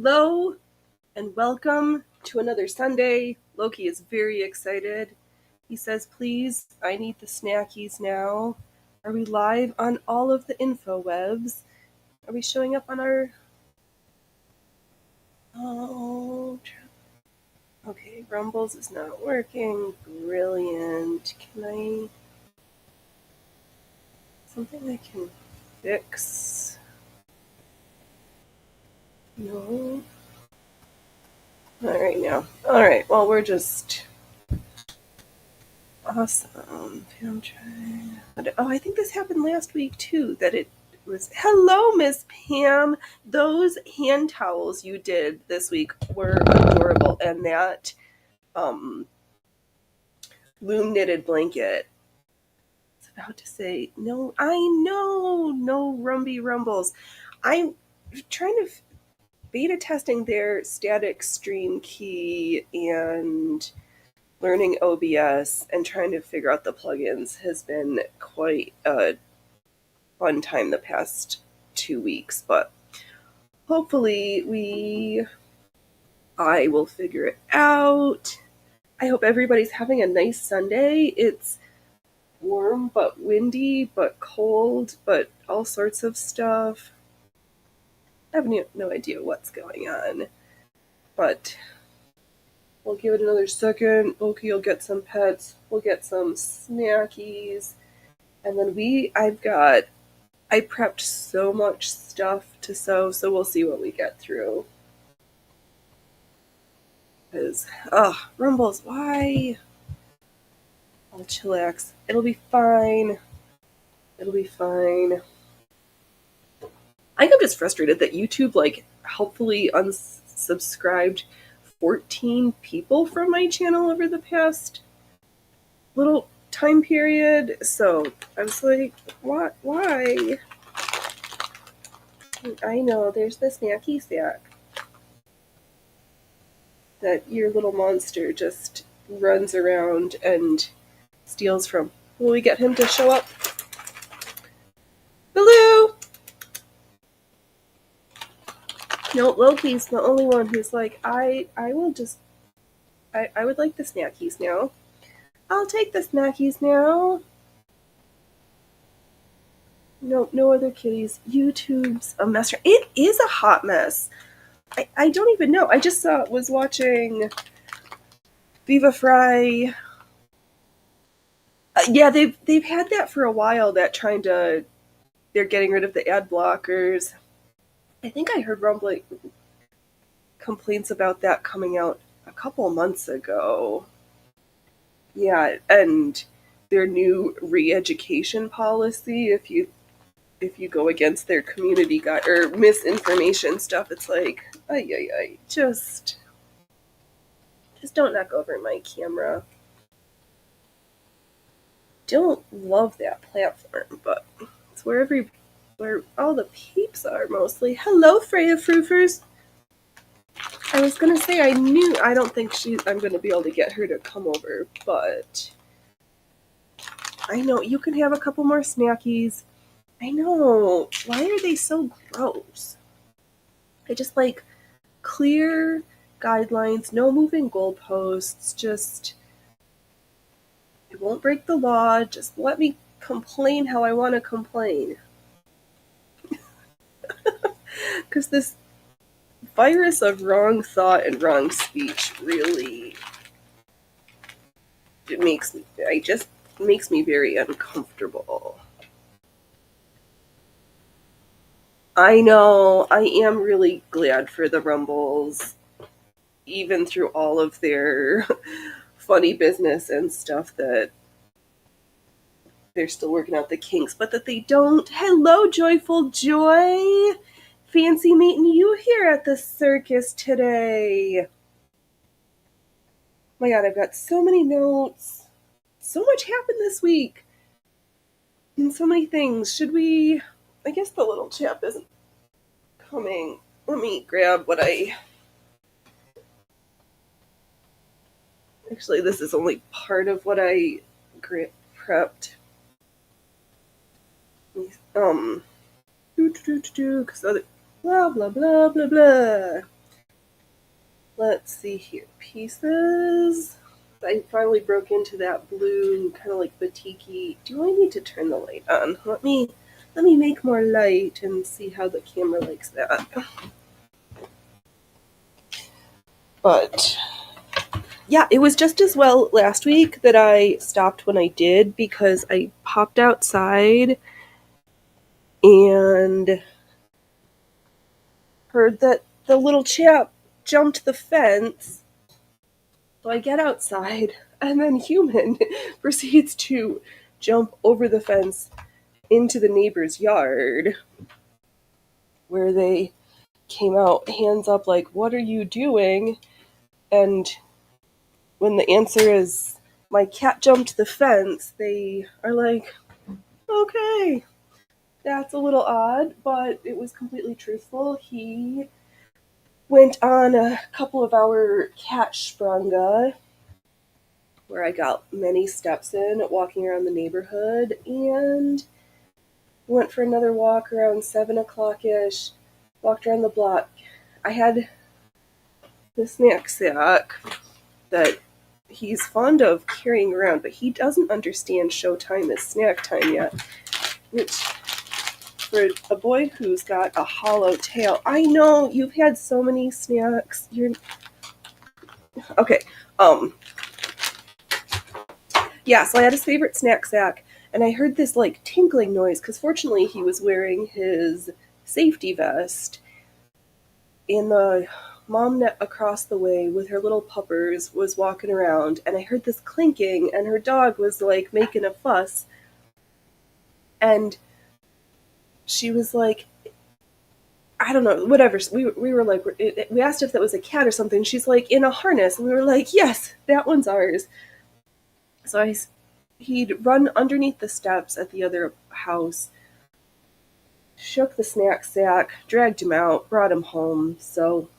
Hello and welcome to another Sunday. Loki is very excited. He says, please, I need the snackies now. Are we live on all of the infowebs? Are we showing up on our... Oh, okay, Rumbles is not working. Brilliant. Can I... Something I can fix? No. Not right now. Alright, well, we're just... Awesome. I'm trying... Oh, I think this happened last week, too, that it was... Hello, Miss Pam! Those hand towels you did this week were adorable, and that loom knitted blanket. I was about to say, no, I know, no Rumby Rumbles. I'm trying to beta testing their static stream key and learning OBS and trying to figure out the plugins has been quite a fun time the past 2 weeks, but hopefully I will figure it out. I hope everybody's having a nice Sunday. It's warm but windy but cold but all sorts of stuff. I have no idea what's going on, but we'll give it another second. Loki will get some pets. We'll get some snackies. And then I prepped so much stuff to sew, so we'll see what we get through. Because, Rumbles, why? I'll chillax. It'll be fine. It'll be fine. I think I'm just frustrated that YouTube, helpfully unsubscribed 14 people from my channel over the past little time period. So I was like, what? Why? I know, there's the snacky sack that your little monster just runs around and steals from. Will we get him to show up? Hello! No, Loki's the only one who's like, I would like the snackies now. I'll take the snackies now. No other kitties. YouTube's a mess. It is a hot mess. I don't even know. I just was watching Viva Fry. Yeah, they've had that for a while. They're getting rid of the ad blockers. I think I heard rumbling complaints about that coming out a couple months ago. Yeah, and their new re-education policy, if you go against their community guide or misinformation stuff, it's like, just don't knock over my camera. Don't love that platform, but it's where all the peeps are mostly. Hello, Freya Froofers. I was gonna say I don't think I'm gonna be able to get her to come over, but I know you can have a couple more snackies. I know. Why are they so gross? I just like clear guidelines, no moving goalposts, just it won't break the law, just let me complain how I want to complain. Because this virus of wrong thought and wrong speech really makes me very uncomfortable. I know, I am really glad for the Rumbles, even through all of their funny business and stuff, that they're still working out the kinks, but that they don't. Hello, Joyful Joy! Fancy meeting you here at the circus today. My God, I've got so many notes. So much happened this week. And so many things. I guess the little chap isn't coming. Let me grab what Actually, this is only part of what I prepped. Because blah, blah, blah, blah, blah. let's see here. Pieces. I finally broke into that blue, kind of like batik-y. Do I need to turn the light on? Let me make more light and see how the camera likes that. But yeah, it was just as well last week that I stopped when I did because I popped outside and heard that the little chap jumped the fence. So I get outside and then Human proceeds to jump over the fence into the neighbor's yard where they came out hands up like, "What are you doing?" And when the answer is, "My cat jumped the fence," they are like, "Okay, that's a little odd," but it was completely truthful. He went on a couple of hour cat sprunga where I got many steps in walking around the neighborhood and went for another walk around 7 o'clock-ish, walked around the block. I had the snack sack that he's fond of carrying around, but he doesn't understand showtime is snack time yet, which for a boy who's got a hollow tail, I know you've had so many snacks. You're okay. Yeah, so I had his favorite snack sack, and I heard this like tinkling noise because fortunately he was wearing his safety vest. And the mom across the way with her little puppers was walking around, and I heard this clinking, and her dog was like making a fuss, and she was like, I don't know, whatever. We were like, we asked if that was a cat or something. She's like, in a harness, and we were like, yes, that one's ours. So he'd run underneath the steps at the other house, shook the snack sack, dragged him out, brought him home. So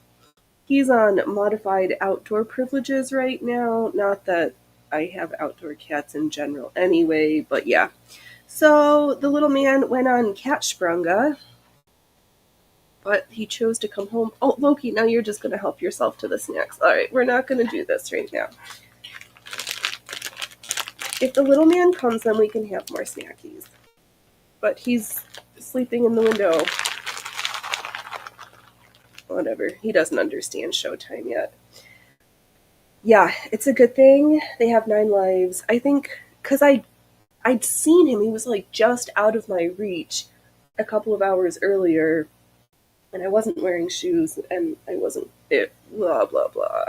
he's on modified outdoor privileges right now. Not that I have outdoor cats in general anyway, but yeah. So the little man went on cat sprunga, but he chose to come home. Oh, Loki, now you're just going to help yourself to the snacks. All right, we're not going to do this right now. If the little man comes, then we can have more snackies. But he's sleeping in the window. Whatever. He doesn't understand showtime yet. Yeah, it's a good thing they have 9 lives. I think, because I'd seen him. He was like just out of my reach a couple of hours earlier, and I wasn't wearing shoes, and I wasn't, blah, blah, blah.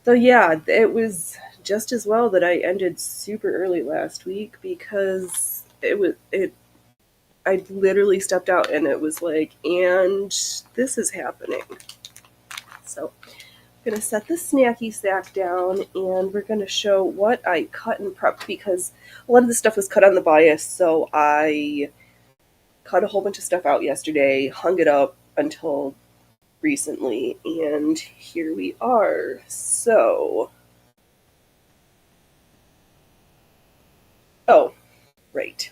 So yeah, it was just as well that I ended super early last week because I literally stepped out and it was like, and this is happening. So I'm going to set the snacky sack down and we're going to show what I cut and prepped because a lot of the stuff was cut on the bias, so I cut a whole bunch of stuff out yesterday, hung it up until recently, and here we are. So, oh, right.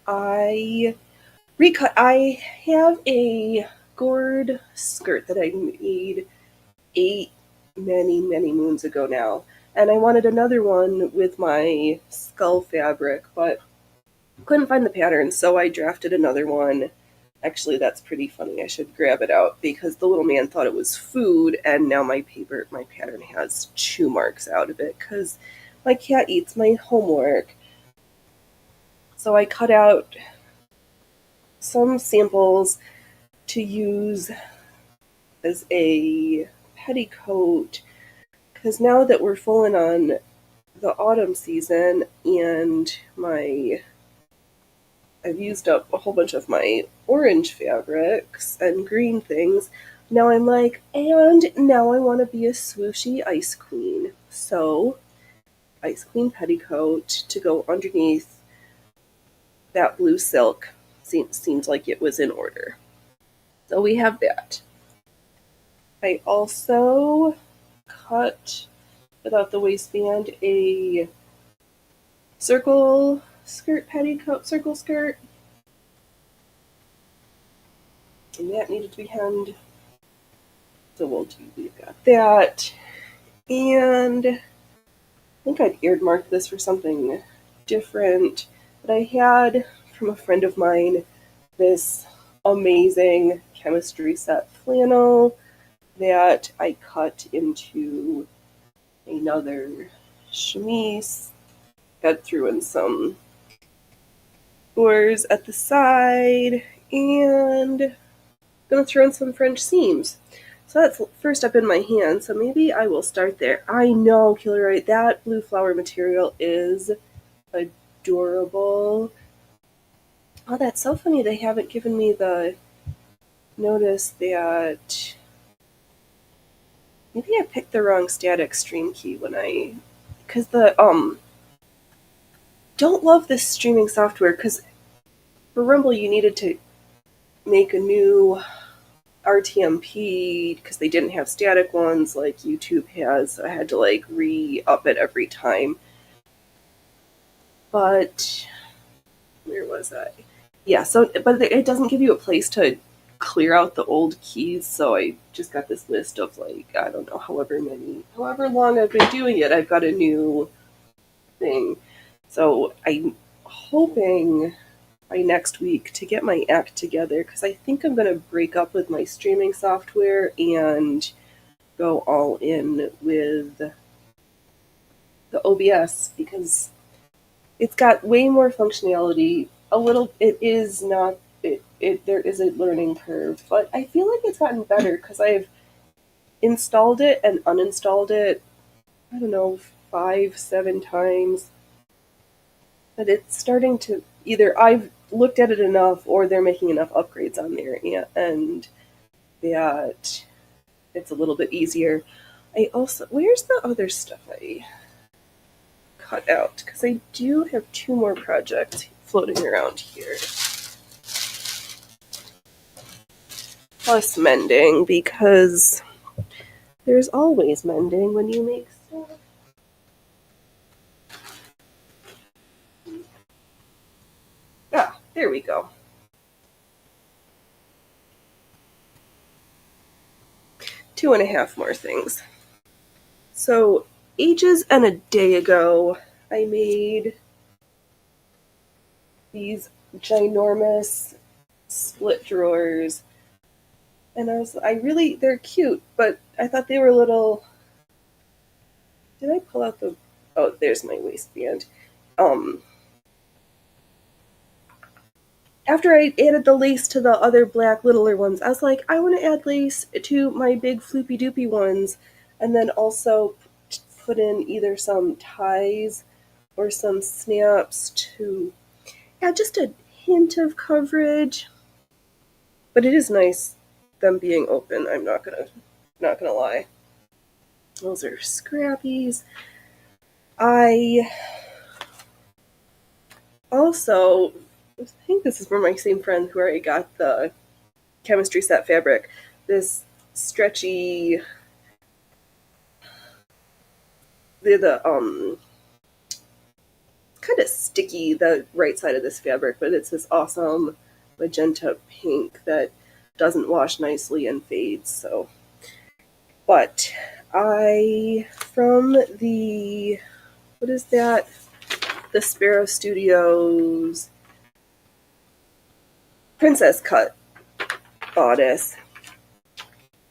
I have a gourd skirt that I made many moons ago now, and I wanted another one with my skull fabric, but couldn't find the pattern, so I drafted another one. Actually, that's pretty funny. I should grab it out because the little man thought it was food, and now my pattern has chew marks out of it because my cat eats my homework. So I cut out some samples to use as a petticoat because now that we're falling on the autumn season and I've used up a whole bunch of my orange fabrics and green things, now I'm like, and now I want to be a swooshy ice queen. So, ice queen petticoat to go underneath that blue silk seems like it was in order. So we have that. I also cut, without the waistband, a circle skirt circle skirt. And that needed to be hemmed. So we've got that. And I think I'd earmarked this for something different. But I had from a friend of mine this amazing chemistry set flannel that I cut into another chemise. Got threw in some oars at the side and gonna throw in some French seams. So that's first up in my hand, so maybe I will start there. I know, Killer Right, that blue flower material is adorable. Oh, that's so funny they haven't given me the notice that maybe I picked the wrong static stream key when because the don't love this streaming software, because for Rumble you needed to make a new RTMP because they didn't have static ones like YouTube has. So I had to like re-up it every time. But where was I? Yeah, so but it doesn't give you a place to clear out the old keys, so I just got this list of like, I don't know, however long I've been doing it, I've got a new thing. So I'm hoping by next week to get my act together, because I think I'm going to break up with my streaming software and go all in with the OBS, because it's got way more functionality. It is not, there is a learning curve, but I feel like it's gotten better because I've installed it and uninstalled it, I don't know, 5-7 times. But it's starting to, either I've looked at it enough or they're making enough upgrades on there and that it's a little bit easier. I also, where's the other stuff I cut out? Because I do have 2 more projects floating around here. Plus mending, because there's always mending when you make stuff. Ah, there we go. 2.5 more things. So, ages and a day ago, I made these ginormous split drawers. And they're cute, but I thought they were a little... Did I pull out the... Oh, there's my waistband. After I added the lace to the other black littler ones, I was like, I want to add lace to my big floopy doopy ones, and then also put in either some ties or some snaps to add just a hint of coverage. But it is nice them being open. I'm not gonna lie. Those are scrappies. I also, I think this is from my same friend where I got the chemistry set fabric. This stretchy, kind of sticky, the right side of this fabric, but it's this awesome magenta pink that doesn't wash nicely and fades. So, but from the, what is that? The Sparrow Studios Princess Cut bodice.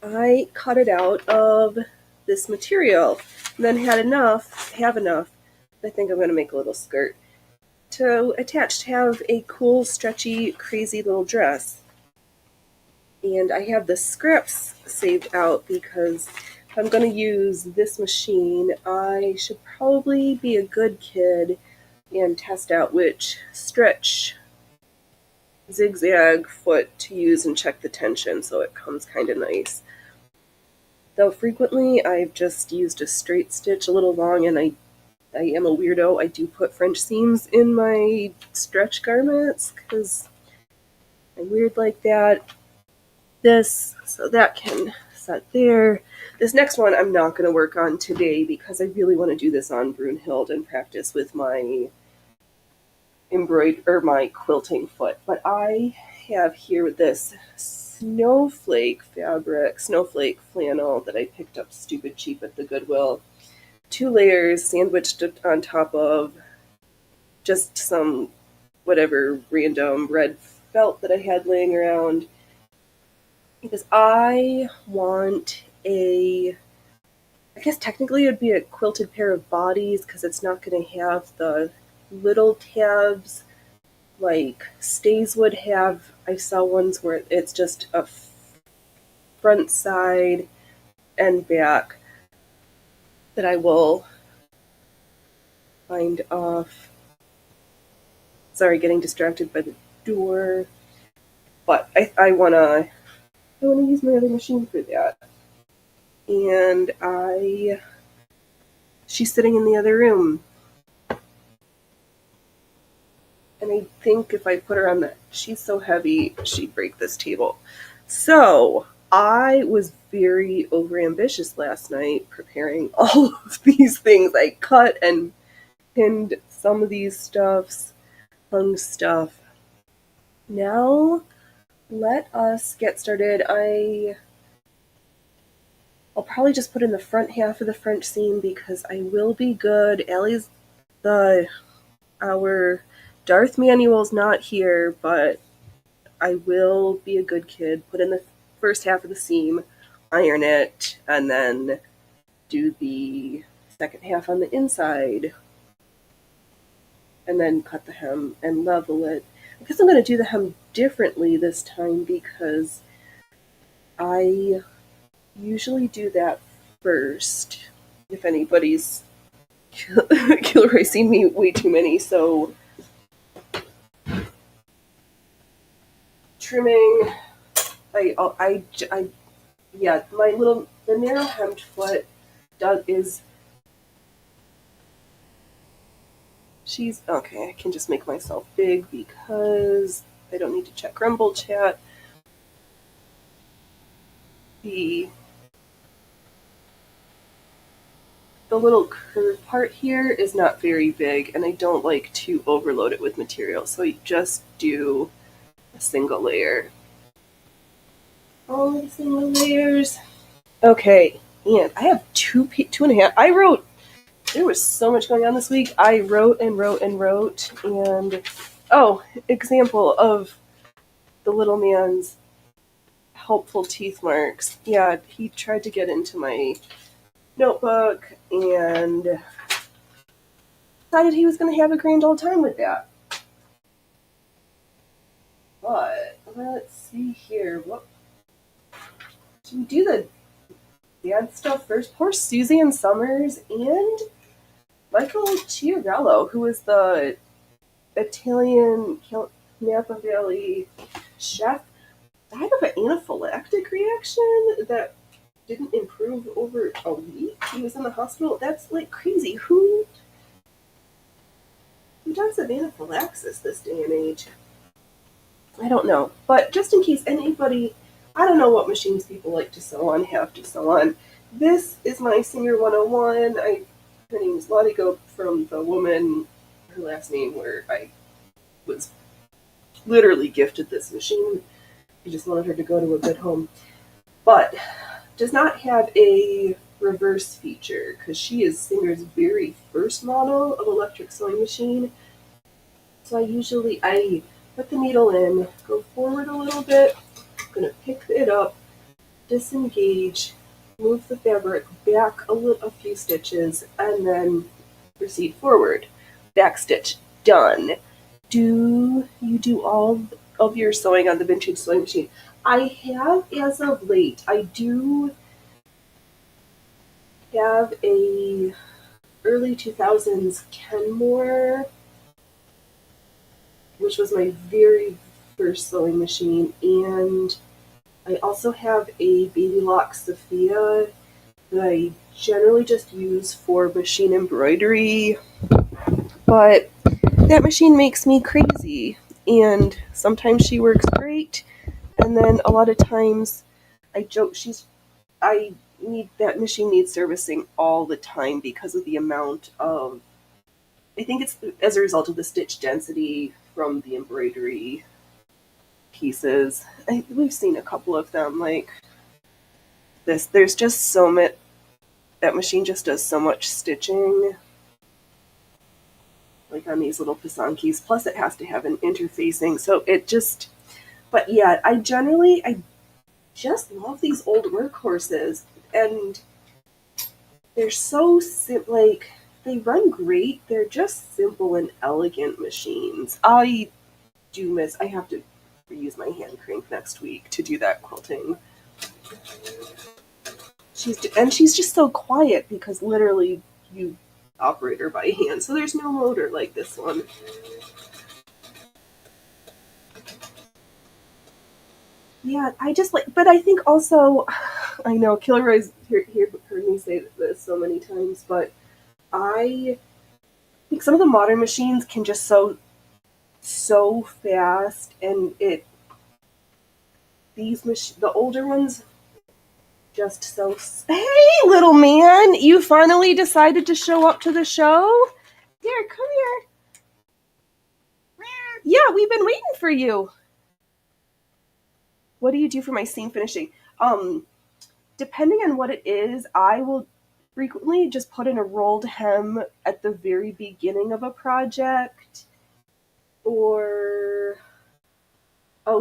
I cut it out of this material and then have enough, I think I'm going to make a little skirt to attach to have a cool, stretchy, crazy little dress. And I have the scraps saved out because if I'm going to use this machine, I should probably be a good kid and test out which stretch zigzag foot to use and check the tension so it comes kind of nice. Though frequently I've just used a straight stitch a little long, and I am a weirdo. I do put French seams in my stretch garments because I'm weird like that. So that can set there. This next one I'm not going to work on today because I really want to do this on Brunhild and practice with my my quilting foot. But I have here this snowflake fabric, snowflake flannel that I picked up stupid cheap at the Goodwill. 2 layers sandwiched on top of just some whatever random red felt that I had laying around. Because I want I guess technically it would be a quilted pair of bodies because it's not going to have the little tabs like stays would have. I saw ones where it's just a front, side, and back that I will find off. Sorry, getting distracted by the door. But I wanna use my other machine for that. And she's sitting in the other room. And I think if I put her on she's so heavy, she'd break this table. So I was very overambitious last night preparing all of these things. I cut and pinned some of these stuffs, hung stuff. Now let us get started. I'll probably just put in the front half of the French seam because I will be good. Allie's our Darth Manuel's not here, but I will be a good kid. Put in the first half of the seam, iron it, and then do the second half on the inside. And then cut the hem and level it. I guess I'm going to do the hem differently this time because I usually do that first. If anybody's Kilroy seen me way too many, so trimming. Yeah, the narrow hemmed foot she's okay. I can just make myself big because I don't need to check Rumble chat. The little curved part here is not very big, and I don't like to overload it with material, so I just do a single layer. All the single layers. Okay, and I have 2.5. There was so much going on this week. I wrote, and example of the little man's helpful teeth marks. Yeah, he tried to get into my notebook and decided he was going to have a grand old time with that. But let's see here. Should we do the dad stuff first? Poor Suzanne Summers and Michael Chiarello, who was the Italian Napa Valley chef, died of an anaphylactic reaction that didn't improve over a week. He was in the hospital. That's like crazy. Who dies of anaphylaxis this day and age? I don't know. But just in case anybody, I don't know what machines people like to sew on, have to sew on. This is my Singer 101. Her name is Lottie Gope from the woman, her last name, where I was literally gifted this machine. I just wanted her to go to a good home. But does not have a reverse feature because she is Singer's very first model of electric sewing machine. So I put the needle in, go forward a little bit, I'm going to pick it up, disengage, move the fabric back a few stitches, and then proceed forward. Back stitch, done. Do you do all of your sewing on the vintage sewing machine? I have, as of late, I do have a early 2000s Kenmore, which was my very first sewing machine, and I also have a Babylock Sofia that I generally just use for machine embroidery, but that machine makes me crazy, and sometimes she works great, and then a lot of times I joke that machine needs servicing all the time because of the amount of, I think it's as a result of the stitch density from the embroidery pieces. We've seen a couple of them like this. There's just so much. That machine just does so much stitching, like on these little Pisankis. Plus, it has to have an interfacing, so it just. But yeah, I just love these old workhorses, and they're so like they run great. They're just simple and elegant machines. I have to reuse my hand crank next week to do that quilting. She's just so quiet because literally you operate her by hand, so there's no motor like this one. Yeah, I just like, but I think also, I know Kilroy's heard me say this so many times, but I think some of the modern machines can just so fast, and the older ones just so. Hey, little man, you finally decided to show up to the show? Here, come here. Yeah, we've been waiting for you. What do you do for my seam finishing? Depending on what it is, I will frequently just put in a rolled hem at the very beginning of a project, or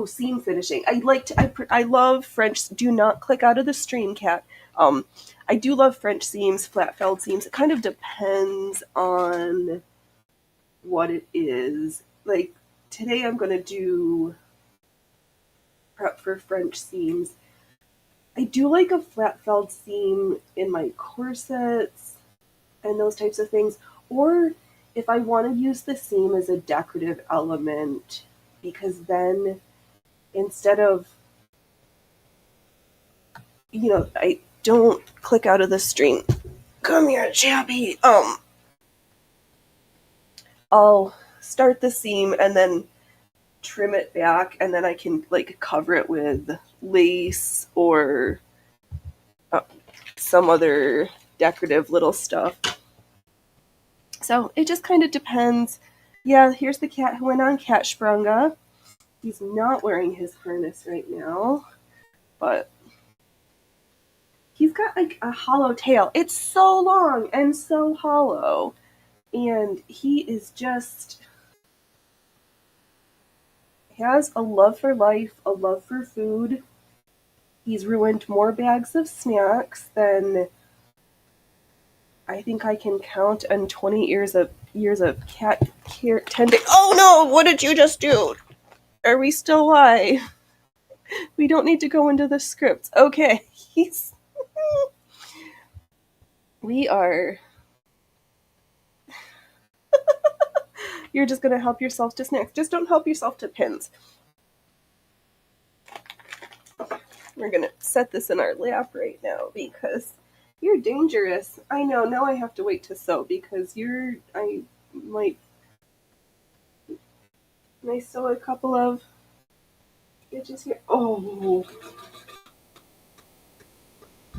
seam finishing. I love French. Do not click out of the stream, cat. I do love French seams, flat felled seams. It kind of depends on what it is. Like today, I'm gonna do prep for French seams. I do like a flat felled seam in my corsets and those types of things. Or if I want to use the seam as a decorative element, because then instead of, I don't click out of the stream. Come here, Chappy. I'll start the seam and then trim it back, and then I can like cover it with lace or some other decorative little stuff. So it just kind of depends. Yeah, here's the cat who went on Cat Sprunga. He's not wearing his harness right now, but he's got like a hollow tail. It's so long and so hollow, and he is just has a love for life, a love for food. He's ruined more bags of snacks than I think I can count on 20 years of cat care tending. Oh no! What did you just do? Are we still live? We don't need to go into the scripts. Okay, we are. You're just gonna help yourself to snacks. Just don't help yourself to pins. We're gonna set this in our lap right now because you're dangerous. I know. Now I have to wait to sew because I might sew a couple of stitches here. Oh,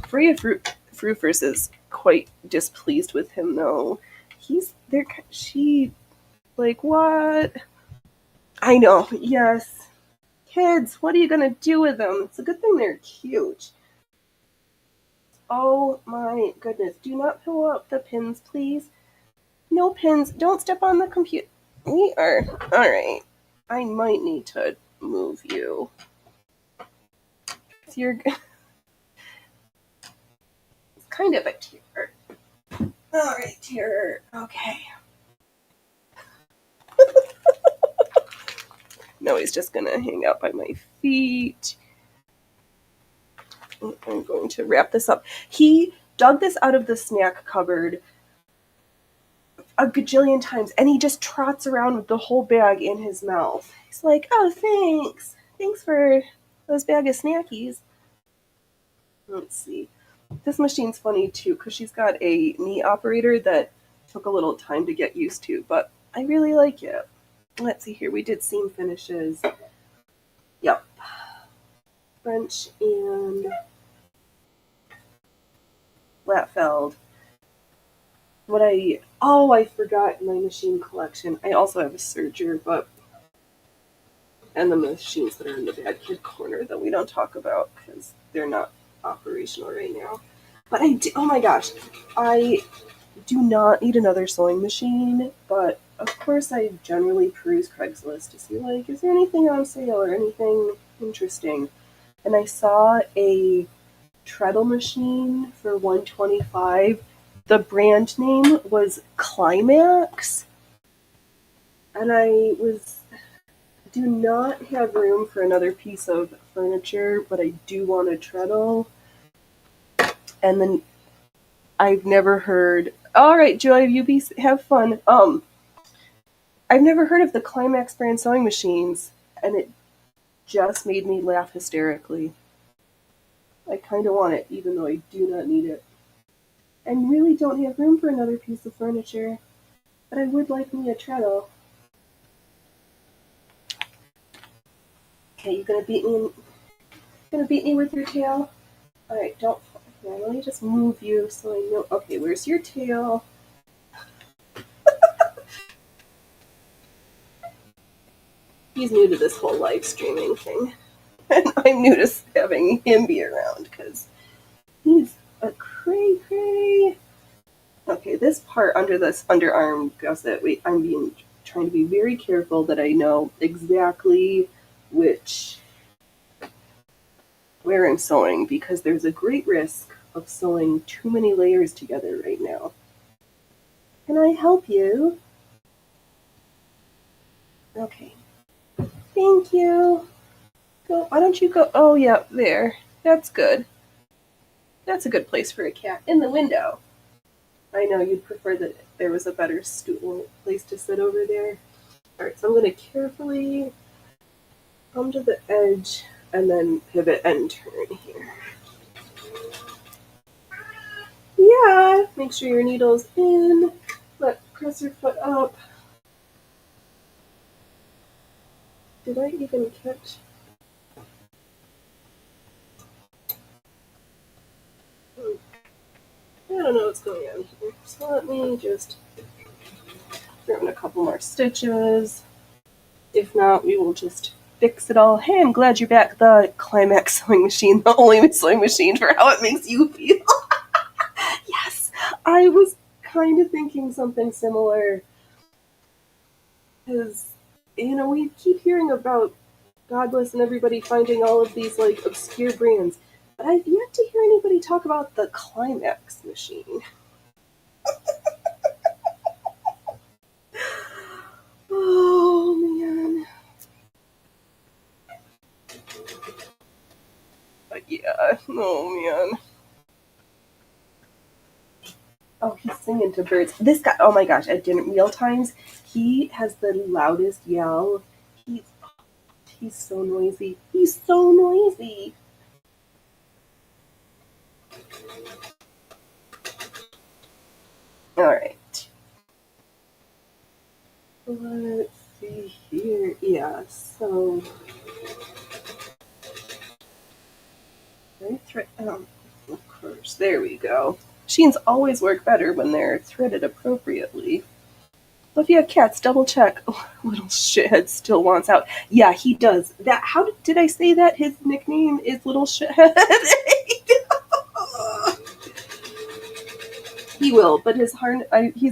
Freya Frufers is quite displeased with him though. She like what? I know. Yes. Kids, what are you gonna do with them? It's a good thing they're cute. Oh my goodness. Do not pull out the pins, please. No pins. Don't step on the computer. We are. Alright. I might need to move you. It's kind of a terror. Alright, terror. Okay. No, he's just gonna hang out by my feet. I'm going to wrap this up. He dug this out of the snack cupboard a gajillion times, and he just trots around with the whole bag in his mouth. He's like, oh, thanks. Thanks for those bag of snackies. Let's see. This machine's funny, too, because she's got a knee operator that took a little time to get used to, but I really like it. Let's see here. We did seam finishes. Yep. French and flat-felled. I forgot my machine collection. I also have a serger, but and the machines that are in the bad kid corner that we don't talk about because they're not operational right now. But oh my gosh, I do not need another sewing machine, but of course I generally peruse Craigslist to see, like, is there anything on sale or anything interesting? And I saw a treadle machine for $125. The brand name was Climax, and I do not have room for another piece of furniture, but I do want a treadle. And then I've never heard. All right, Joy, you have fun. I've never heard of the Climax brand sewing machines, and it just made me laugh hysterically. I kind of want it, even though I do not need it. And really don't have room for another piece of furniture, but I would like me a treadle. Okay, you gonna beat me? Gonna beat me with your tail? All right, don't. Here, let me just move you so I know. Okay, where's your tail? He's new to this whole live streaming thing, and I'm new to having him be around because he's a cray. Okay, this part under this underarm gusset, I'm trying to be very careful that I know exactly where I'm sewing, because there's a great risk of sewing too many layers together right now. Can I help you? Okay. Thank you. Why don't you go? Oh, yeah, there. That's good. That's a good place for a cat. In the window. I know you'd prefer that there was a better place to sit over there. Alright, so I'm going to carefully come to the edge and then pivot and turn here. Yeah, make sure your needle's in. Press your foot up. Did I even catch? I don't know what's going on here. So let me just throw in a couple more stitches. If not, we will just fix it all. Hey, I'm glad you're back. The Climax sewing machine, the only sewing machine for how it makes you feel. Yes, I was kind of thinking something similar. Because, we keep hearing about Godless and everybody finding all of these, like, obscure brands. But I've yet to hear anybody talk about the Climax machine. Oh, man. But yeah, oh, man. Oh, he's singing to birds. This guy, oh my gosh, at meal times, he has the loudest yell. He's so noisy. He's so noisy. All right. Let's see here. Yeah, so of course, there we go. Machines always work better when they're threaded appropriately. But if you have cats, double check. Oh, little shithead still wants out. Yeah, he does. That. How did I say that? His nickname is Little Shithead. He will, but he's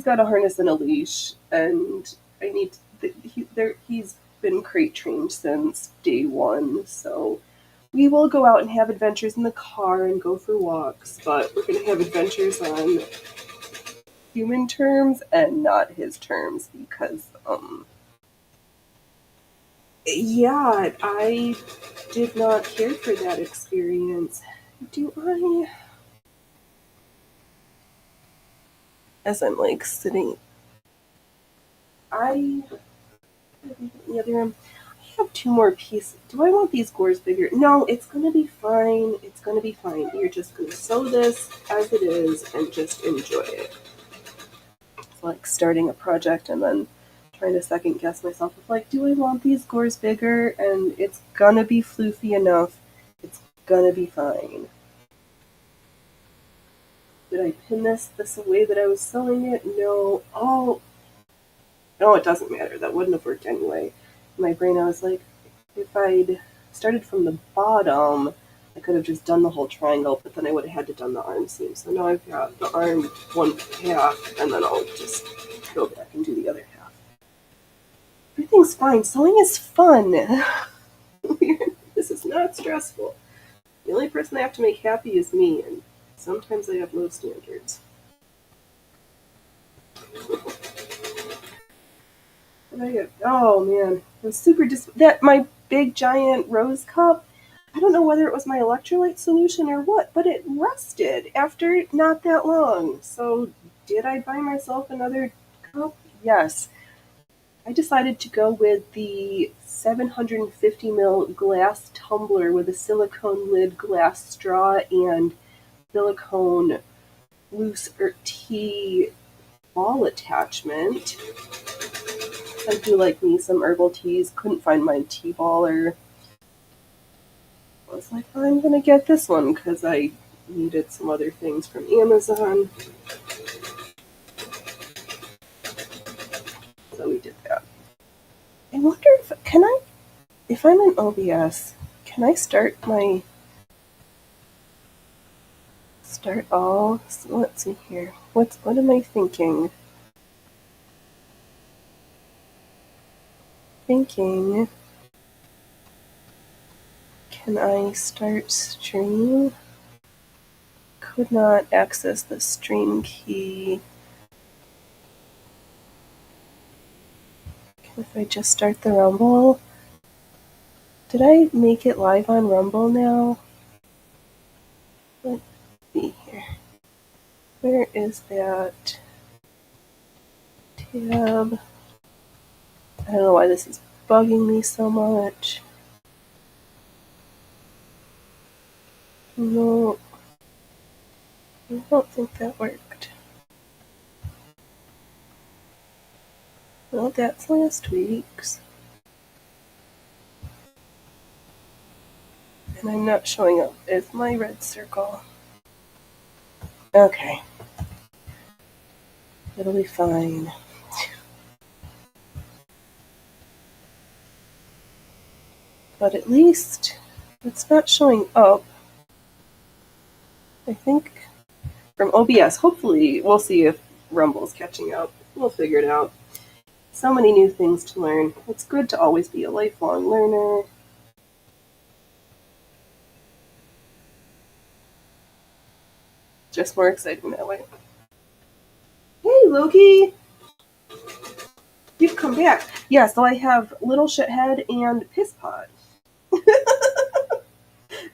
got a harness and a leash, and I need he's been crate trained since day one, so we will go out and have adventures in the car and go for walks, but we're going to have adventures on human terms and not his terms, because yeah, I did not care for that experience. Do I? As I'm like sitting, the other room. I have two more pieces. Do I want these gores bigger? No, it's gonna be fine. It's gonna be fine. You're just gonna sew this as it is and just enjoy it. It's like starting a project and then trying to second guess myself with, like, do I want these gores bigger? And it's gonna be floofy enough. It's gonna be fine. Did I pin this way that I was sewing it? No. Oh, no, it doesn't matter. That wouldn't have worked anyway. In my brain, I was like, If I'd started from the bottom, I could have just done the whole triangle, but then I would have had to done the arm seam. So now I've got the arm one half, and then I'll just go back and do the other half. Everything's fine. Sewing is fun. This is not stressful. The only person I have to make happy is me, and sometimes I have low standards. Oh man, it was super that my big giant rose cup. I don't know whether it was my electrolyte solution or what, but it rusted after not that long. So did I buy myself another cup? Yes. I decided to go with the 750 ml glass tumbler with a silicone lid, glass straw, and silicone loose tea ball attachment. I do like me some herbal teas. Couldn't find my tea baller. I was like, I'm gonna get this one because I needed some other things from Amazon. So we did that. I wonder if I'm in OBS, can I start all? So let's see here. What am I thinking? Can I start stream? Could not access the stream key. If I just start the Rumble? Did I make it live on Rumble now? Let's see here. Where is that tab? I don't know why this is bugging me so much. No, I don't think that worked. Well, that's last week's. And I'm not showing up as my red circle. Okay. It'll be fine. But at least it's not showing up. I think from OBS. Hopefully, we'll see if Rumble's catching up. We'll figure it out. So many new things to learn. It's good to always be a lifelong learner. Just more exciting that way. Hey, Loki! You've come back. Yeah, so I have Little Shithead and Piss Pod.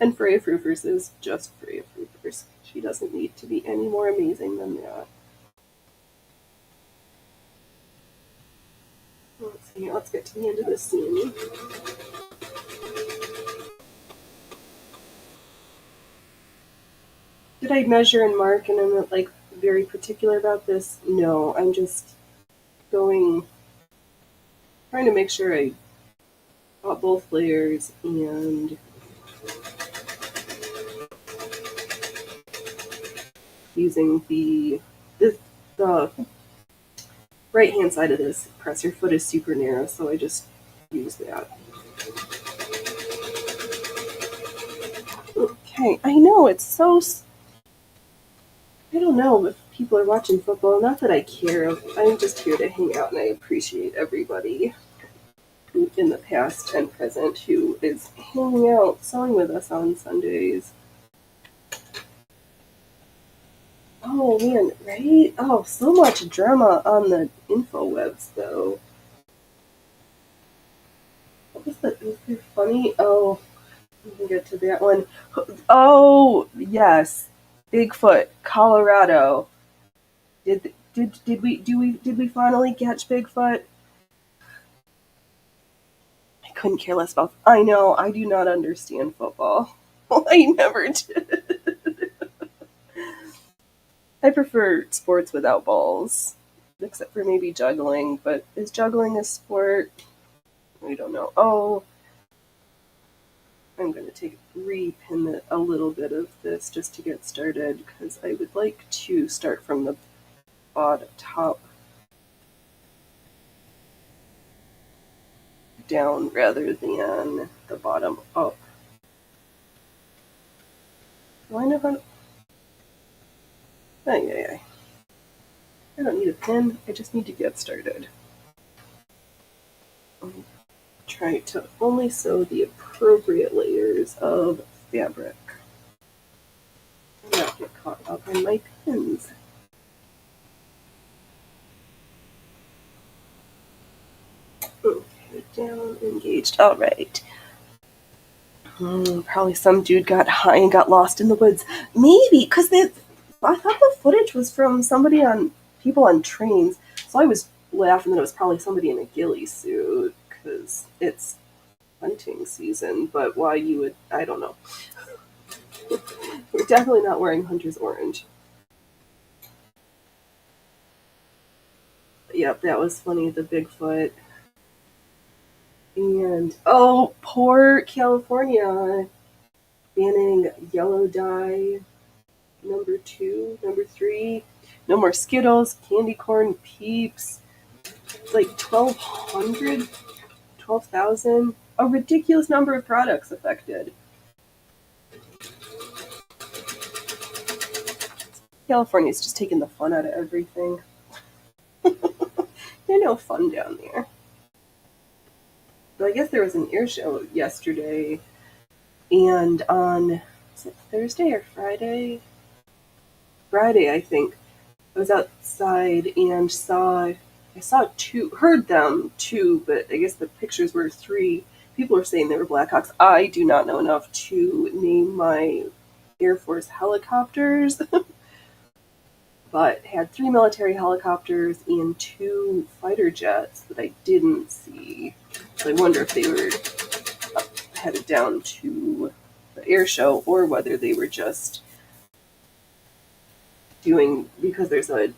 And Freya Froofers is just Freya Froofers. She doesn't need to be any more amazing than that. Let's see, let's get to the end of this scene. Did I measure and mark and I'm like very particular about this? No, I'm just trying to make sure I got both layers and using the right hand side of this presser foot is super narrow, so I just use that. Okay, I know it's so. I don't know if people are watching football. Not that I care. I'm just here to hang out, and I appreciate everybody in the past and present who is hanging out, sewing with us on Sundays. Oh man, right? Oh, so much drama on the info webs, though. What was that? Was it funny? Oh, we can get to that one. Oh, yes, Bigfoot, Colorado. Did we finally catch Bigfoot? I couldn't care less about. I know, I do not understand football. I never did. I prefer sports without balls, except for maybe juggling. But is juggling a sport? We don't know. Oh, I'm going to repin a little bit of this just to get started because I would like to start from the top. down rather than the bottom up. Do I know how to... I don't need a pin, I just need to get started. I'm trying to only sew the appropriate layers of fabric. I'm not get caught up on my pins. Okay, down, engaged. All right. Probably some dude got high and got lost in the woods. Maybe, because I thought the footage was from people on trains. So I was laughing that it was probably somebody in a ghillie suit, because it's hunting season. But why you would, I don't know. We're definitely not wearing hunter's orange. Yep, that was funny, the Bigfoot. And, oh, poor California, banning yellow dye, number 2, number 3, no more Skittles, candy corn, Peeps, like 1,200, 12,000, a ridiculous number of products affected. California's just taking the fun out of everything. They're no fun down there. But I guess there was an air show yesterday, and on, was it Thursday or Friday? Friday, I think. I was outside and heard them two, but I guess the pictures were 3. People were saying they were Blackhawks. I do not know enough to name my Air Force helicopters, but had 3 military helicopters and 2 fighter jets that I didn't see. So I wonder if they were headed down to the air show or whether they were just doing, because there's an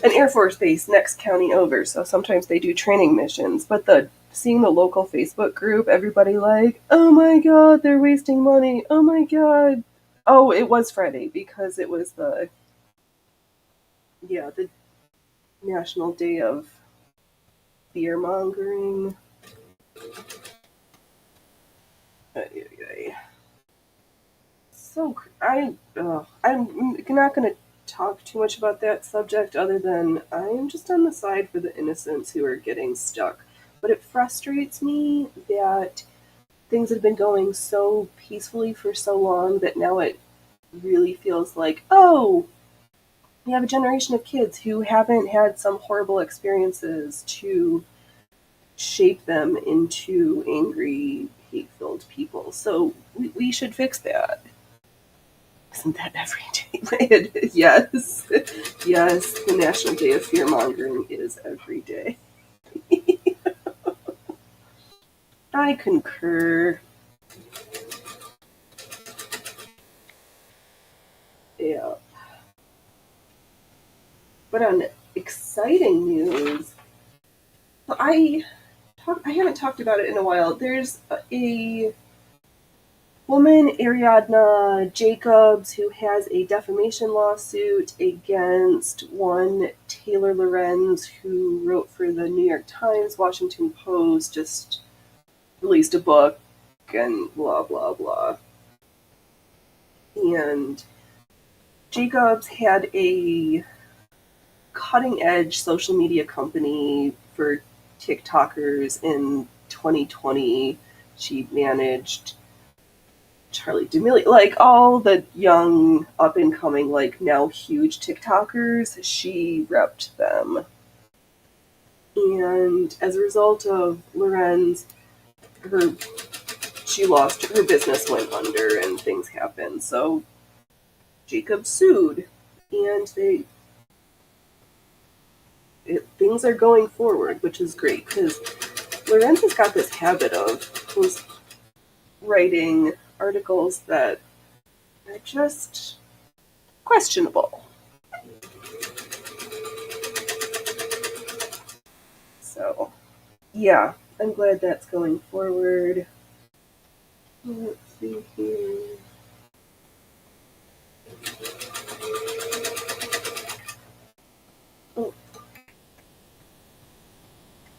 Air Force base next county over, so sometimes they do training missions. But seeing the local Facebook group, everybody like, oh my god, they're wasting money. Oh my god. Oh, it was Friday because it was the National Day of Fear Mongering. So I'm not going to talk too much about that subject other than I am just on the side for the innocents who are getting stuck. But it frustrates me that things have been going so peacefully for so long that now it really feels like, oh, we have a generation of kids who haven't had some horrible experiences to shape them into angry, hate-filled people. So we should fix that. Isn't that every day? Yes. Yes, the National Day of Fear-Mongering is every day. I concur. Yeah. But on exciting news, I haven't talked about it in a while. There's a woman, Ariadna Jacobs, who has a defamation lawsuit against one Taylor Lorenz, who wrote for the New York Times, Washington Post, just released a book, and blah, blah, blah. And Jacobs had a cutting-edge social media company for TikTokers in 2020. She managed Charlie D'Amelio, like all the young, up-and-coming, like now huge TikTokers, she repped them. And as a result of Lorenz, she lost, her business went under and things happened. So Jacob sued, and things are going forward, which is great, because Lorenz has got this habit of writing articles that are just questionable. So, yeah, I'm glad that's going forward. Let's see here. Oh.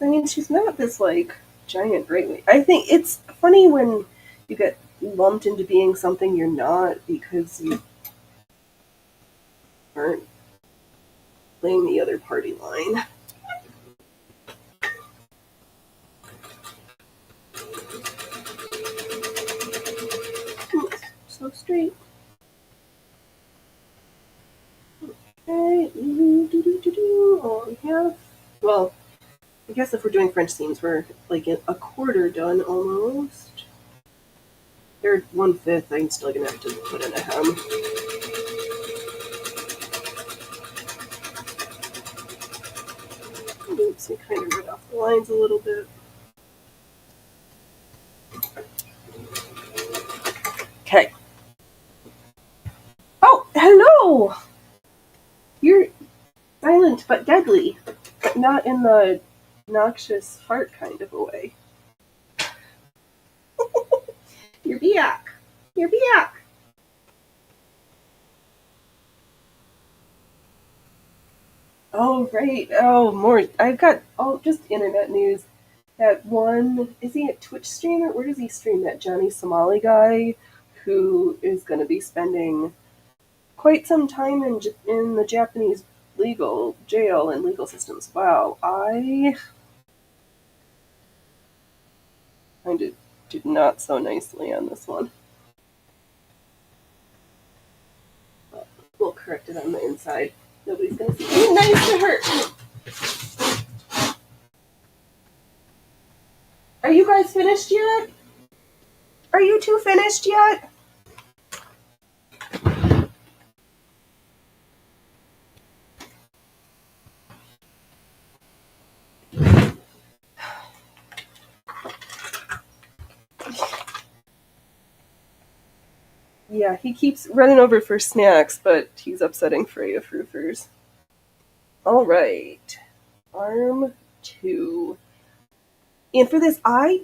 I mean, she's not this, like, giant greatly. I think it's funny when you get lumped into being something you're not because you aren't playing the other party line. So straight. Okay. Oh, we have. Well, I guess if we're doing French seams, we're like a quarter done almost. They're 1/5. I'm still gonna have to put in a hem. Oops, I kind of read off the lines a little bit. Okay. Oh, hello! You're silent but deadly, but not in the noxious fart kind of a way. You're back. You're back. Oh, right. Oh, more. I've got just internet news. That one, is he a Twitch streamer? Where does he stream? That Johnny Somali guy who is going to be spending quite some time in the Japanese legal jail and legal systems. Wow, I kind of did not so nicely on this one. But we'll correct it on the inside. Nobody's going to see. Be nice to her. Are you guys finished yet? Are you two finished yet? Yeah, he keeps running over for snacks, but he's upsetting Freya Froofers. Alright. Arm 2. And for this, I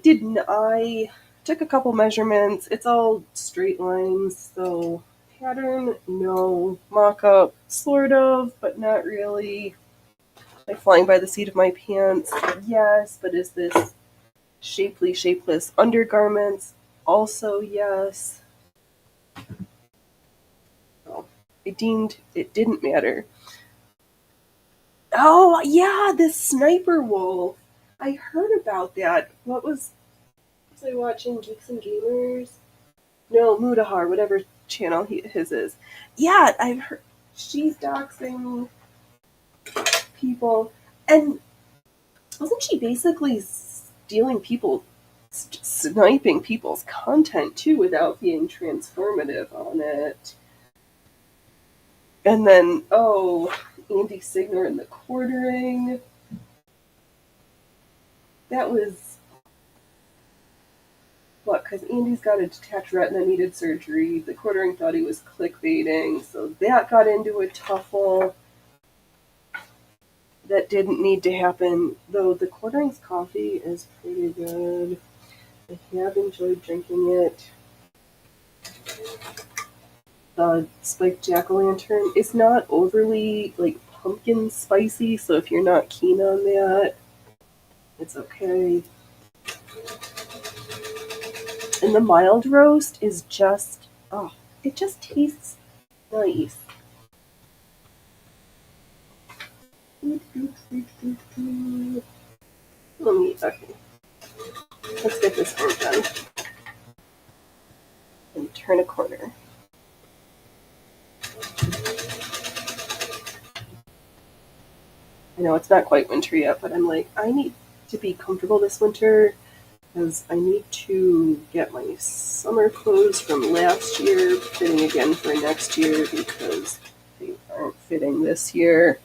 took a couple measurements. It's all straight lines, so pattern, no. Mock-up, sort of, but not really. Like flying by the seat of my pants, yes, but is this shapely, shapeless undergarments? Also yes. Oh, I deemed it didn't matter. Oh, yeah, this sniper wolf. I heard about that. Was I watching Geeks and Gamers? No, Mudahar, whatever channel his is. Yeah, I've heard she's doxing people, and wasn't she basically stealing sniping people's content too without being transformative on it? And then, Andy Signer in the quartering. That was what? Because Andy's got a detached retina, needed surgery. The quartering thought he was clickbaiting, so that got into a tuffle. That didn't need to happen, though the quartering's coffee is pretty good. I have enjoyed drinking it. The spiked jack-o'-lantern is not overly, like, pumpkin spicy, so if you're not keen on that, it's okay. And the mild roast is just, it just tastes nice. Okay. Let's get this one done. And turn a corner. I know it's not quite winter yet, but I'm like, I need to be comfortable this winter because I need to get my summer clothes from last year fitting again for next year because they aren't fitting this year.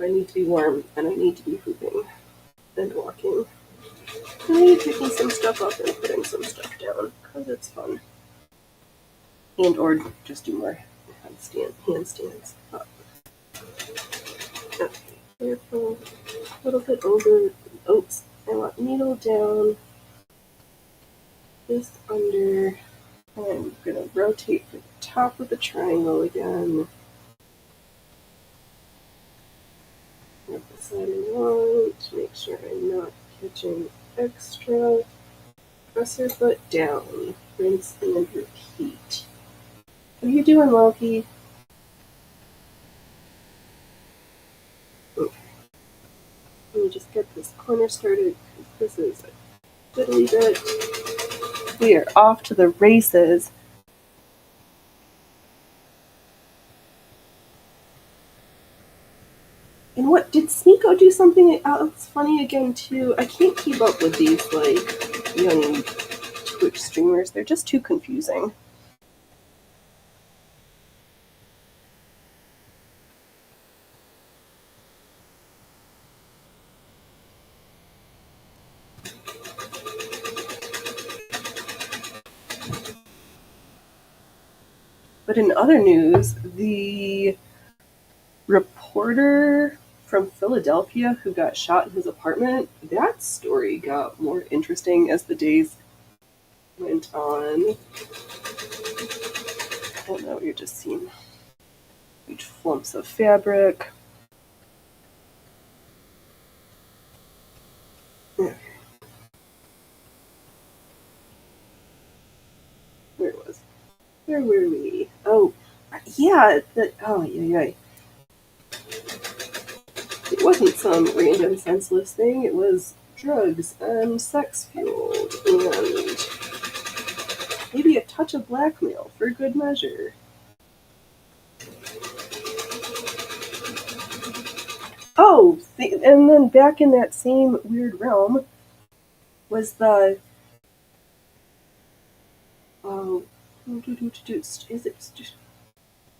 I need to be warm and I need to be hooping and walking. I need picking some stuff up and putting some stuff down because it's fun. And or just do more handstands up. Okay, careful. A little bit over. Oops. I want needle down. This under. I'm gonna rotate for the top of the triangle again. I'm gonna the side I want to make sure I'm not catching extra. Press your foot down, rinse and repeat. How are you doing, Loki? Okay. Let me just get this corner started, because this is a fiddly bit. We are off to the races. And what, did Sneeko do something else funny again, too? I can't keep up with these, like, young Twitch streamers. They're just too confusing. But in other news, the reporter from Philadelphia who got shot in his apartment, that story got more interesting as the days went on. Oh no, you're just seeing huge flumps of fabric. Okay. Where were we? Oh, yeah, yeah. It wasn't some random senseless thing, it was drugs and sex fueled, and maybe a touch of blackmail for good measure. Oh, and then back in that same weird realm was the is it?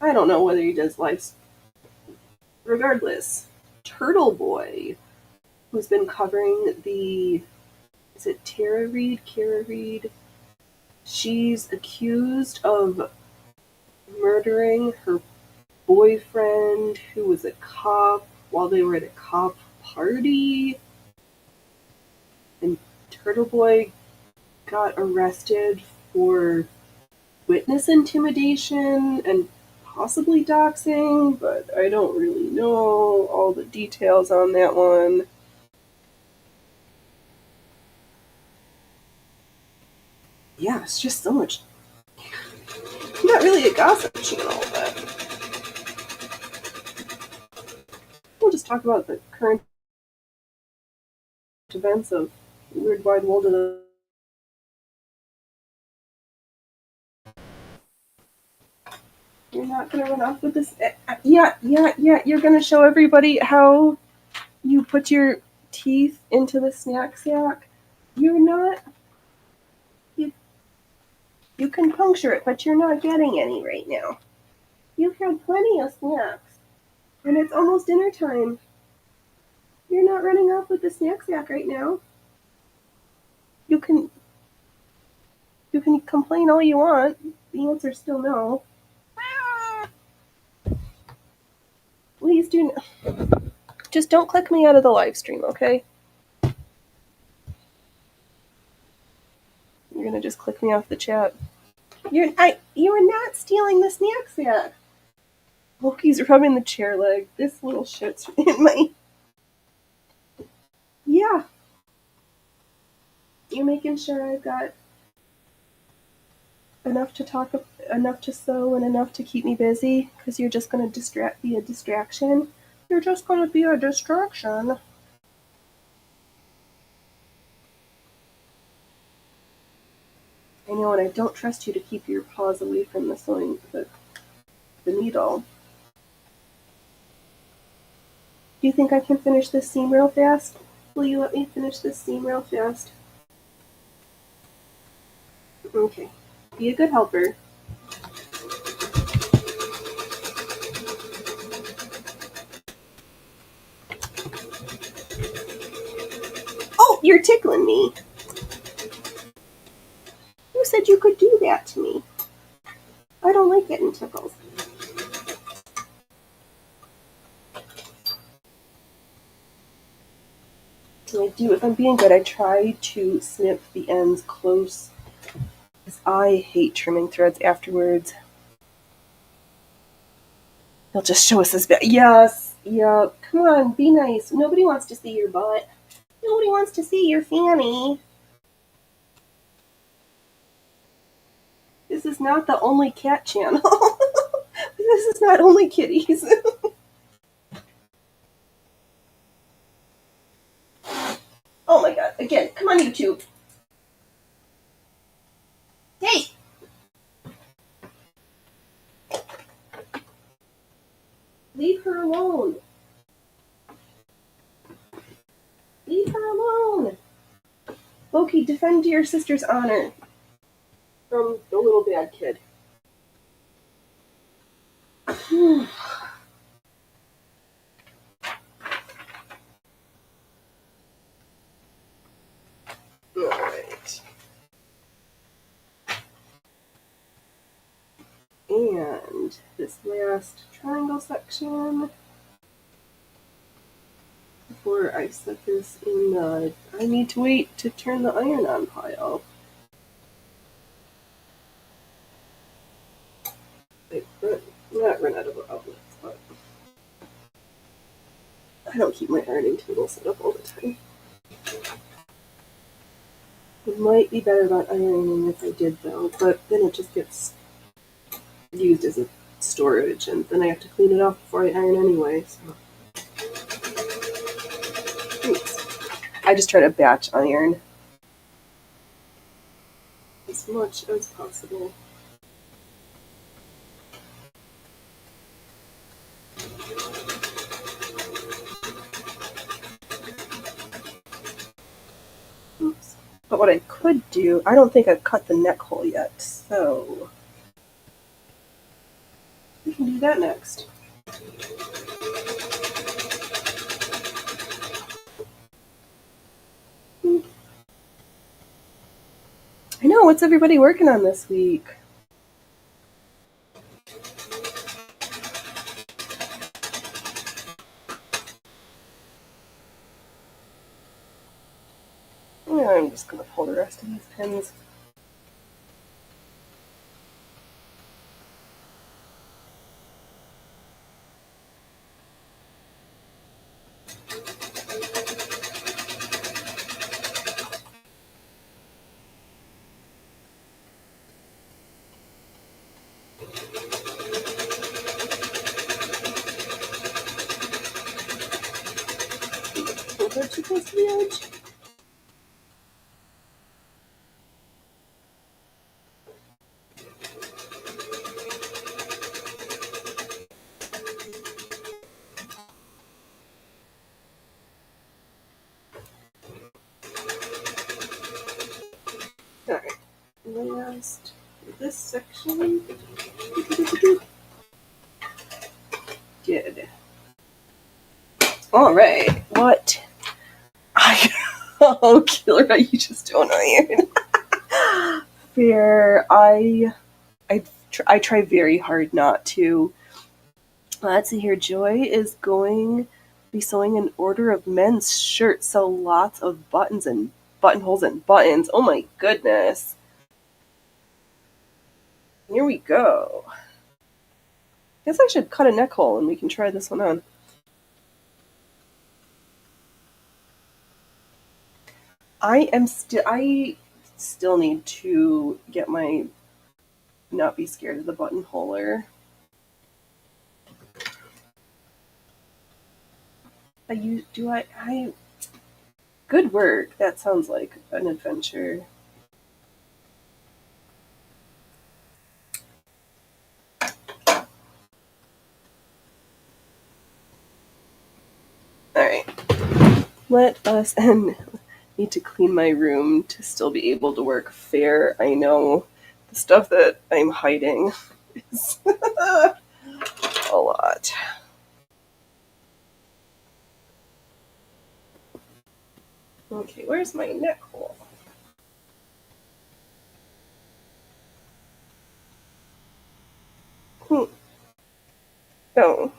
I don't know whether he does live. Regardless, Turtle Boy, who's been covering the, is it Tara Reid? Kara Reid? She's accused of murdering her boyfriend, who was a cop, while they were at a cop party. And Turtle Boy got arrested for witness intimidation and possibly doxing, but I don't really know all the details on that one. Yeah, it's just so much. I'm not really a gossip channel, but we'll just talk about the current events of Weird Wide World of the. You're not gonna run off with this. Yeah. You're gonna show everybody how you put your teeth into the snack sack. You're not. You can puncture it, but you're not getting any right now. You've had plenty of snacks, and it's almost dinner time. You're not running off with the snack sack right now. You can complain all you want. The answer's still no. Please do not. Just don't click me out of the live stream, okay? You're gonna just click me off the chat. You are not stealing the snack sack. Loki's rubbing the chair leg. This little shit's in my. Yeah. You're making sure I've got enough to talk, enough to sew, and enough to keep me busy, because you're just going to be a distraction. You're just going to be a distraction. I know, and I don't trust you to keep your paws away from the sewing, the needle. Do you think I can finish this seam real fast? Will you let me finish this seam real fast? Okay. Be a good helper. Oh, you're tickling me. Who said you could do that to me? I don't like getting tickles. I do, if I'm being good, I try to snip the ends close, because I hate trimming threads afterwards. They'll just show us this bit. Yes! Yup, come on, be nice. Nobody wants to see your butt. Nobody wants to see your fanny. This is not the only cat channel. This is not only kitties. Oh my god, again, come on YouTube. Hey! Leave her alone. Leave her alone. Loki, defend your sister's honor from the little bad kid. Alright. And this last triangle section, before I set this in the I need to wait to turn the iron on pile. Not run out of outlets, but I don't keep my ironing table set up all the time. It might be better about ironing if I did though, but then it just gets used as a storage, and then I have to clean it off before I iron anyway. So. I just try to batch iron as much as possible. Oops. But what I could do, I don't think I've cut the neck hole yet, so we can do that next. I know, what's everybody working on this week? Yeah, I'm just going to pull the rest of these pins. Are too close to the edge? Alright, last this section. Good. Alright, what? Oh, Killer, you just don't iron. Fair. I try very hard not to. Let's see here. Joy is going to be sewing an order of men's shirts, so lots of buttons and buttonholes and buttons. Oh my goodness. Here we go. Guess I should cut a neck hole and we can try this one on. I still need to get my not be scared of the buttonholer. Good work. That sounds like an adventure. Alright. Let us need to clean my room to still be able to work fair. I know the stuff that I'm hiding is a lot. Okay, where's my neck hole? Oh.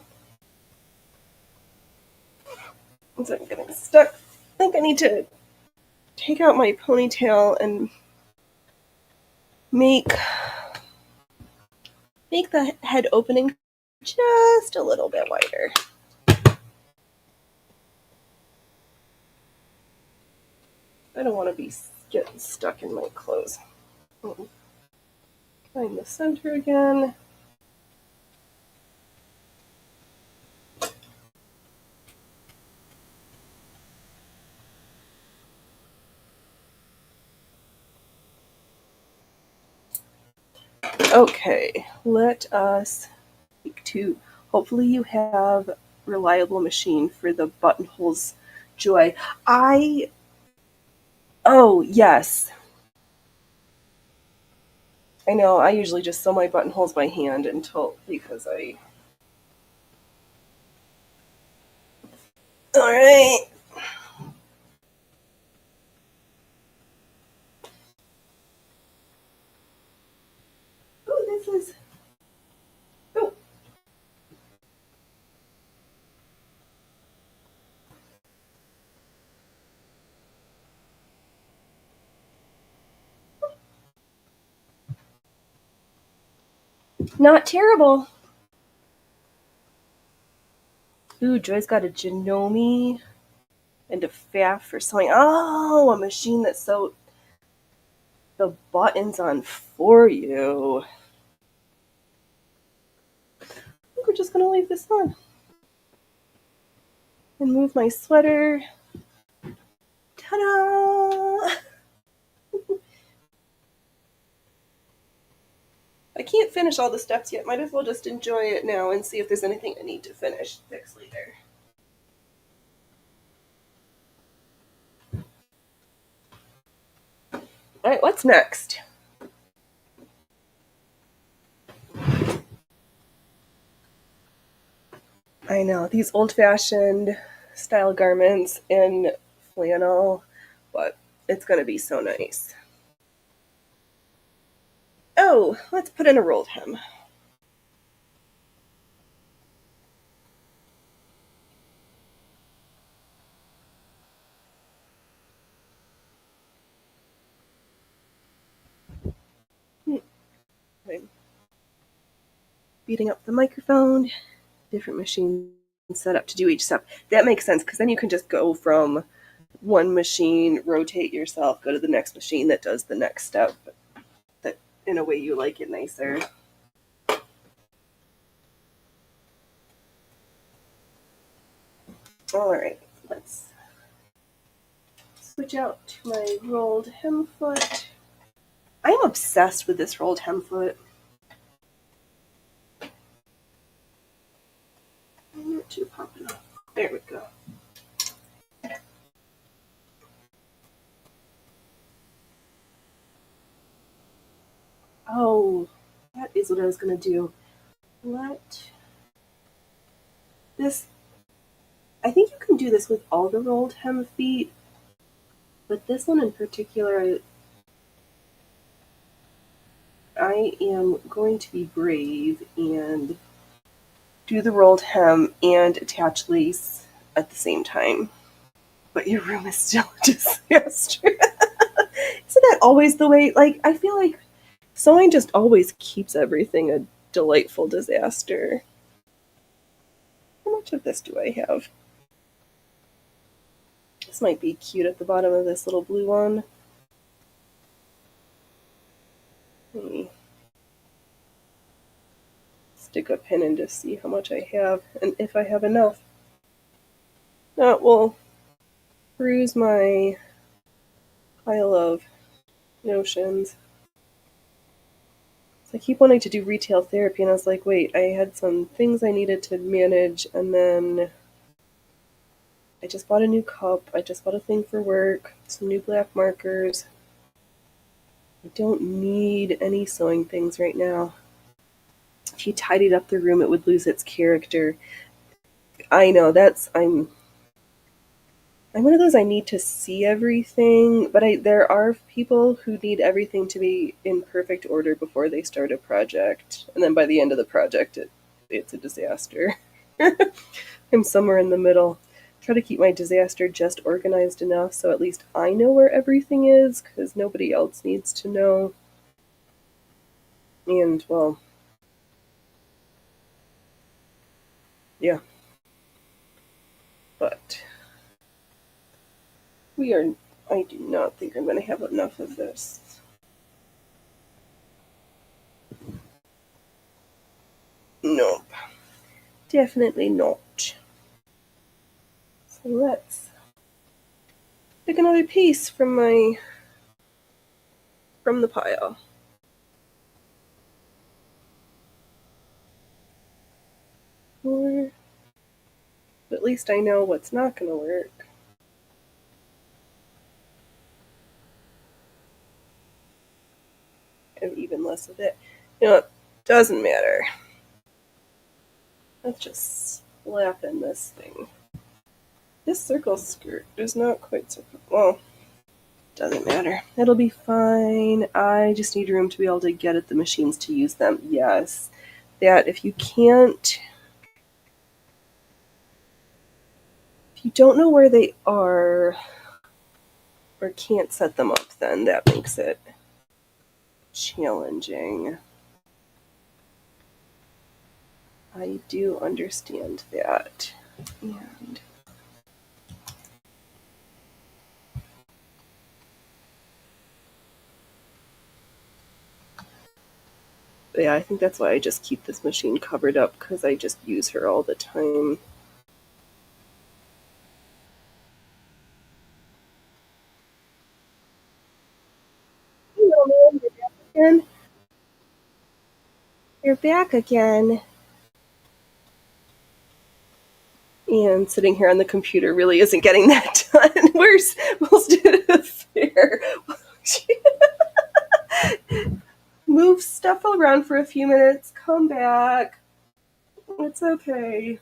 As I'm getting stuck. I think I need to take out my ponytail and make the head opening just a little bit wider. I don't want to be getting stuck in my clothes. Find the center again. Okay, let us speak to, hopefully you have reliable machine for the buttonholes, Joy. Oh, yes. I know, I usually just sew my buttonholes by hand because I... Alright. Oh, this is... Oh. Not terrible. Ooh, Joy's got a Janome and a Pfaff for sewing. Oh, a machine that sewed the buttons on for you. I think we're just gonna leave this on. And move my sweater. Ta-da! I can't finish all the steps yet. Might as well just enjoy it now and see if there's anything I need to fix later. Alright, what's next? I know, these old-fashioned style garments in flannel, but it's going to be so nice. Oh, let's put in a rolled hem. I'm beating up the microphone, different machine set up to do each step. That makes sense because then you can just go from one machine, rotate yourself, go to the next machine that does the next step, that in a way you like it nicer. Alright, let's switch out to my rolled hem foot. I'm obsessed with this rolled hem foot. Not too popping off. There we go. Oh, that is what I was going to do. I think you can do this with all the rolled hem feet, but this one in particular, I am going to be brave and do the rolled hem and attach lace at the same time. But your room is still a disaster. Isn't that always the way? Like, I feel like sewing just always keeps everything a delightful disaster. How much of this do I have? This might be cute at the bottom of this little blue one. Let me stick a pin in to see how much I have and if I have enough. That will bruise my pile of notions. So I keep wanting to do retail therapy, and I was like, wait, I had some things I needed to manage, and then I just bought a new cup, I just bought a thing for work, some new black markers. I don't need any sewing things right now. If you tidied up the room, it would lose its character. I know, I'm one of those, I need to see everything, but there are people who need everything to be in perfect order before they start a project, and then by the end of the project, it's a disaster. I'm somewhere in the middle. Try to keep my disaster just organized enough so at least I know where everything is, because nobody else needs to know. And, well, yeah. But we are I do not think I'm going to have enough of this. Nope. Definitely not. So let's pick another piece from the pile. Or at least I know what's not going to work. And even less of it. You know, it doesn't matter. Let's just slap in this thing. This circle skirt is not quite circle. Well, doesn't matter. It'll be fine. I just need room to be able to get at the machines to use them. Yes. That if you don't know where they are or can't set them up, then that makes it challenging. I do understand that. And yeah, I think that's why I just keep this machine covered up, because I just use her all the time. Hello, man. You're back again? You're back again. And sitting here on the computer really isn't getting that done. Where's most of the fair? Move stuff around for a few minutes, come back. It's okay.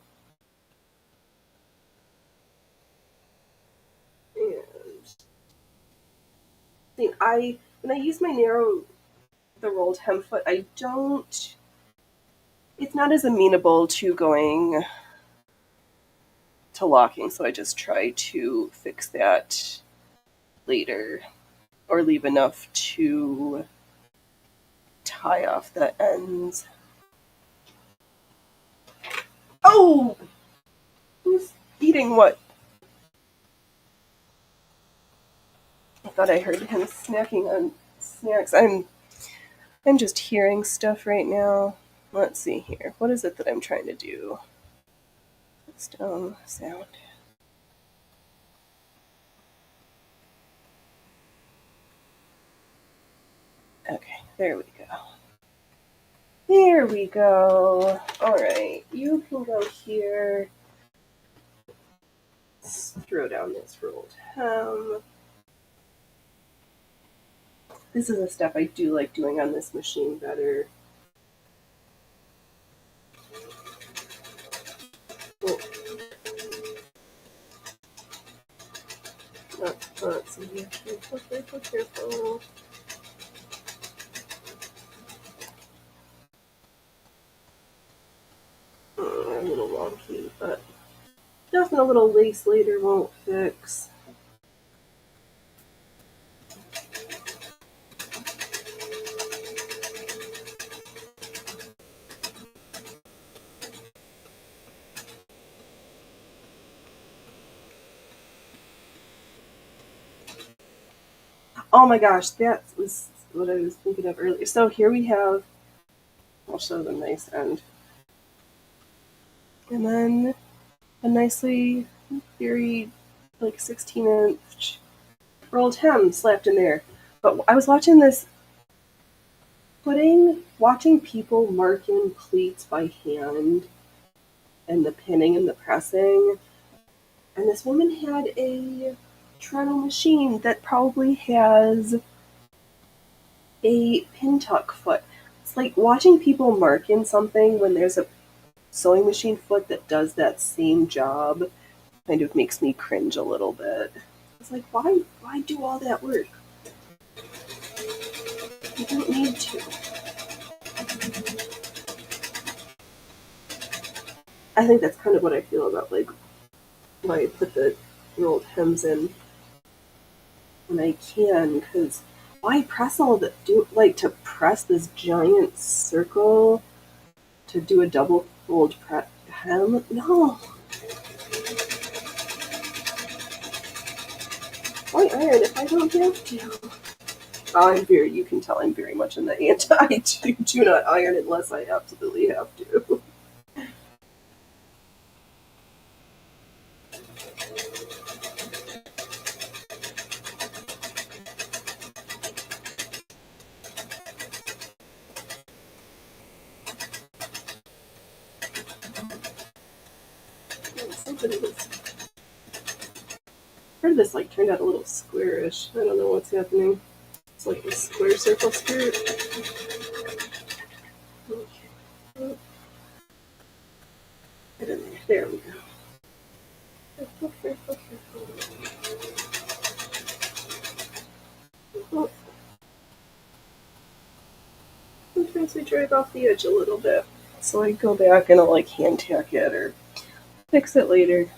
And when I use my the rolled hem foot, it's not as amenable to going to locking, so I just try to fix that later, or leave enough to tie off the ends. Oh! Who's eating what? I thought I heard him snacking on snacks. I'm just hearing stuff right now. Let's see here. What is it that I'm trying to do? Stone sound. Okay, there we go. There we go. Alright, you can go here. Let's throw down this rolled hem. This is a step I do like doing on this machine better. Oh. Let's see here. Careful, careful. A little wonky, but nothing a little lace later won't fix. Oh my gosh, that was what I was thinking of earlier. So here we have, I'll show the nice end. And then a nicely very like 16-inch rolled hem slapped in there. But I was watching watching people mark in pleats by hand and the pinning and the pressing. And this woman had a Toronto machine that probably has a pin tuck foot. It's like watching people mark in something when there's a sewing machine foot that does that same job kind of makes me cringe a little bit. It's like, why do all that work? You don't need to. I think that's kind of what I feel about like why I put the rolled hems in when I can, because why press all that? To press this giant circle to do a double fold hem? No. Why iron if I don't have to? You can tell I'm very much in the do not iron unless I absolutely have to. Part of this turned out a little squarish. I don't know what's happening. It's like a square circle skirt. Okay. Get in there. There we go. Sometimes we drag off the edge a little bit. So I go back and I'll hand tack it or fix it later.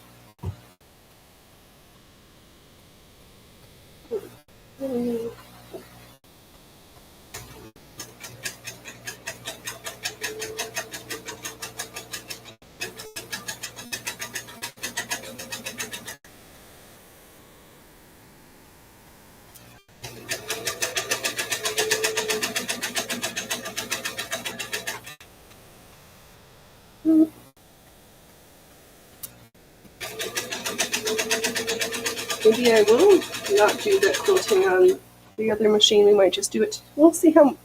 Maybe I will not do that quilting on the other machine. We might just do it. We'll see how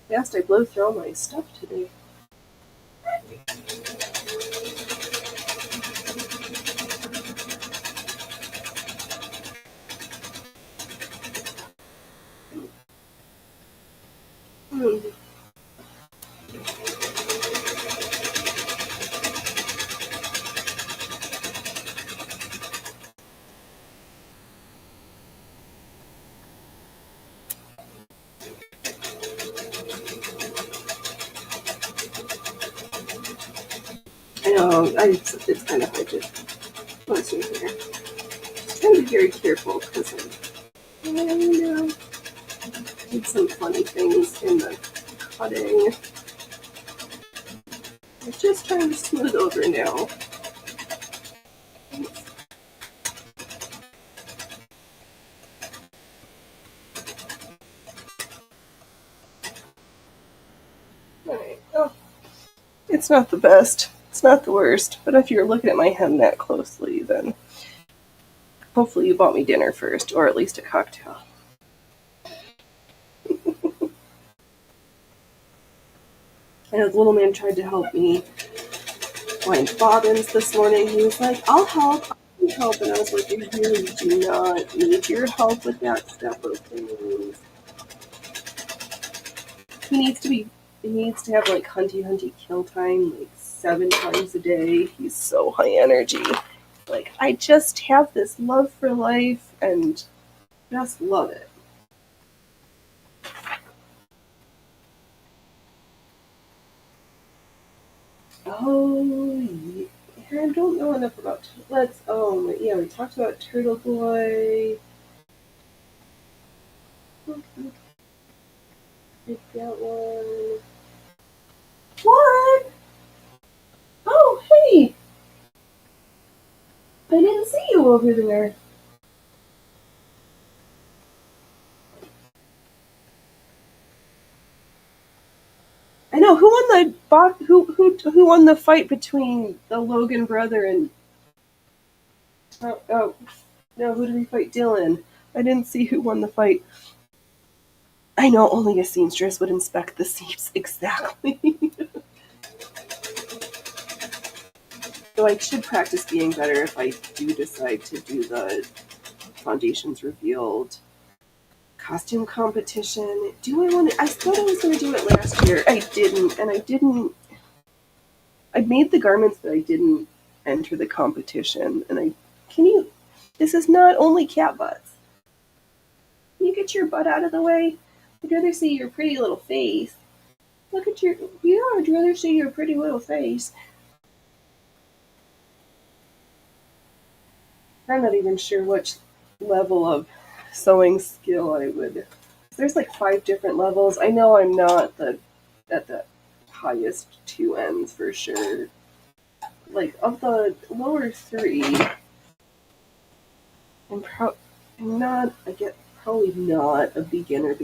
fast I blow through all my stuff today. I know, it's kind of hard to listen here. I'm trying to be very careful because I did some funny things in the cutting. I'm just trying to smooth over now. Alright, oh, it's not the best. It's not the worst, but if you're looking at my hem that closely, then hopefully you bought me dinner first, or at least a cocktail. I know the little man tried to help me find bobbins this morning. He was like, I'll help, and I was like, I really do not need your help with that step of things. He needs to have hunty kill time 7 times a day. He's so high energy. I just have this love for life and just love it. Oh, yeah. I don't know enough about. We talked about Turtle Boy. Pick that one. What? Oh, hey! I didn't see you over there. I know who won the fight between the Logan brother and no, who did he fight? Dylan. I didn't see who won the fight. I know only a seamstress would inspect the seams exactly. So I should practice being better if I do decide to do the Foundations Revealed costume competition. Do I want to? I thought I was going to do it last year. I didn't. I made the garments, but I didn't enter the competition. And this is not only cat butts. Can you get your butt out of the way? I'd rather see your pretty little face. Look at I'd rather see your pretty little face. I'm not even sure which level of sewing skill I would. There's 5 different levels. I know I'm not at the highest 2 ends for sure. Of the lower 3, I'm not, I get probably not a beginner.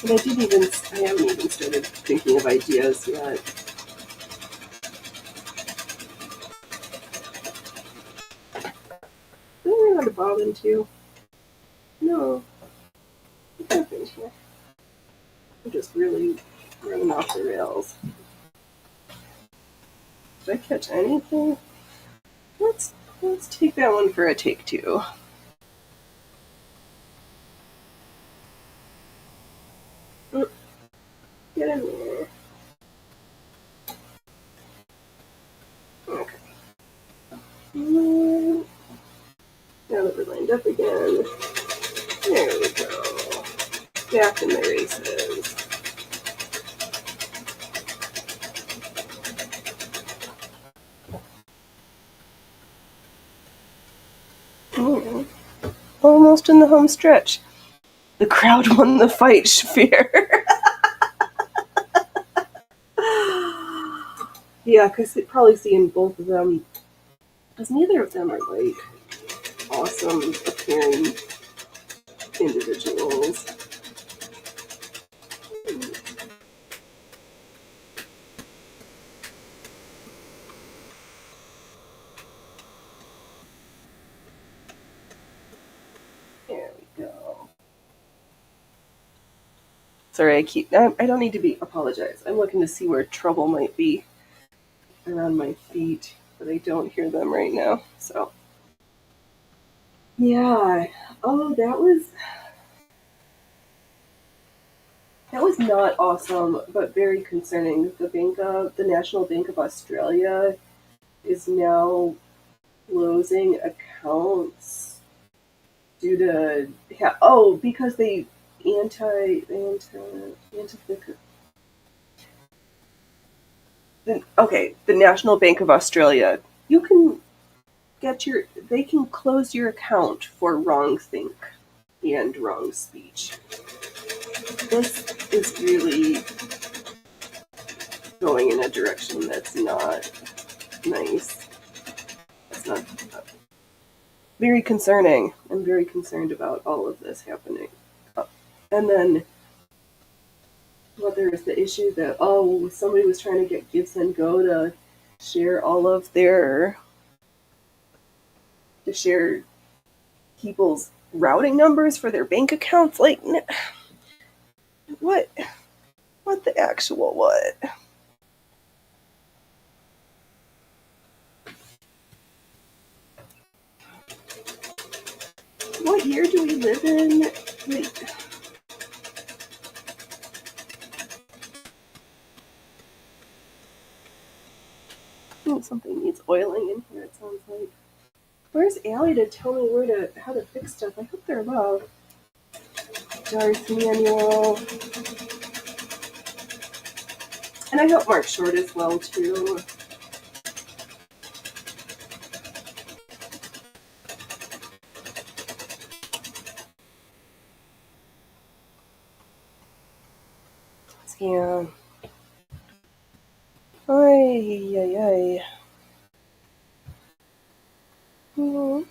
And I haven't even started thinking of ideas yet. Do I learn how to bob into? No. What happened here? I'm just really running off the rails. Did I catch anything? Let's take that one for a take two. Get in there. Okay. Now that we're lined up again. There we go. Back in the races. Almost in the home stretch. The crowd won the fight, Shafir. Yeah, because probably seeing both of them, because neither of them are like awesome appearing individuals. There we go. Sorry, I don't need to apologize. I'm looking to see where trouble might be around my feet, but I don't hear them right now. So, yeah. Oh, that was not awesome, but very concerning. The National Bank of Australia is now closing accounts due to because they anti okay, the National Bank of Australia. You can they can close your account for wrong think and wrong speech. This is really going in a direction that's not nice. That's not very concerning. I'm very concerned about all of this happening. And then there was the issue that somebody was trying to get Gibson Go to share share people's routing numbers for their bank accounts. Like, what the actual what? What year do we live in? Like, something needs oiling in here, it sounds like. Where's Allie to tell me how to fix stuff? I hope they're above. Darth Manual. And I hope Mark's short as well, too. Yeah. Ay. Mm-hmm.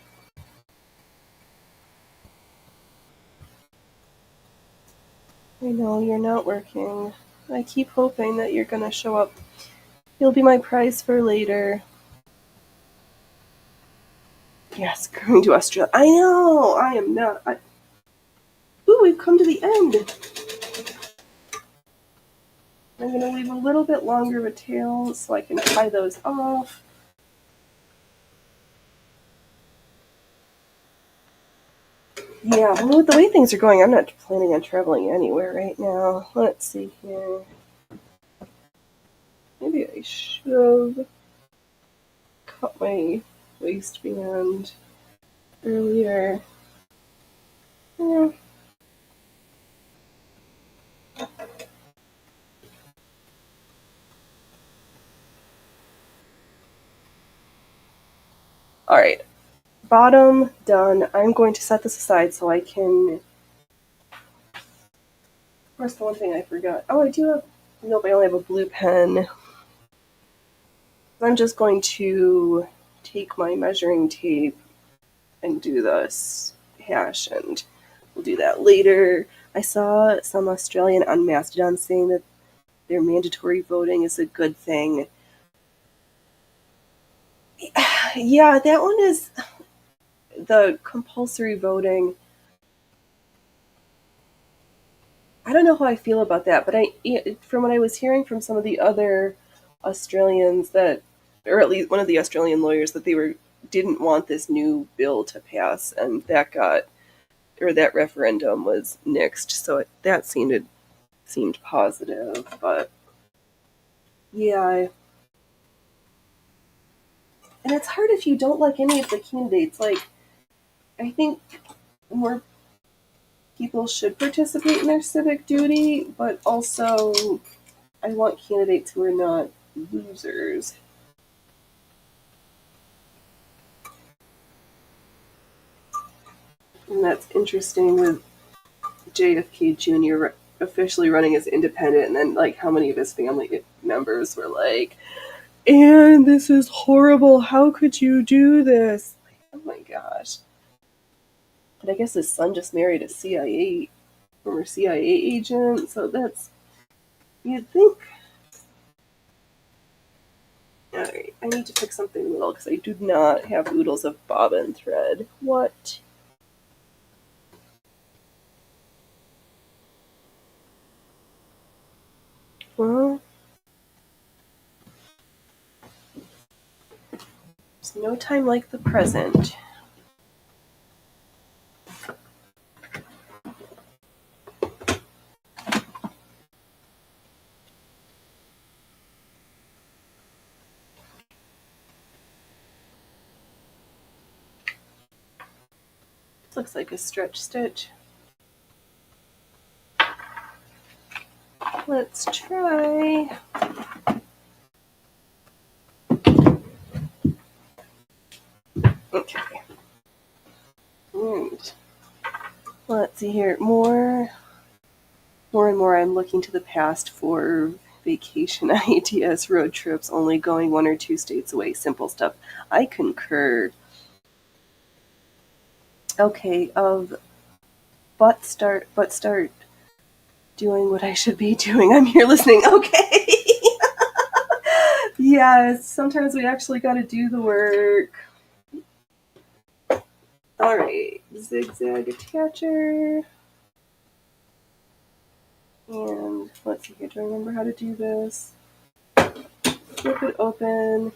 I know you're not working. I keep hoping that you're gonna show up. You'll be my prize for later. Yes, going to Australia. I know! I am not. Ooh, we've come to the end! I'm going to leave a little bit longer of a tail so I can tie those off. Yeah, well, with the way things are going, I'm not planning on traveling anywhere right now. Let's see here. Maybe I should have cut my waistband earlier. Yeah. Alright. Bottom done. I'm going to set this aside so I can... Where's the one thing I forgot? Oh, I do have... Nope, I only have a blue pen. I'm just going to take my measuring tape and do this hash, and we'll do that later. I saw some Australian on Mastodon saying that their mandatory voting is a good thing. Yeah, that one is the compulsory voting. I don't know how I feel about that, but from what I was hearing from some of the other Australians that, or at least one of the Australian lawyers, that they didn't want this new bill to pass, and that referendum was nixed. So that seemed positive, but yeah, and it's hard if you don't like any of the candidates. Like, I think more people should participate in their civic duty, but also I want candidates who are not losers. And that's interesting with JFK Jr. officially running as independent, and then like how many of his family members were like, "And this is horrible. How could you do this?" Like, oh my gosh. But I guess his son just married a former CIA agent, so that's, you'd think. Alright, I need to pick something little because I do not have oodles of bobbin thread. What? Well, there's no time like the present. This looks like a stretch stitch. Let's try. Okay. And let's see here. More and more I'm looking to the past for vacation ideas, road trips, only going 1 or 2 states away, simple stuff. I concur. Okay, but start doing what I should be doing. I'm here listening. Okay. Yeah, sometimes we actually got to do the work. All right, zigzag attacher. And let's see here, do I remember how to do this? Flip it open,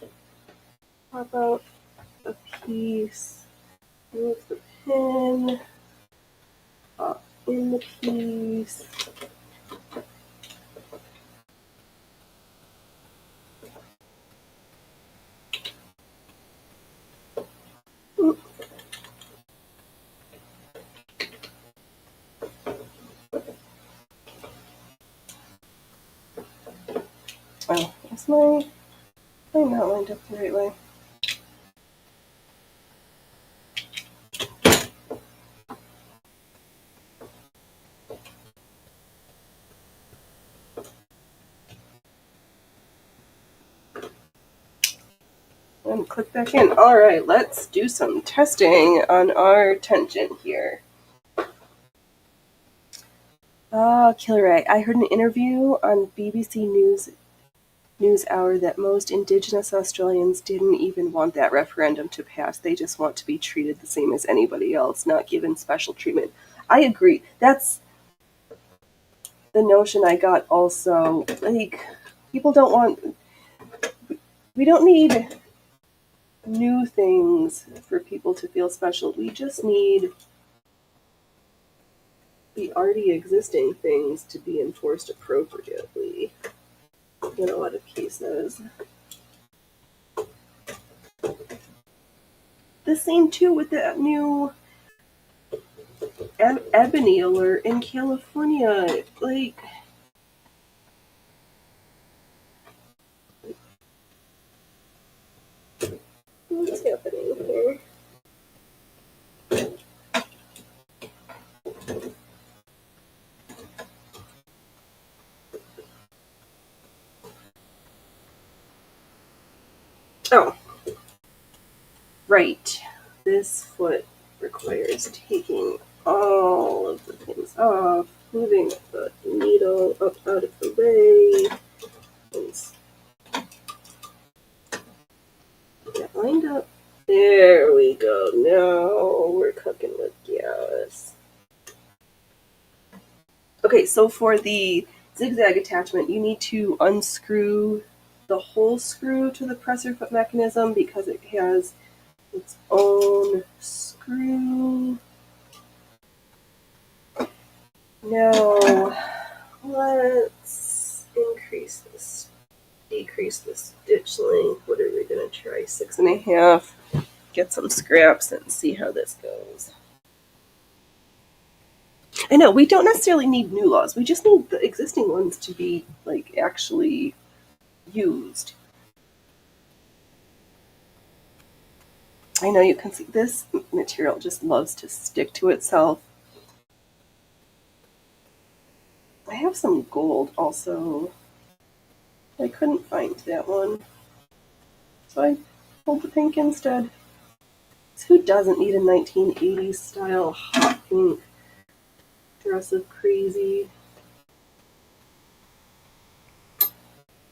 pop out a piece, move the pin, pop in the piece. Oh, is I'm not lined up the right way. And click back in. All right, let's do some testing on our tension here. Killer Ray. I heard an interview on BBC NewsHour that most Indigenous Australians didn't even want that referendum to pass. They just want to be treated the same as anybody else, not given special treatment. I agree. That's the notion I got also. Like, people don't want... We don't need new things for people to feel special. We just need the already existing things to be enforced appropriately in a lot of cases. The same too with that new ebony alert in California. Like, what's happening here? Oh, right. This foot requires taking all of the things off, moving the needle up out of the way, and get lined up. There we go. Now we're cooking with gas. Okay, so for the zigzag attachment, you need to unscrew the whole screw to the presser foot mechanism because it has its own screw. Now, let's decrease the stitch length. What are we going to try? 6.5. Get some scraps and see how this goes. I know, we don't necessarily need new laws. We just need the existing ones to be, like, actually used. I know you can see this material just loves to stick to itself. I have some gold also. I couldn't find that one, so I pulled the pink instead. So who doesn't need a 1980s style hot pink dress of crazy?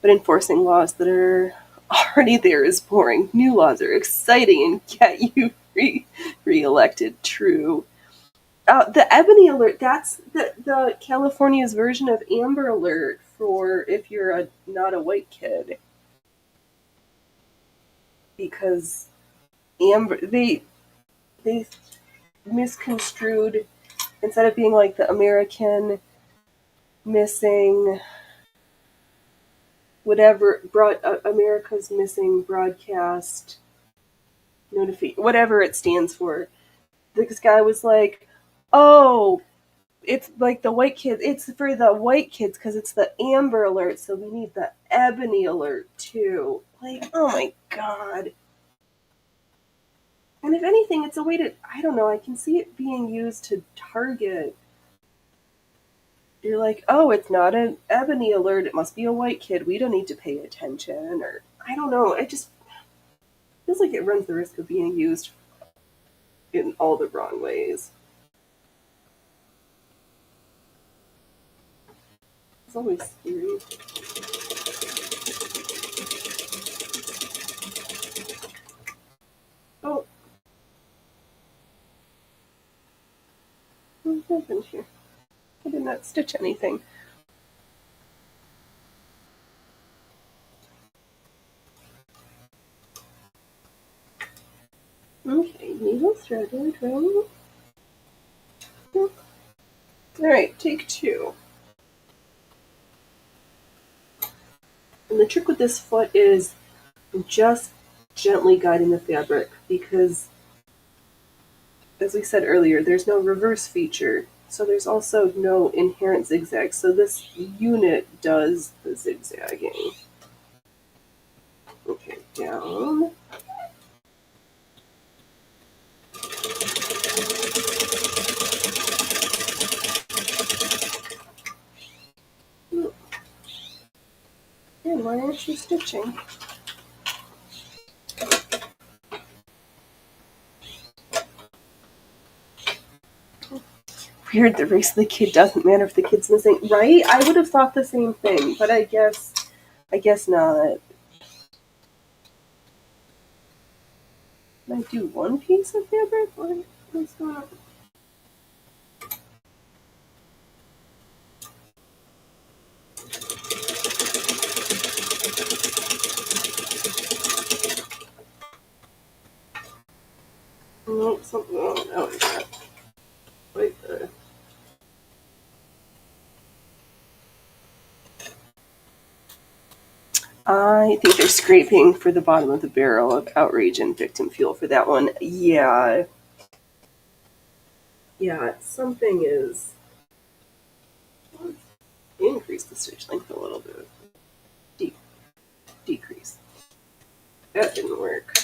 But enforcing laws that are already there is boring. New laws are exciting and get you re-elected. True. The Ebony Alert, that's the California's version of Amber Alert for if you're not a white kid. Because Amber, they misconstrued, instead of being like the American missing whatever, America's missing broadcast whatever it stands for. This guy was like, oh, it's like the white kids. It's for the white kids because it's the Amber Alert, so we need the Ebony Alert too. Like, oh my god. And if anything, it's a way to, I don't know, I can see it being used to target. You're like, oh, it's not an Ebony Alert, it must be a white kid. We don't need to pay attention. Or, I don't know, it just feels like it runs the risk of being used in all the wrong ways. It's always scary. Oh. What happened here? I did not stitch anything. Okay, needle threaded, right? Alright, take 2. And the trick with this foot is just gently guiding the fabric because, as we said earlier, there's no reverse feature. So there's also no inherent zigzag. So this unit does the zigzagging. Okay, down. And why aren't you stitching? Weird, the race of the kid doesn't matter if the kid's missing. Right? I would have thought the same thing, but I guess not. Can I do one piece of fabric? What is that? No, something wrong. Oh, yeah. Right there. I think they're scraping for the bottom of the barrel of outrage and victim fuel for that one. Yeah. Yeah, something is. Let's increase the stitch length a little bit. Decrease. That didn't work.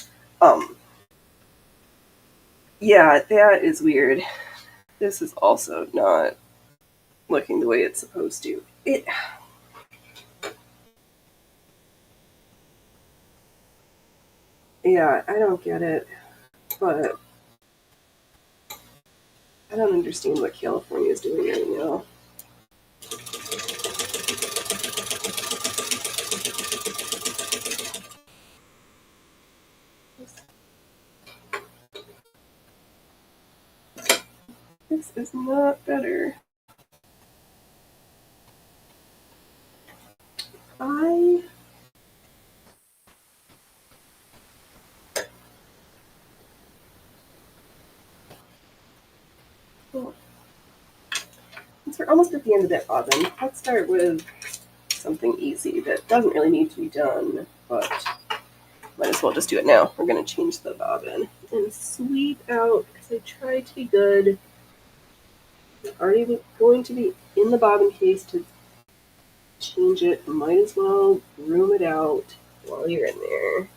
Yeah, that is weird. This is also not looking the way it's supposed to. Yeah, I don't get it, but I don't understand what California is doing right now. This is not better. I well, since we're almost at the end of that bobbin, let's start with something easy that doesn't really need to be done, but might as well just do it now. We're going to change the bobbin and sweep out, because I tried to be good. I'm already going to be in the bobbin case to change it. Might as well room it out while you're in there.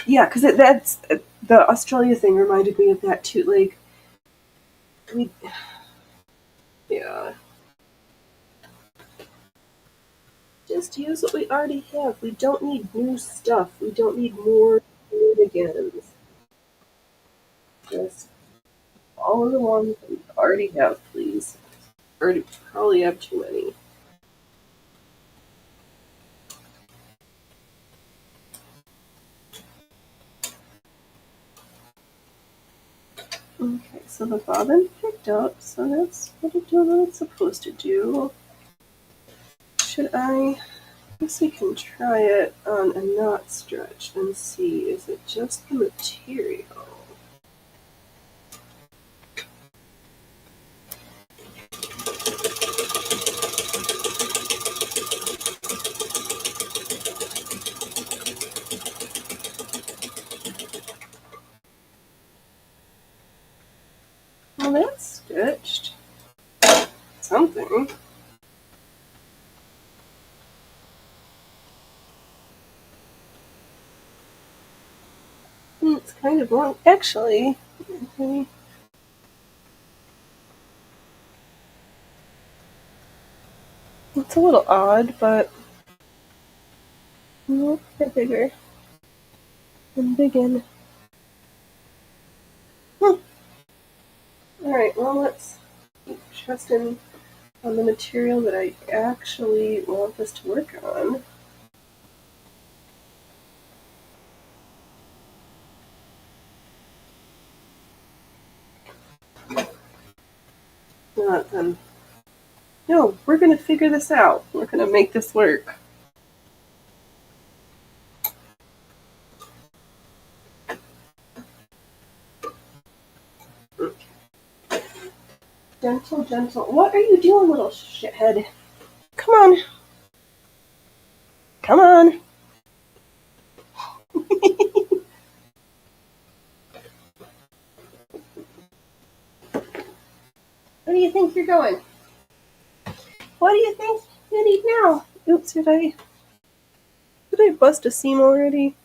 Yeah, because that's the Australia thing reminded me of that too. Like, yeah. Just use what we already have. We don't need new stuff. We don't need more shenanigans. Just all of the ones that we already have, please. Already probably have too many. Okay, so the bobbin picked up, so that's what it's supposed to do. Should I guess we can try it on a knot stretch and see, is it just the material? Well, that's stitched. Something. It's kind of long. Actually, okay. It's a little odd, but no, get bigger. And begin. Alright, well, let's keep trusting on the material that I actually want this to work on. Not then. No, we're gonna figure this out. We're gonna make this work. Gentle, gentle. What are you doing, little shithead? Come on. Come on. Where do you think you're going? What do you think you need now? Oops, did I bust a seam already?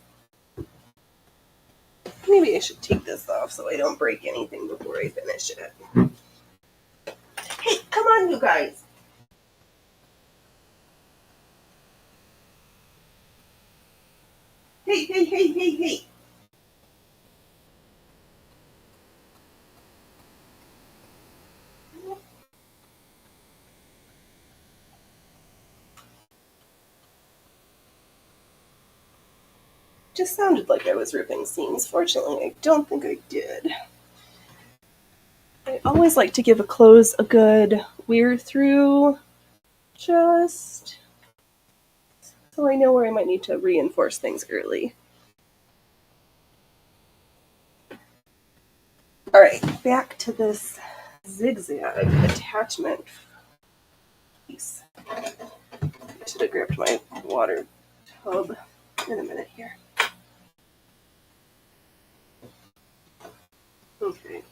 Maybe I should take this off so I don't break anything before I finish it. Hey, come on, you guys. Hey, hey, hey, hey, hey. Just sounded like I was ripping seams. Fortunately, I don't think I did. I always like to give a clothes a good wear through, just so I know where I might need to reinforce things early. Alright, back to this zigzag attachment piece. I should have grabbed my water tub in a minute here. Okay.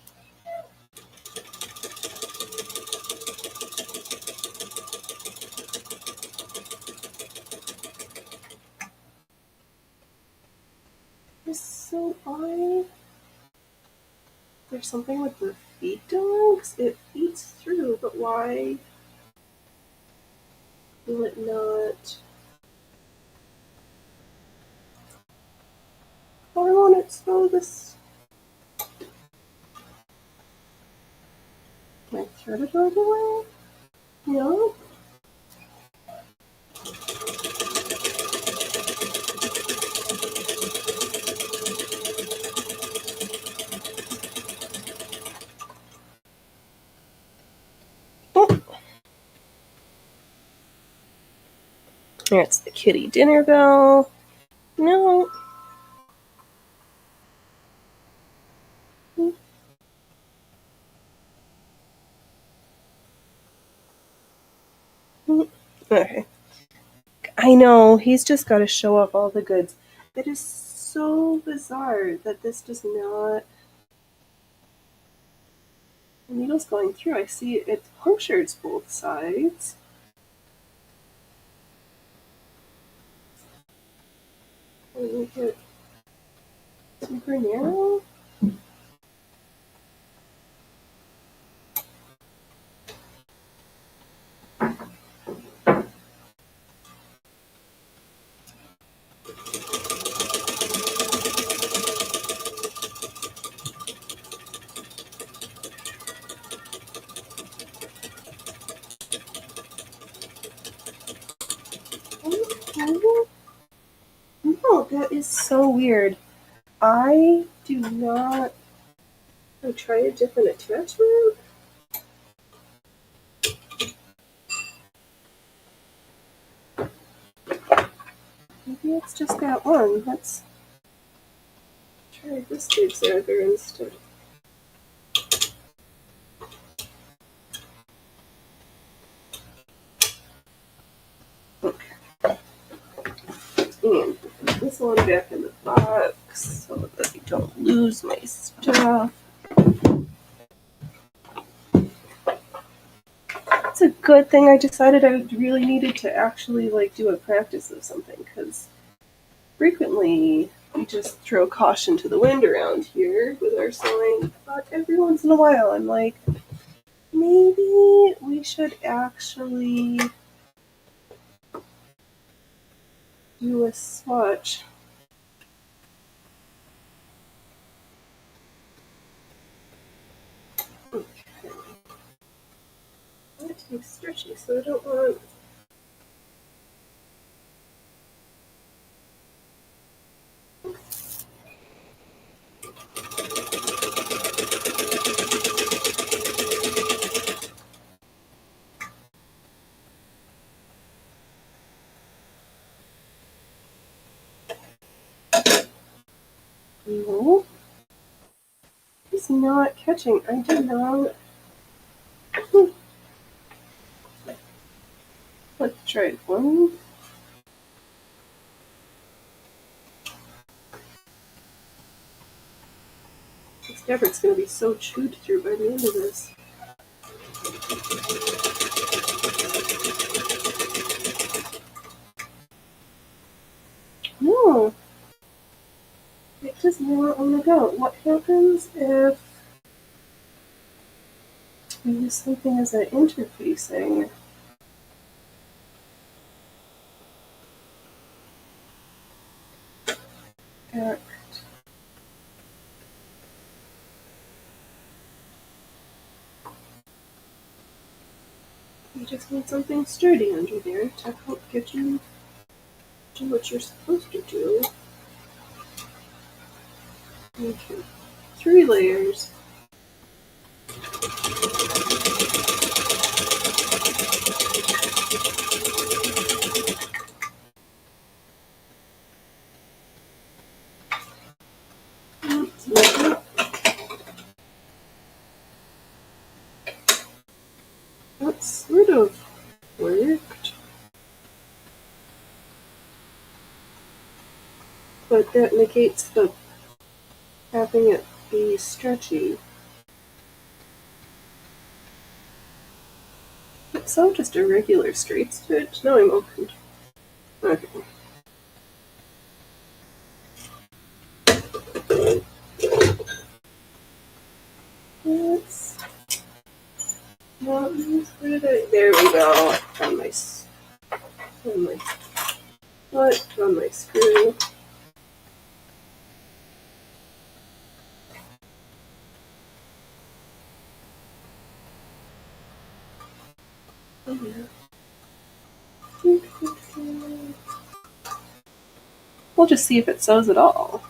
So there's something with the feed dogs? It feeds through, but why? Will it not? Why won't it throw this? Can I throw it all the way? No? Oh. There's the kitty dinner bell. No. Okay. I know, he's just got to show off all the goods. It is so bizarre that this does not... The needle's going through. I see it punctures both sides. Make it super narrow. No, that is so weird. I do not... I'll try a different attachment. Maybe it's just that one. Let's try this zigzagger instead. Okay. And put this one back in the box so that I don't lose my stuff. It's a good thing I decided I really needed to actually do a practice of something, because frequently we just throw caution to the wind around here with our sewing, but every once in a while I'm like, maybe we should actually do a swatch. Okay. I want it to be stretchy, so I don't want... No. It's not catching. I do not... Let's try it one. This fabric's going to be so chewed through by the end of this. No. It does not want to go. What happens if we use something as an interfacing? Act. You just need something sturdy under there to help get you do what you're supposed to do. Okay. 3 layers. That sort of worked. But that negates the having it be stretchy. So just a regular straight stitch? No, I'm open. Okay. Let's not use... Where did I... There we go. I found my on my foot, on my screw. Oh, yeah. We'll just see if it sews at all.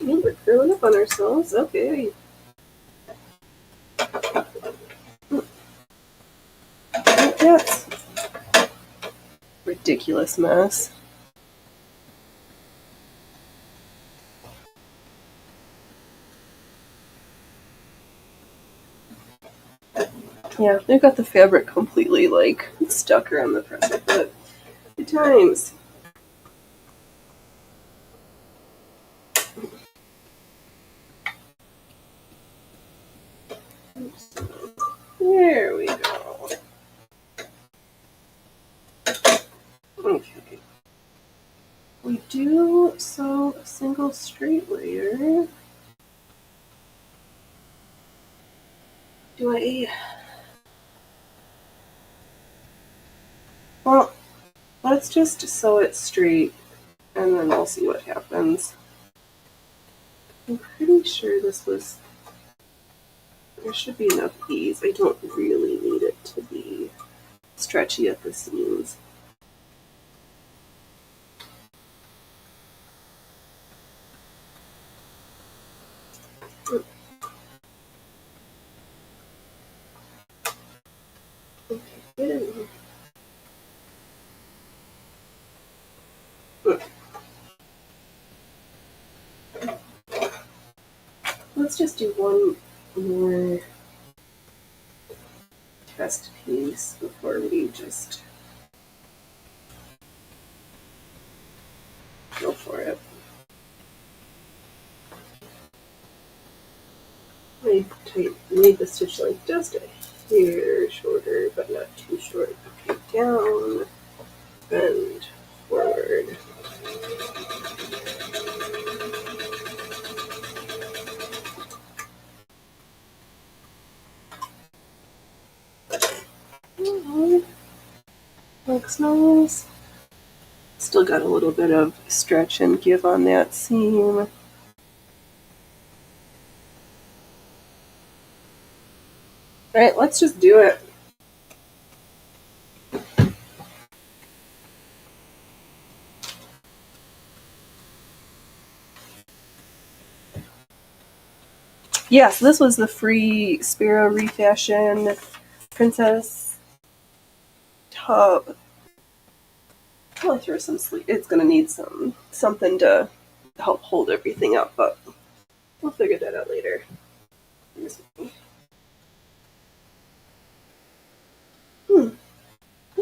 We're curling up on ourselves. Okay. That's ridiculous mess. Yeah, they got the fabric completely like stuck around the presser foot. Good times. There we go. Okay. We do sew a single straight layer. Do I... Well, let's just sew it straight and then we'll see what happens. I'm pretty sure this was... There should be enough ease. I don't really need it to be stretchy at the seams. Okay, get in here. Let's just do one more test piece before we just go for it. I made the stitch length just a hair shorter, but not too short. Okay, down, bend, forward. Looks nice. Still got a little bit of stretch and give on that seam. Alright, let's just do it. Yes, this was the free Sparrow refashion princess tub. Probably throw some sleeve. It's gonna need something to help hold everything up, but we'll figure that out later. I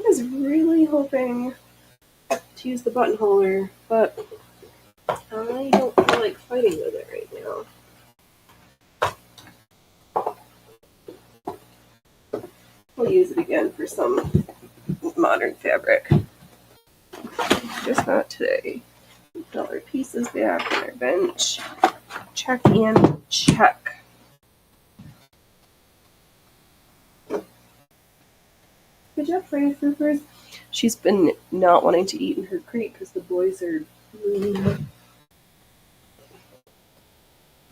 was really hoping to use the buttonholer, but I don't feel like fighting with it right now. We'll use it again for some modern fabric. Just not today. All our pieces back on our bench. Check and check. Good job, Freya Foofers. She's been not wanting to eat in her crate because the boys are mean.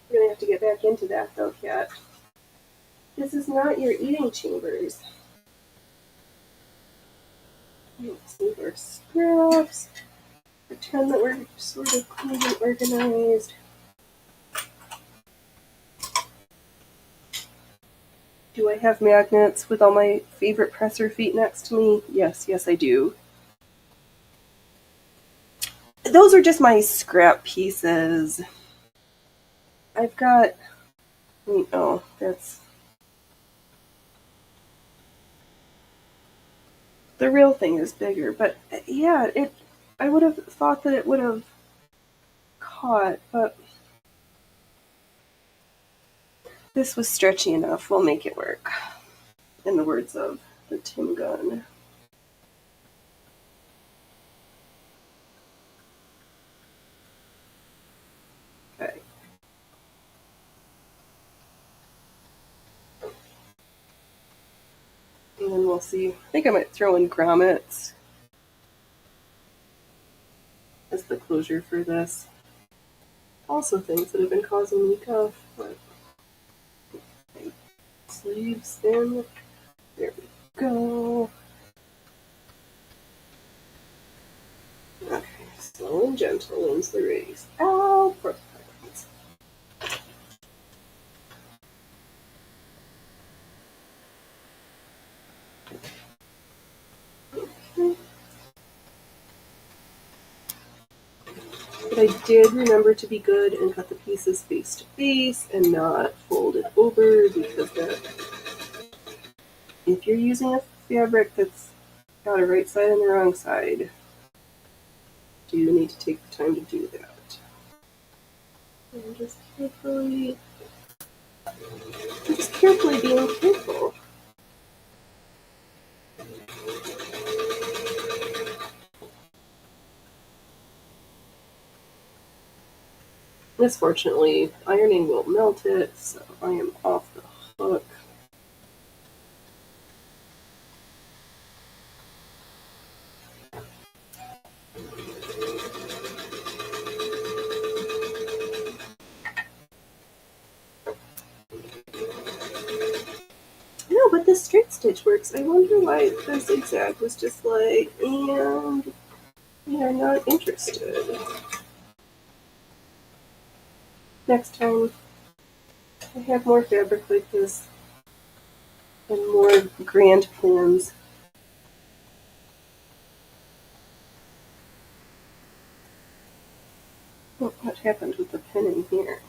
We're gonna have to get back into that though, Cat. This is not your eating chambers. Let's leave our scraps. Pretend that we're sort of clean and organized. Do I have magnets with all my favorite presser feet next to me? Yes, yes I do. Those are just my scrap pieces. I've got... Oh, that's... The real thing is bigger, but yeah, I would have thought that it would have caught, but This was stretchy enough. We'll make it work. In the words of the Tim Gunn. Okay. And then we'll see. I think I might throw in grommets as the closure for this. Also things that have been causing me cuff, but sleeves in. There we go. Okay, slow and gentle wins the race. Ow! Poor things. Okay. But I did remember to be good and cut the pieces face to face and not fold it over, because if you're using a fabric that's got a right side and the wrong side, you need to take the time to do that. And just carefully being careful. Misfortunately, ironing will melt it, so I am off the hook. No, but the straight stitch works. I wonder why the zigzag was just like, and we are not interested. Next time I have more fabric like this and more grand plans. Oh, what happened with the pinning here?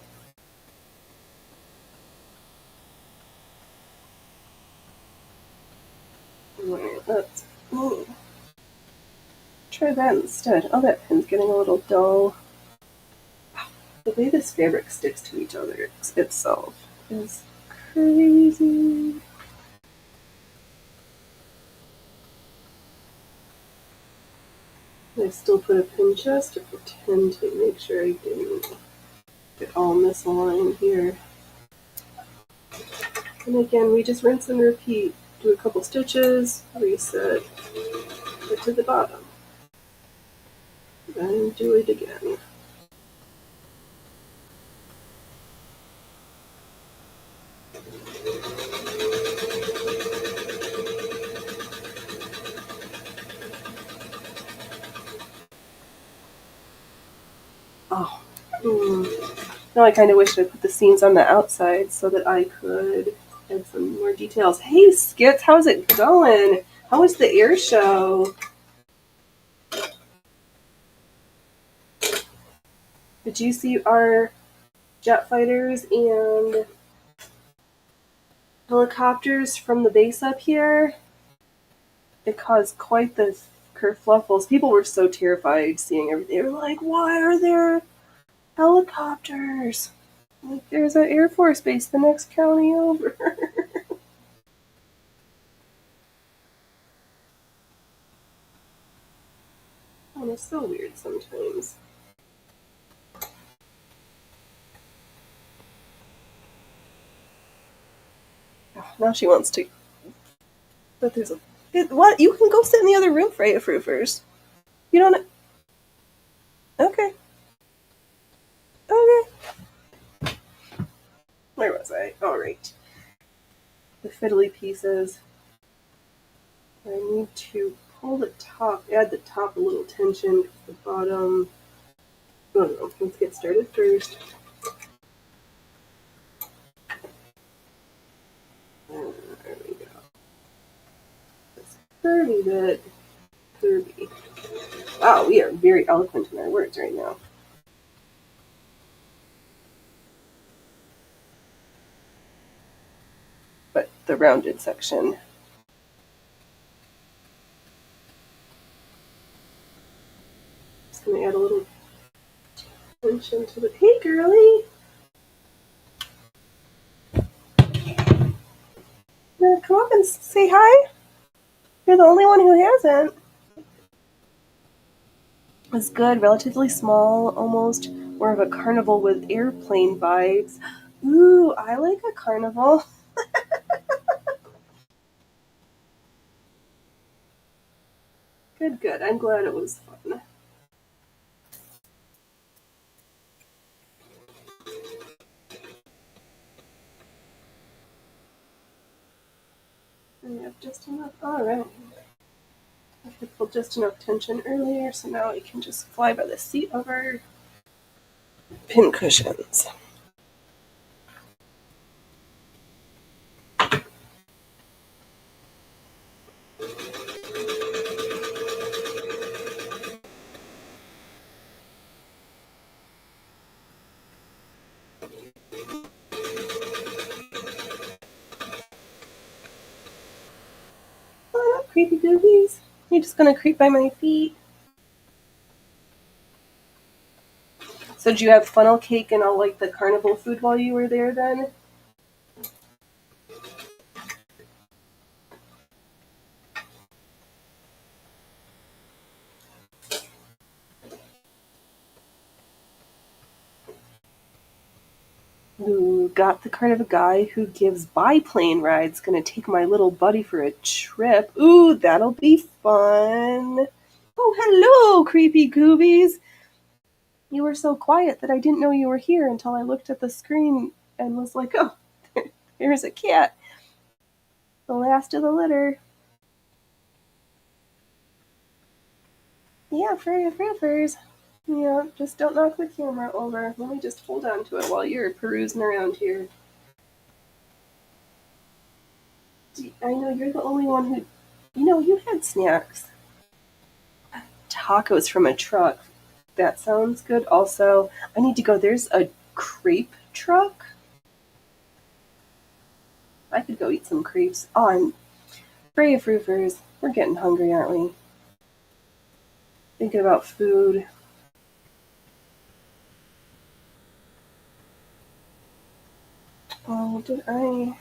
Alright, let's try that instead. Oh, that pin's getting a little dull. The way this fabric sticks to each other itself is crazy. I still put a pin just to pretend to make sure I didn't get all misaligned here. And again, we just rinse and repeat. Do a couple stitches, reset, get to the bottom, then do it again. Oh, now I kind of wish I put the seams on the outside so that I could add some more details. Hey, Skits, how's it going? How was the air show? Did you see our jet fighters and helicopters from the base up here? It caused quite the kerfluffles. People were so terrified seeing everything. They were like, why are there helicopters? Like, there's an Air Force base the next county over. Oh, it's so weird sometimes. Oh, now she wants to. But there's a. What? You can go sit in the other room, Freya Froofers. You don't. Okay. Okay. Where was I? Alright. The fiddly pieces. I need to pull the top, add the top a little tension, because the bottom. Oh no, let's get started first. There we go. This curvy bit. Curvy. Wow, we are very eloquent in our words right now. But the rounded section. Just gonna add a little tension to the. Hey, girly! up and say hi. You're the only one who hasn't. It's good, relatively small, almost more of a carnival with airplane vibes. Ooh, I like a carnival. Good, good. I'm glad it was fun. And we have just enough. Alright. I had pulled just enough tension earlier, so now I can just fly by the seat of our pin cushions. Oh, no, creepy goobies. You're just gonna creep by my feet. So did you have funnel cake and all like the carnival food while you were there then? Ooh, got the card of a guy who gives biplane rides. Gonna take my little buddy for a trip. Ooh, that'll be fun. Oh, hello, creepy goobies. You were so quiet that I didn't know you were here until I looked at the screen and was like, oh, there's a cat. The last of the litter. Yeah, furs. Yeah, just don't knock the camera over. Let me just hold on to it while you're perusing around here. I know you're the only one who... You know, you had snacks. Tacos from a truck. That sounds good. Also, I need to go. There's a crepe truck. I could go eat some crepes. Oh, I'm brave roofers. We're getting hungry, aren't we? Thinking about food. Oh, did I...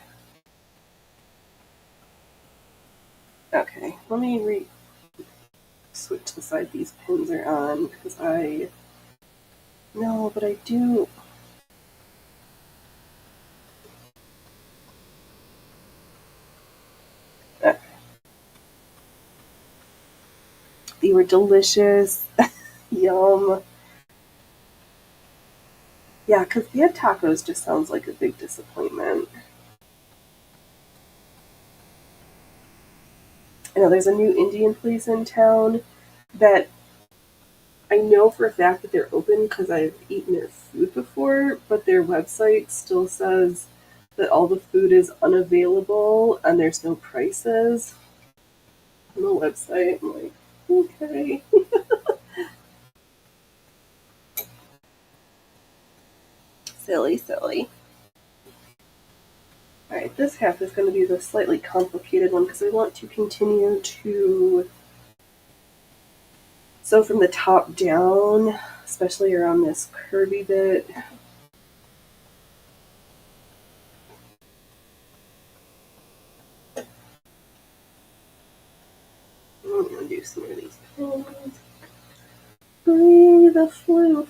Okay, let me switch the side these pins are on, because I... No, but I do... Okay. They were delicious. Yum. Yeah, because the tacos just sounds like a big disappointment. I know there's a new Indian place in town that I know for a fact that they're open because I've eaten their food before, but their website still says that all the food is unavailable and there's no prices on the website. I'm like, okay. Silly, silly. Alright, this half is going to be the slightly complicated one because I want to continue to sew from the top down, especially around this curvy bit. I'm going to do some of these pins. Bring the floof.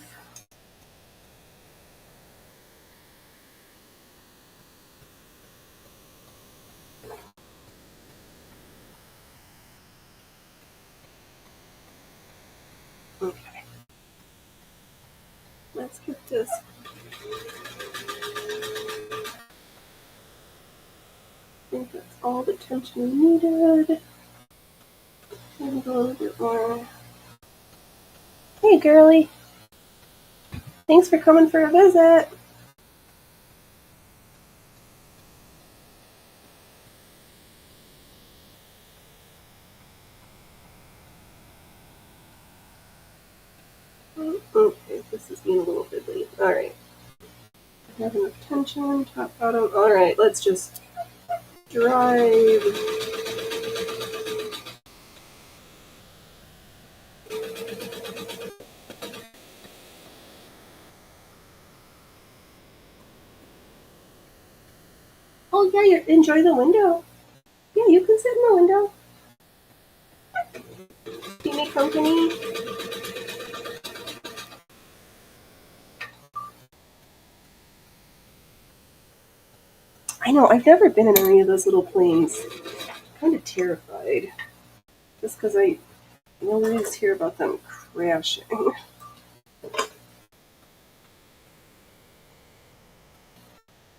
Okay. Let's get this. I think that's all the tension we needed. Maybe a little bit more. Hey, girly. Thanks for coming for a visit. Okay, this is being a little fiddly. Alright. I have enough tension, top, bottom. Alright, let's just drive. Oh, yeah, enjoy the window. the window. Keep me company. I know, I've never been in any of those little planes. I'm kind of terrified. Just because I always hear about them crashing.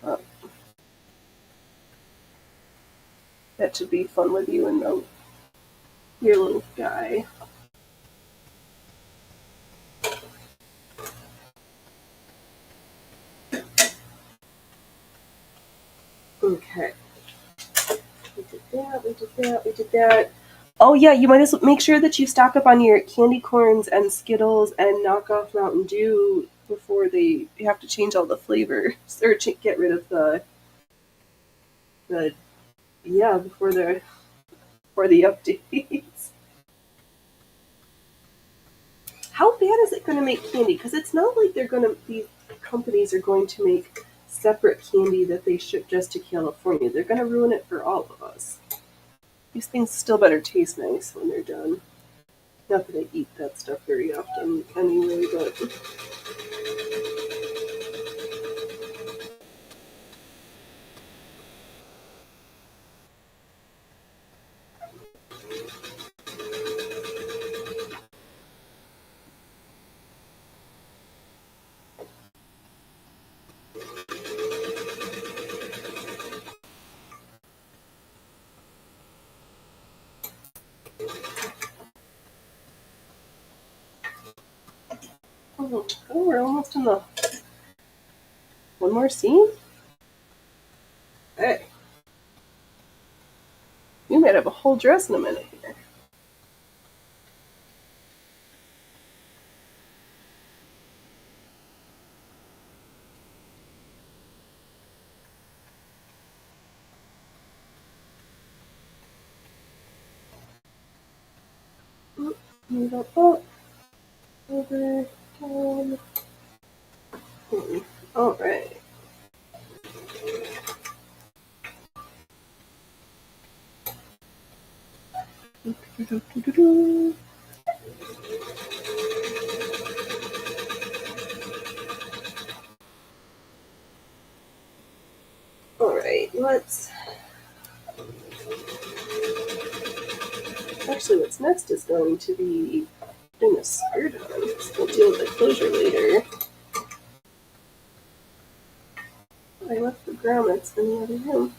Oh. That should be fun with you and your little guy. Okay. We did that. Oh yeah, you might as well make sure that you stock up on your candy corns and Skittles and knock off Mountain Dew before you have to change all the flavors or get rid of before the updates. How bad is it going to make candy? Because it's not like these companies are going to make separate candy that they ship just to California. They're going to ruin it for all of us. These things still better taste nice when they're done. Not that I eat that stuff very often anyway, but... Oh, we're almost in the... One more scene? Hey. You might have a whole dress in a minute here. Move up, over, down. All right. Alright, actually what's next is going to be putting a skirt on. We'll deal with the closure later. I left the grommets in the other room.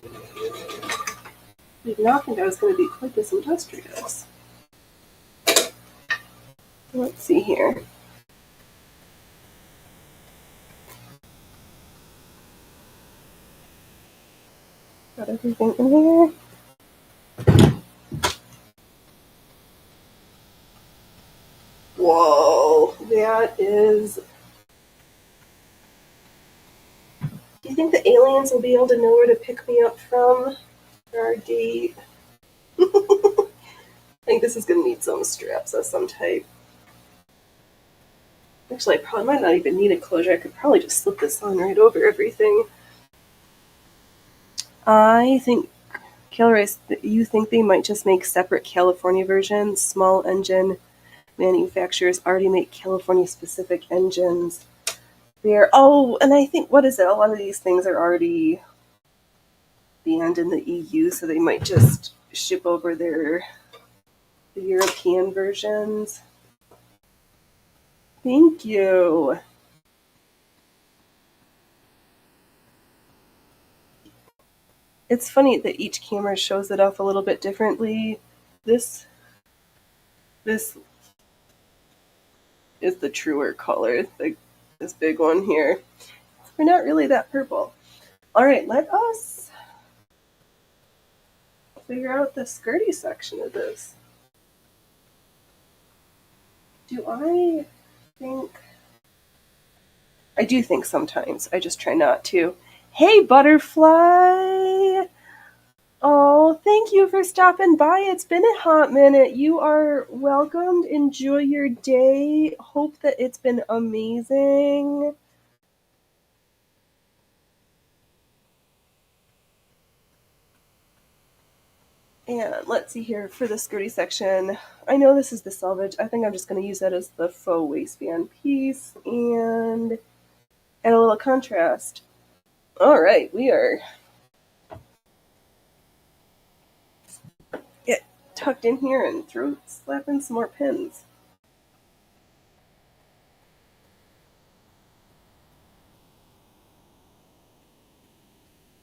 I did not think I was going to be quite this industrious. Let's see here. Got everything in here. Whoa, that is... Do you think the aliens will be able to know where to pick me up from for our date? I think this is going to need some straps of some type. Actually, I probably might not even need a closure. I could probably just slip this on right over everything. I think, Killrace, you think they might just make separate California versions? Small engine manufacturers already make California-specific engines. And I think, what is it? A lot of these things are already banned in the EU, so they might just ship over the European versions. Thank you. It's funny that each camera shows it off a little bit differently. This is the truer color, this big one here. We're not really that purple. All right, let us figure out the skirty section of this. I do think sometimes. I just try not to. Hey, Butterfly! Oh, thank you for stopping by. It's been a hot minute. You are welcomed. Enjoy your day. Hope that it's been amazing. And let's see here for the skirty section. I know this is the selvage. I think I'm just going to use that as the faux waistband piece and add a little contrast. All right, we are get tucked in here and slap in some more pins.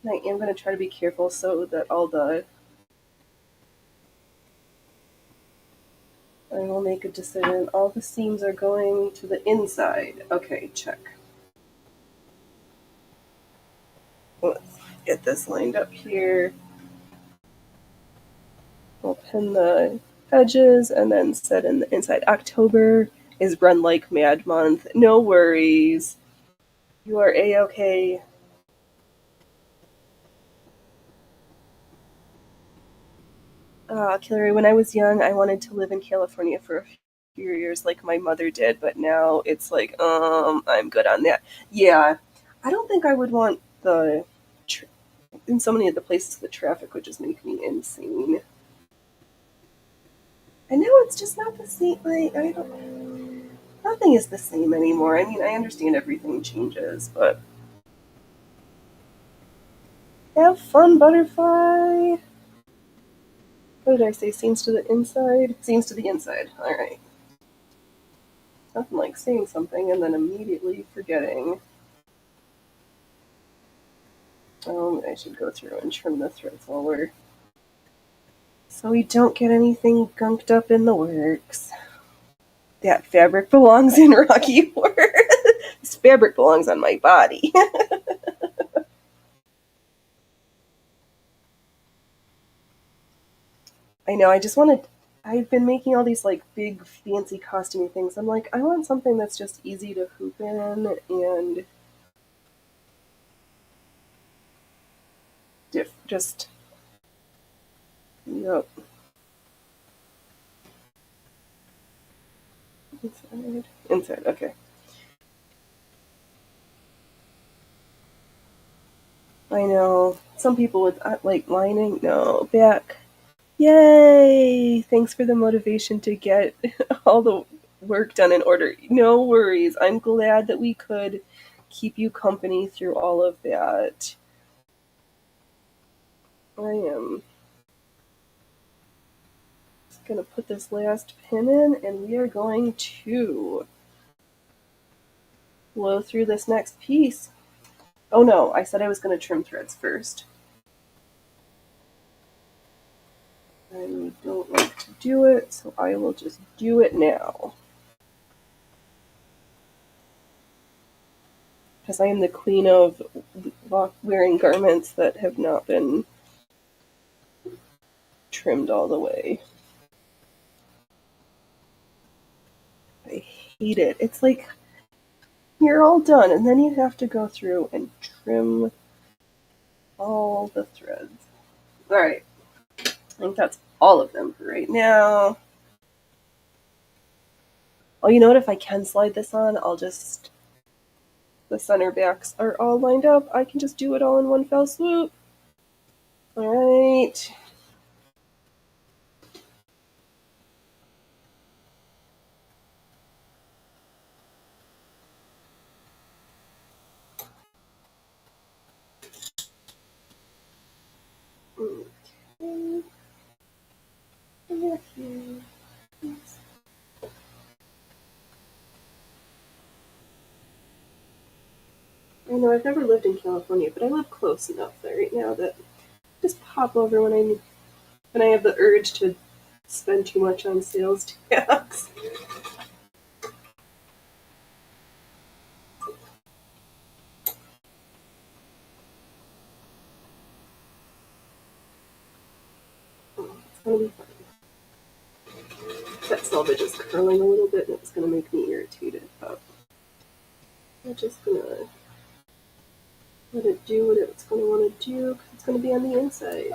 And I am going to try to be careful so that I will make a decision. All the seams are going to the inside. Okay, check. Let's get this lined up here. We'll pin the edges and then set in the inside. October is Run Like Mad month. No worries. You are A-okay. Hillary, when I was young, I wanted to live in California for a few years like my mother did, but now it's like, I'm good on that. Yeah, I don't think I would want in so many of the places the traffic would just make me insane. I know it's just not the same, like, nothing is the same anymore. I mean, I understand everything changes, but have fun, butterfly. What did I say? Seams to the inside? Seams to the inside. Alright. Nothing like saying something and then immediately forgetting. I should go through and trim the threads while we're... so we don't get anything gunked up in the works. That fabric belongs in Rocky Horror. This fabric belongs on my body. I know, I've been making all these like big fancy costumey things. I'm like, I want something that's just easy to hoop in and just, yep. Inside, okay. I know. Some people would like lining. No, back. Yay! Thanks for the motivation to get all the work done in order. No worries. I'm glad that we could keep you company through all of that. I am just going to put this last pin in, and we are going to blow through this next piece. Oh no, I said I was going to trim threads first. I don't like to do it, so I will just do it now. Because I am the queen of wearing garments that have not been trimmed all the way. I hate it. It's like you're all done, and then you have to go through and trim all the threads. Alright, I think that's all of them for right now. Oh, you know what? If I can slide this on, I'll just... the center backs are all lined up. I can just do it all in one fell swoop. Alright. Okay. I know I've never lived in California, but I live close enough there right now that I just pop over when I have the urge to spend too much on sales tax. It's gonna be fun. That selvage is curling a little bit, and it's gonna make me irritated, but I'm just gonna let it do what it's gonna want to do, because it's gonna be on the inside.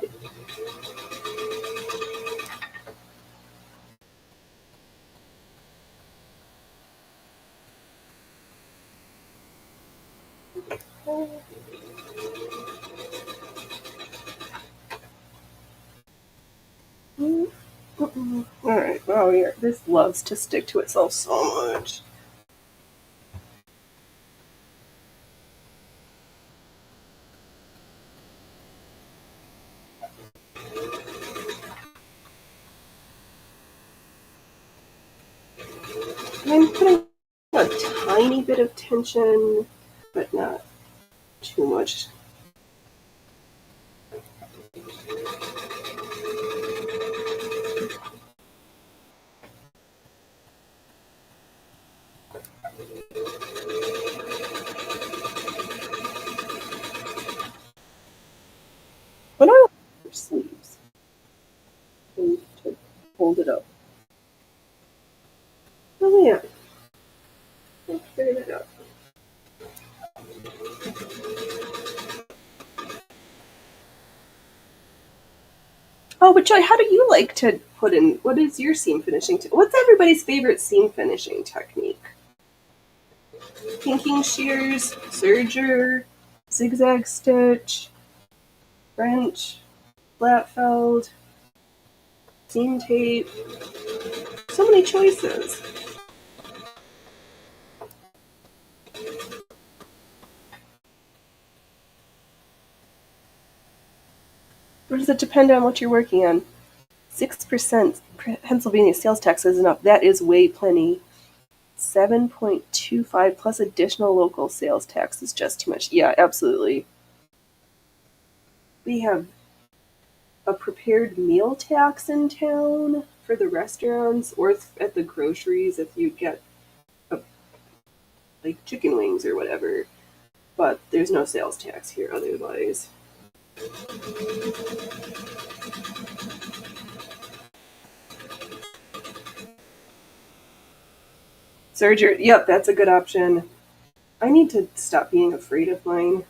Oh, yeah, this loves to stick to itself so much. I'm putting a tiny bit of tension, but not too much. But I like your sleeves to hold it up. Oh yeah, let's figure that out. Oh, but Joy, how do you like to put in? What is your seam finishing? What's everybody's favorite seam finishing technique? Pinking shears, serger, zigzag stitch, French, flatfelled, seam tape. So many choices. Or does it depend on what you're working on? 6% Pennsylvania sales tax is enough. That is way plenty. 7.25 plus additional local sales tax is just too much. Yeah, absolutely. We have a prepared meal tax in town for the restaurants or at the groceries if you get like chicken wings or whatever. But there's no sales tax here otherwise. Surgery, yep, that's a good option. I need to stop being afraid of mine.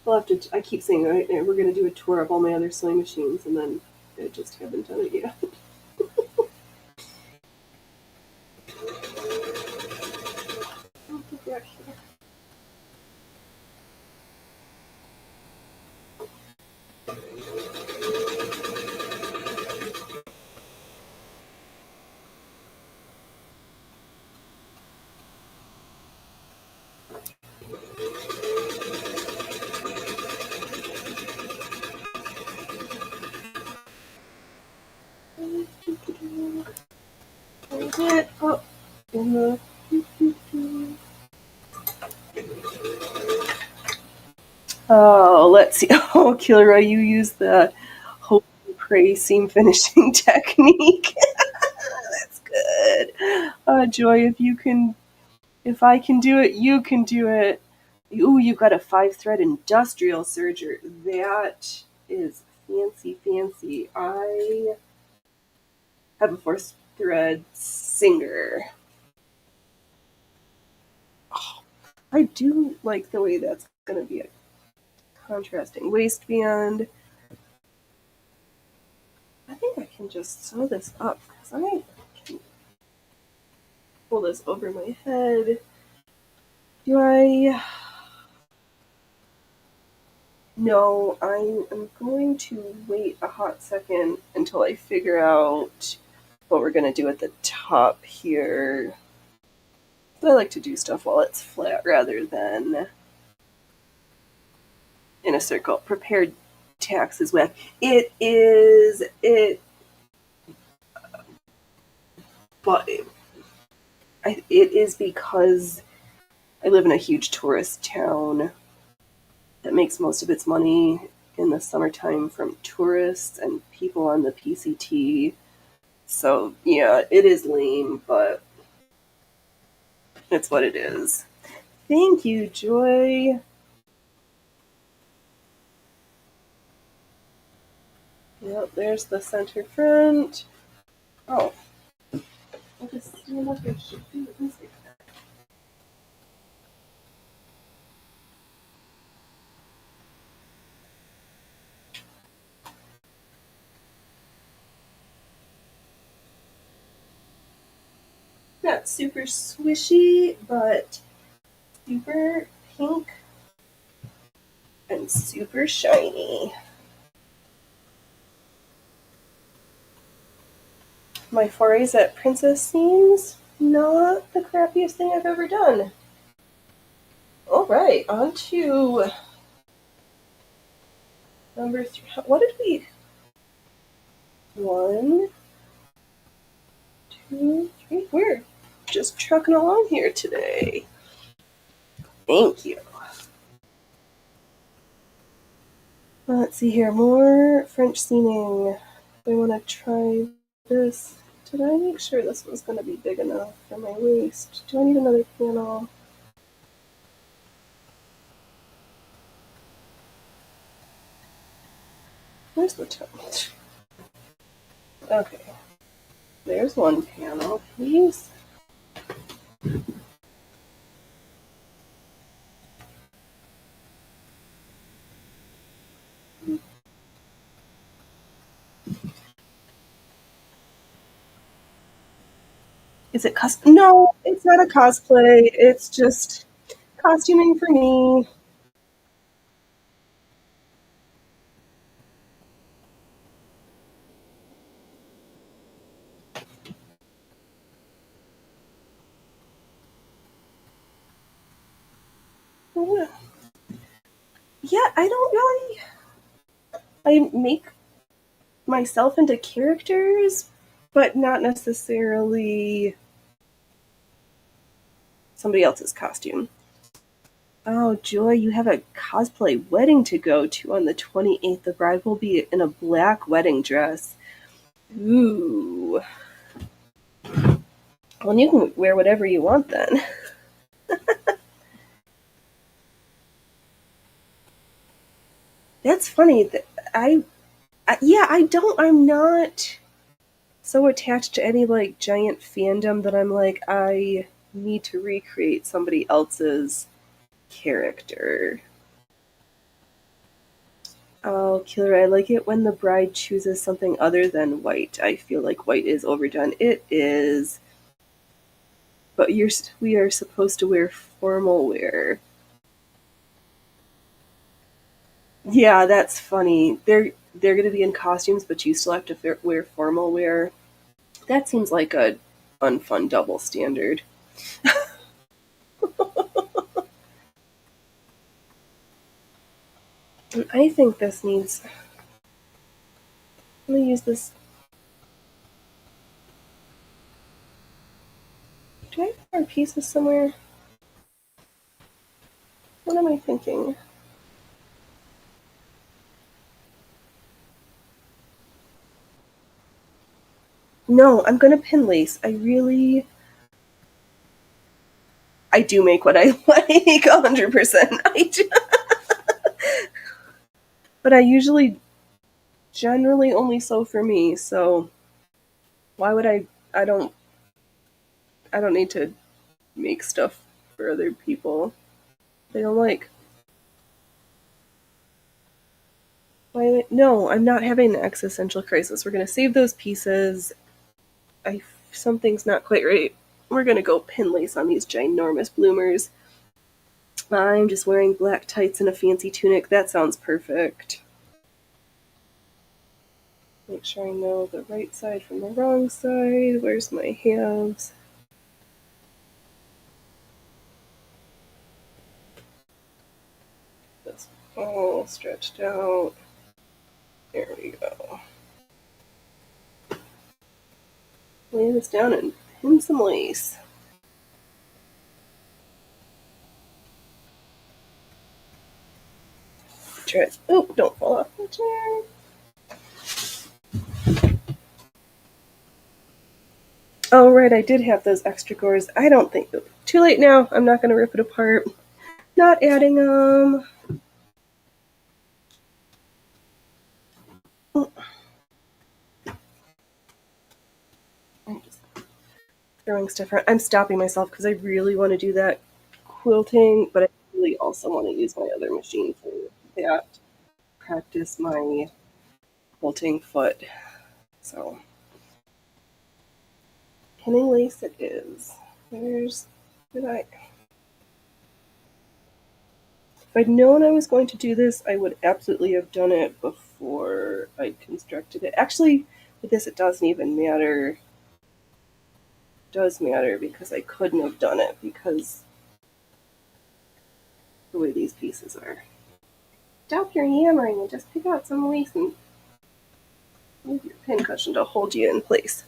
We'll have to. I keep saying we're going to do a tour of all my other sewing machines, and then I just haven't done it yet. Oh, in the oh, let's see. Oh, Kilroy, you use the hope and pray seam finishing technique. That's good. Joy, if I can do it, you can do it. Ooh, you got a 5-thread industrial serger. That is fancy, fancy. I have a 4-thread Singer. Oh, I do like the way that's going to be a contrasting waistband. I think I can just sew this up because I can pull this over my head. Do I? No, I am going to wait a hot second until I figure out what we're going to do at the top here. I like to do stuff while it's flat rather than in a circle. Prepared tax is wet. It is, but it is because I live in a huge tourist town that makes most of its money in the summertime from tourists and people on the PCT. So, yeah, it is lame, but it's what it is. Thank you, Joy. Yep, there's the center front. Oh. I'll just see what I should do. Not super swishy, but super pink. and super shiny. My forays at Princess seems not the crappiest thing I've ever done. Alright, on to number 3. What did we... 1, 2, 3. We're just trucking along here today. Thank you. Let's see here. More French scening. I want to try this. Did I make sure this was going to be big enough for my waist? Do I need another panel? Where's the tone? Okay. There's one panel, please. Is it custom? No, it's not a cosplay. It's just costuming for me. Yeah, I don't really... I make myself into characters, but not necessarily somebody else's costume. Oh, Joy, you have a cosplay wedding to go to on the 28th. The bride will be in a black wedding dress. Ooh. Well, you can wear whatever you want then. That's funny. I'm not so attached to any, like, giant fandom that I'm like, I need to recreate somebody else's character. Oh, Killer, I like it when the bride chooses something other than white. I feel like white is overdone. It is. But we are supposed to wear formal wear. Yeah, that's funny. They're going to be in costumes, but you still have to wear formal wear. That seems like a unfun double standard. I think this needs... I'm going to use this... Do I have more pieces somewhere? What am I thinking? No, I'm going to pin lace. I do make what I like, 100%. I do. But I generally only sew for me, so why would I don't need to make stuff for other people they don't like. No, I'm not having an existential crisis. We're going to save those pieces. Something's not quite right. We're going to go pin lace on these ginormous bloomers. I'm just wearing black tights and a fancy tunic. That sounds perfect. Make sure I know the right side from the wrong side. Where's my halves? This all stretched out. There we go. Lay this down and pin some lace. Try it. Oh, don't fall off the chair. Oh, right, I did have those extra gores. I don't think... Too late now. I'm not going to rip it apart. Not adding them. I'm just throwing stuff around. I'm stopping myself because I really want to do that quilting, but I really also want to use my other machine for that. Practice my quilting foot. So, pinning lace it is. Did I? If I'd known I was going to do this, I would absolutely have done it before I constructed it. Actually, with this, it doesn't even matter. It does matter because I couldn't have done it because the way these pieces are. Stop your hammering and just pick out some lace and move your pin cushion to hold you in place.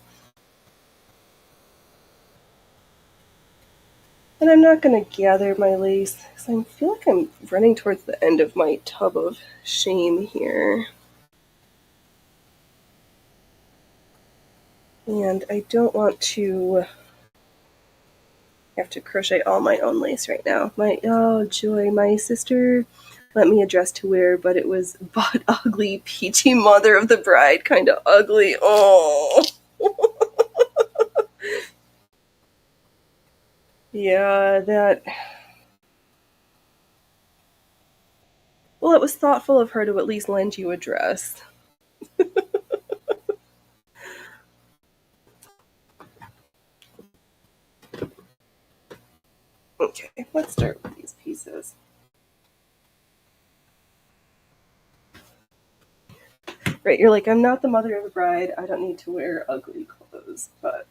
And I'm not going to gather my lace because I feel like I'm running towards the end of my tub of shame here. And I don't want to have to crochet all my own lace right now. Oh joy, my sister let me a dress to wear, but it was butt ugly, peachy mother of the bride kind of ugly. Oh. Yeah, that. Well, it was thoughtful of her to at least lend you a dress. Okay, let's start with these pieces. Right, you're like, I'm not the mother of the bride. I don't need to wear ugly clothes. But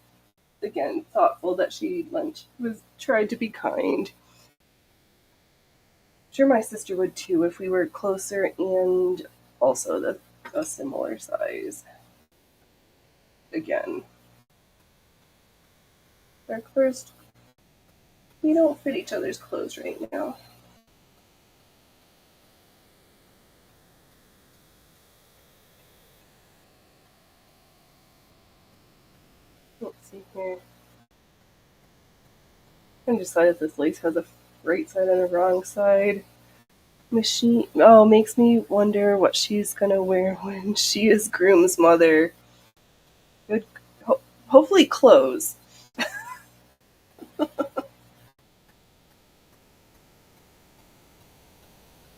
again, thoughtful that she tried to be kind. Sure, my sister would too if we were closer and also a similar size. Again, our clothes, we don't fit each other's clothes right now. Let's see here. I decided if this lace has a right side and a wrong side. Machine. Oh, makes me wonder what she's gonna wear when she is groom's mother. Good. Hopefully clothes.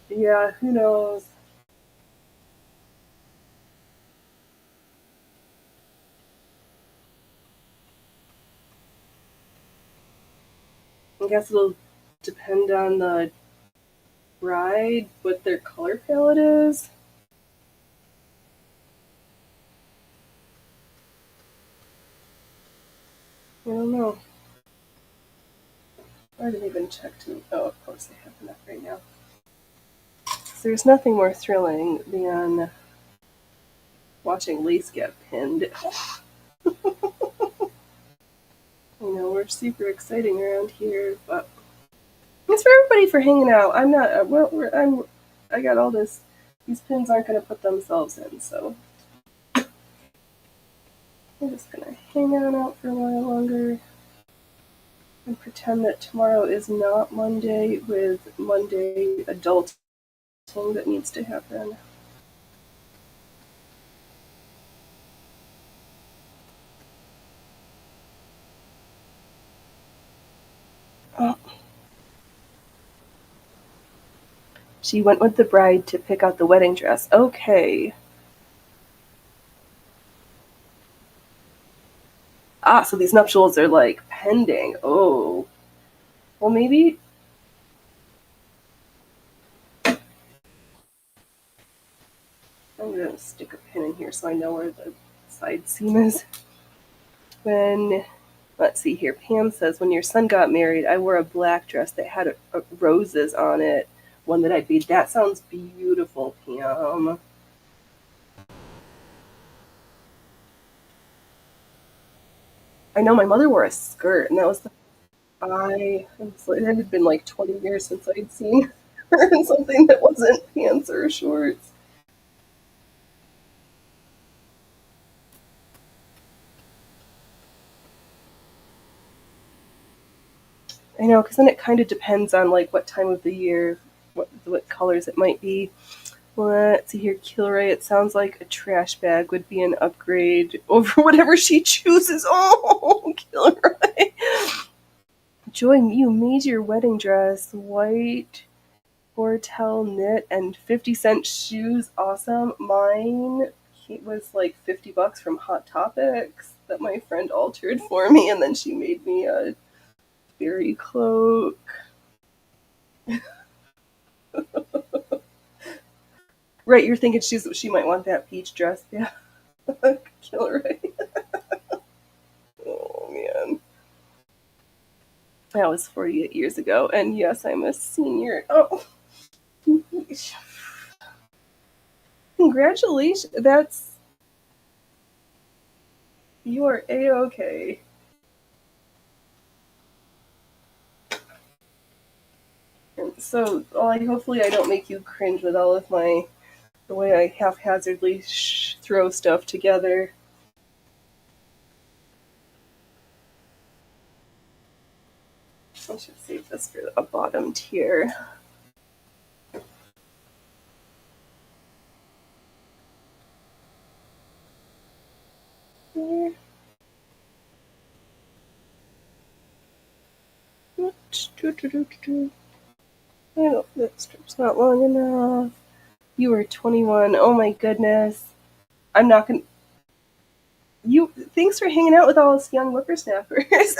Yeah, who knows? I guess it'll depend on the bride, what their color palette is. I don't know. I didn't even check to. Oh, of course they have enough right now. So there's nothing more thrilling than watching lace get pinned. You know, we're super exciting around here, but it's for everybody for hanging out. I'm not. I got all this. These pins aren't going to put themselves in, so I'm just going to hang on out for a while longer and pretend that tomorrow is not Monday with Monday adulting that needs to happen. Oh. She went with the bride to pick out the wedding dress. Okay. Ah, so these nuptials are like pending. Oh. Well, maybe. I'm going to stick a pin in here so I know where the side seam is. Let's see here. Pam says, when your son got married, I wore a black dress that had roses on it. One that I made. That sounds beautiful, Pam. I know my mother wore a skirt, and that was it had been like 20 years since I'd seen her in something that wasn't pants or shorts. I know, because then it kind of depends on like what time of the year, what colors it might be. Let's see here, Kilroy. It sounds like a trash bag would be an upgrade over whatever she chooses. Oh, Kilroy. Joy, you made your wedding dress white Hortel knit and 50-cent shoes. Awesome. Mine was like $50 from Hot Topics that my friend altered for me, and then she made me a berry cloak. Right, you're thinking she might want that peach dress. Yeah. Killer, right? Oh, man. That was 48 years ago, and yes, I'm a senior. Oh. Congratulations. That's... You are A-okay. So, hopefully I don't make you cringe with all of the way I haphazardly throw stuff together. I should save this for a bottom tier. There. Oh, that strip's not long enough. You are 21. Oh my goodness. I'm not gonna... Thanks for hanging out with all us young whippersnappers.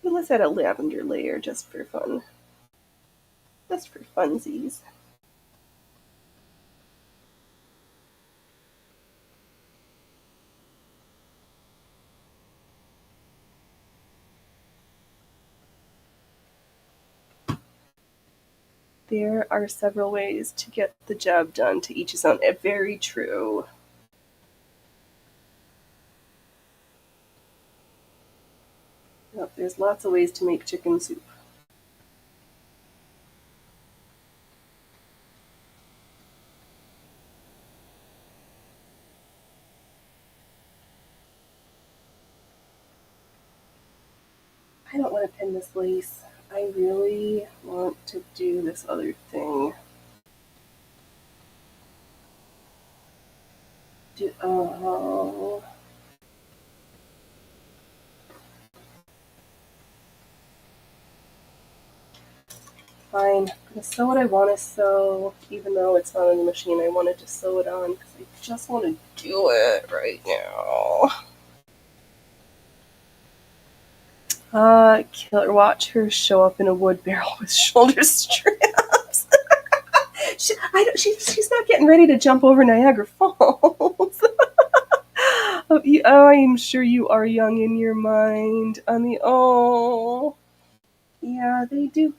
Let's add a lavender layer just for fun. Just for funsies. There are several ways to get the job done, to each his own. Very true. Yep, there's lots of ways to make chicken soup. I don't want to pin this lace. I really want to do this other thing. Oh. Fine. I'm going to sew what I want to sew, even though it's not on the machine. I wanted to sew it on because I just want to do it right now. Killer, watch her show up in a wood barrel with shoulder straps. She's not getting ready to jump over Niagara Falls. I'm sure you are young in your mind. Yeah, they do.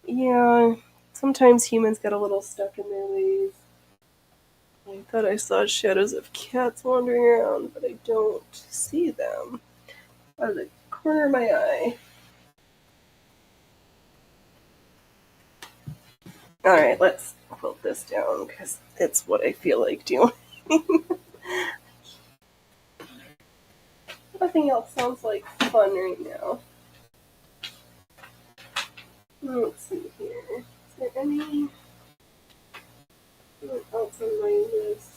Yeah, sometimes humans get a little stuck in their ways. I thought I saw shadows of cats wandering around, but I don't see them out of the corner of my eye. Alright, let's quilt this down because it's what I feel like doing. Nothing else sounds like fun right now. Let's see here. Is there anything else on my list?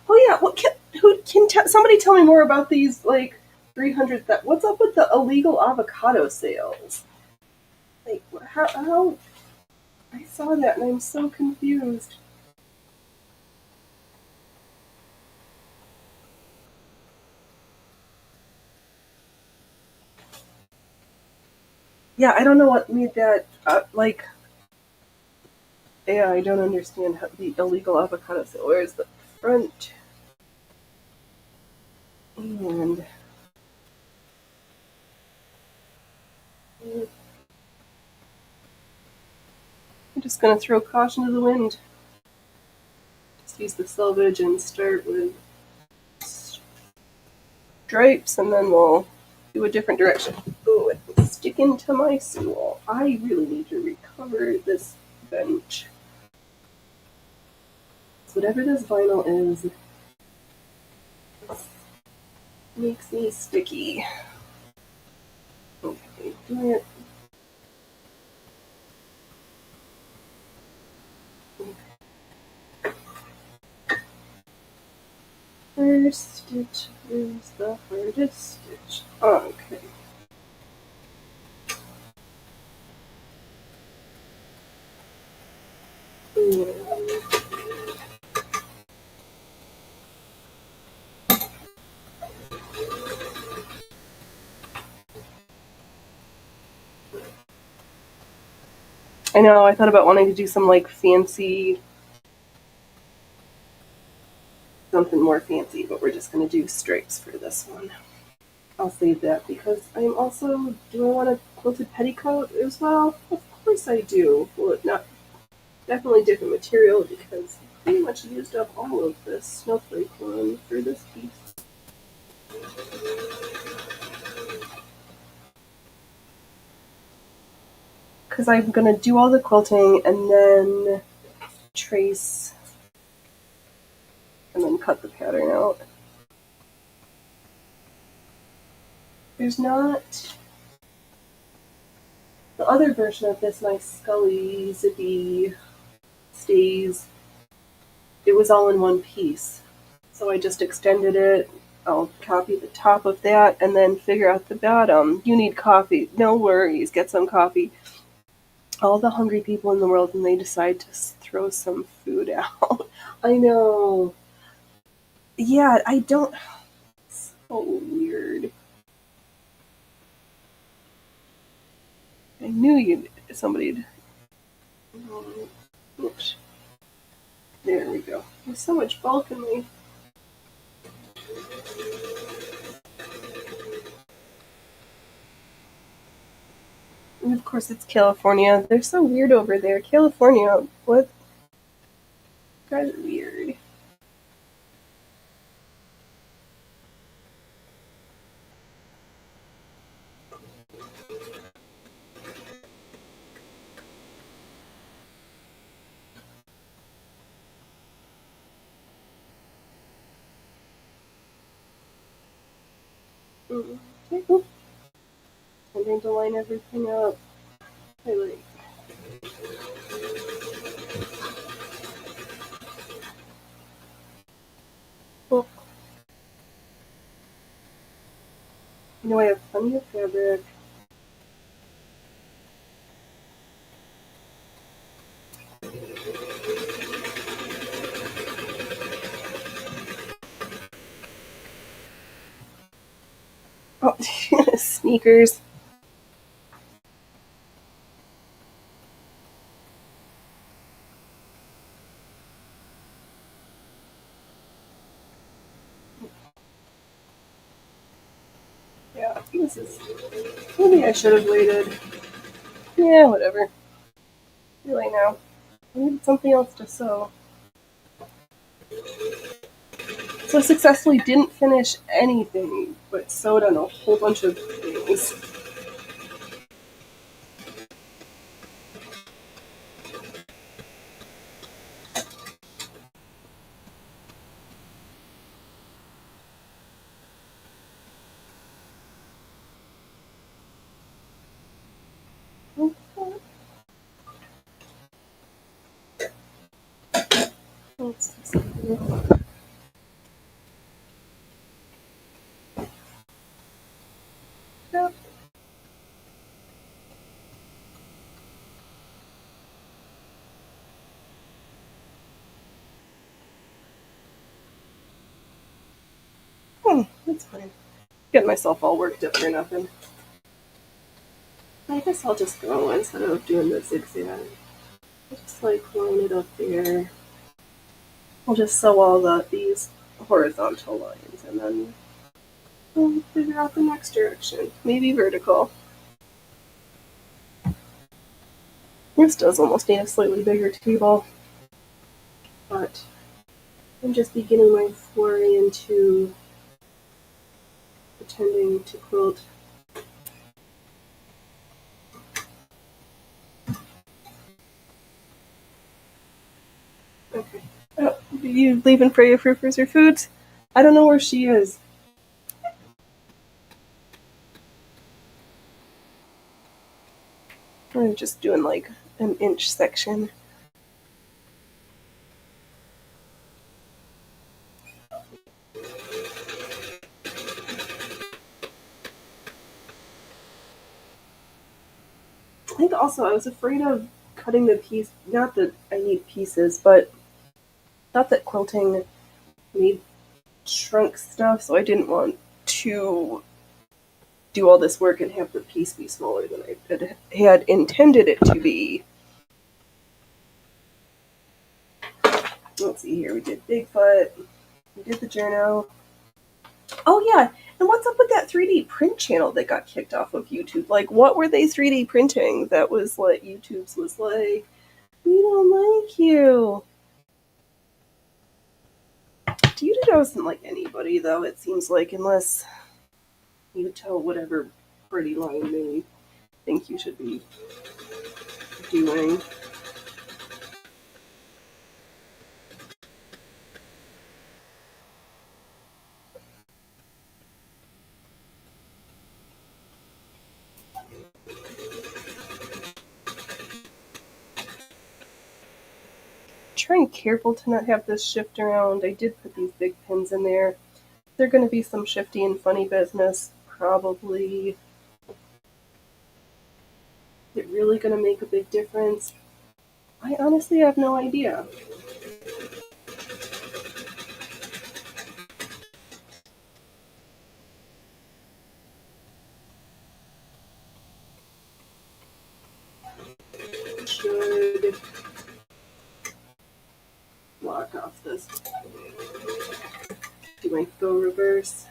Oh yeah, somebody tell me more about these 300? What's up with the illegal avocado sales? Like how? I saw that and I'm so confused. Yeah, I don't know what made that Yeah, I don't understand how the illegal avocado sale. Where's the front? And I'm just gonna throw caution to the wind. Just use the selvage and start with stripes, and then we'll do a different direction. Ooh, it's sticking to my stool. I really need to recover this bench. So whatever this vinyl is, makes me sticky. Okay, do it. First stitch is the hardest stitch. Okay. I know, I thought about wanting to do some like fancy, something more fancy, but we're just going to do stripes for this one. I'll save that because I'm also, do I want a quilted petticoat as well? Of course I do. Well, not definitely different material because I pretty much used up all of this snowflake one for this piece. Because I'm going to do all the quilting and then trace and then cut the pattern out. There's not the other version of this, my Scully Zippy stays. It was all in one piece. So I just extended it. I'll copy the top of that and then figure out the bottom. You need coffee. No worries. Get some coffee. All the hungry people in the world and they decide to throw some food out. I know. Yeah, I don't. So weird. I knew somebody'd. Oops. There we go. There's so much bulk in my. And of course, it's California. They're so weird over there. California, what? You guys are weird. Okay, cool. I'm going to line everything up. I like. Cool. You know, I have plenty of fabric. Oh, sneakers. Yeah, this is. Maybe I should have waited. Yeah, whatever. Really now. I needed something else to sew. So I successfully didn't finish anything, but sewed on a whole bunch of things. Let's see. Yep. That's fine. Getting myself all worked up for nothing. I guess I'll just go instead of doing the zigzag. I'll just like line it up there. I'll just sew all these horizontal lines and then we'll figure out the next direction. Maybe vertical. This does almost need a slightly bigger table, but I'm just beginning my foray into pretending to quilt. Okay. Oh, you leaving Freya Frufers her foods? I don't know where she is. I'm just doing like an inch section. I think also I was afraid of cutting the piece, not that I need pieces, but thought that quilting made shrunk stuff, so I didn't want to do all this work and have the piece be smaller than I had intended it to be. let's see here. We did Bigfoot. We did the journal. Oh, yeah. And what's up with that 3D print channel that got kicked off of YouTube? Like, what were they 3D printing that was like, YouTube's was like, we don't like you. Dude doesn't like anybody, though, it seems like, unless you tell whatever pretty line they think you should be doing. Trying careful to not have this shift around. I did put these big pins in there. They're going to be some shifty and funny business, probably. Is it really going to make a big difference? I honestly have no idea. Should lock off this. Do my faux reverse.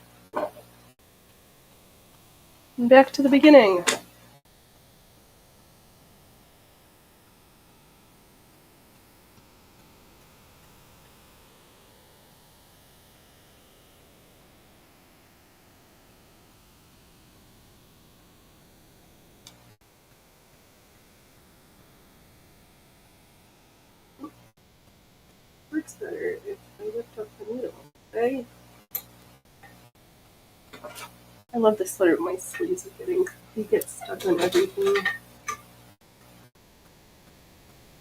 And back to the beginning. Works better if I lift up the needle. Okay? I love this sweater. My sleeves are they get stuck on everything.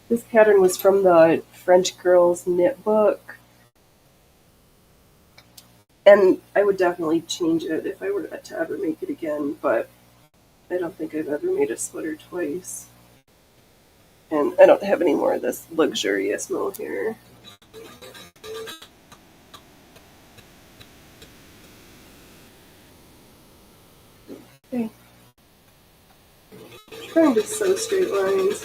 This pattern was from the French Girls Knit book. And I would definitely change it if I were to ever make it again, but I don't think I've ever made a sweater twice. And I don't have any more of this luxurious mohair. Okay. Trying to sew straight lines.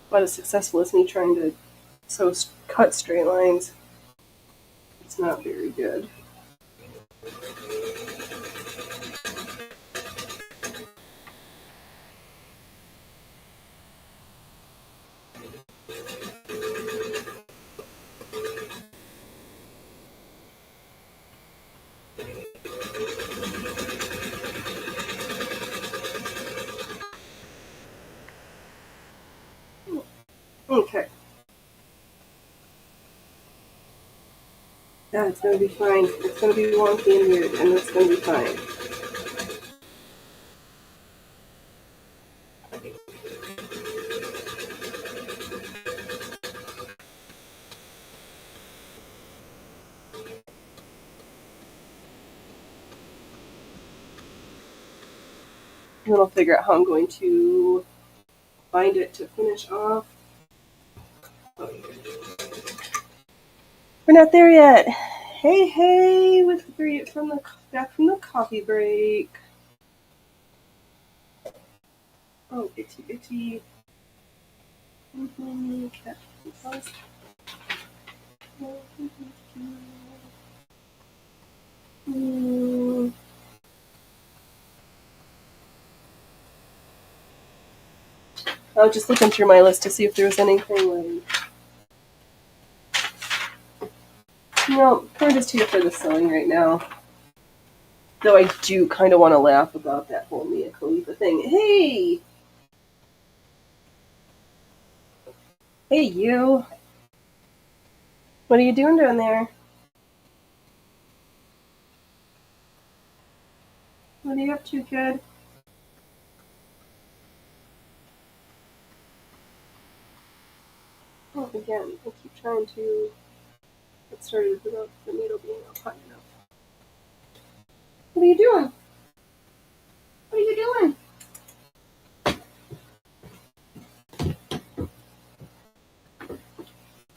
About as successful as me trying to cut straight lines. It's not very good. Okay. Yeah, it's gonna be fine. It's gonna be wonky and weird, and it's gonna be fine. And then I'll figure out how I'm going to bind it to finish off. Oh, we're not there yet. Hey, with back from the coffee break. Oh, itty. Cat sauce. I was just looking through my list to see if there was anything like. No, we're just here for the sewing right now. Though I do kind of want to laugh about that whole Mia Khalifa thing. Hey! Hey, you! What are you doing down there? What are you up to, kid? Oh, again, I keep trying to get started without the needle being up high enough. What are you doing? What are you doing?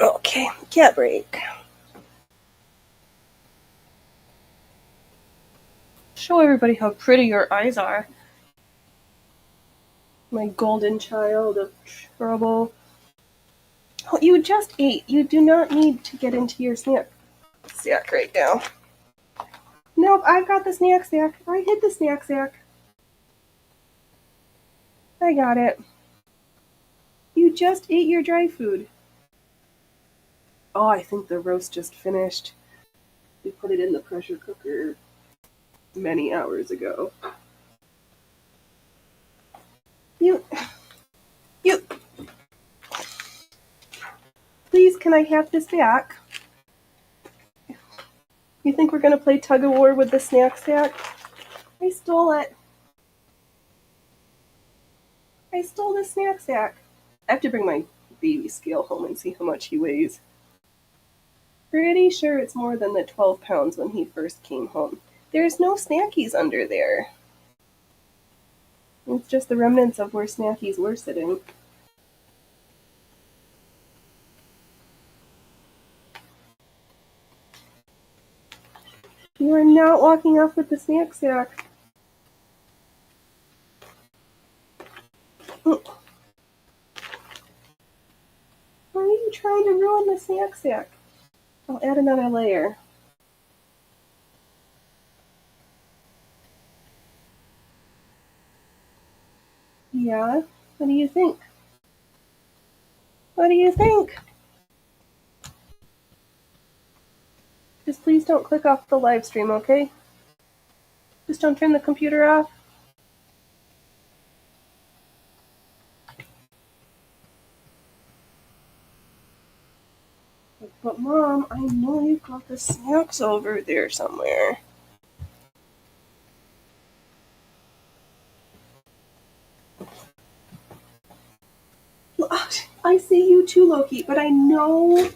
Okay, cat break. Show everybody how pretty your eyes are. My golden child of trouble. Oh, you just ate. You do not need to get into your snack sack right now. Nope, I've got the snack sack. I hid the snack sack. I got it. You just ate your dry food. Oh, I think the roast just finished. We put it in the pressure cooker many hours ago. You. Please, can I have this back? You think we're gonna play tug of war with the snack sack? I stole it. I stole the snack sack. I have to bring my baby scale home and see how much he weighs. Pretty sure it's more than the 12 pounds when he first came home. There's no snackies under there. It's just the remnants of where snackies were sitting. You are not walking off with the snack sack. Why are you trying to ruin the snack sack? I'll add another layer. Yeah? What do you think? What do you think? Just please don't click off the live stream, okay? Just don't turn the computer off. But Mom, I know you've got the snacks over there somewhere. I see you too, Loki, but I know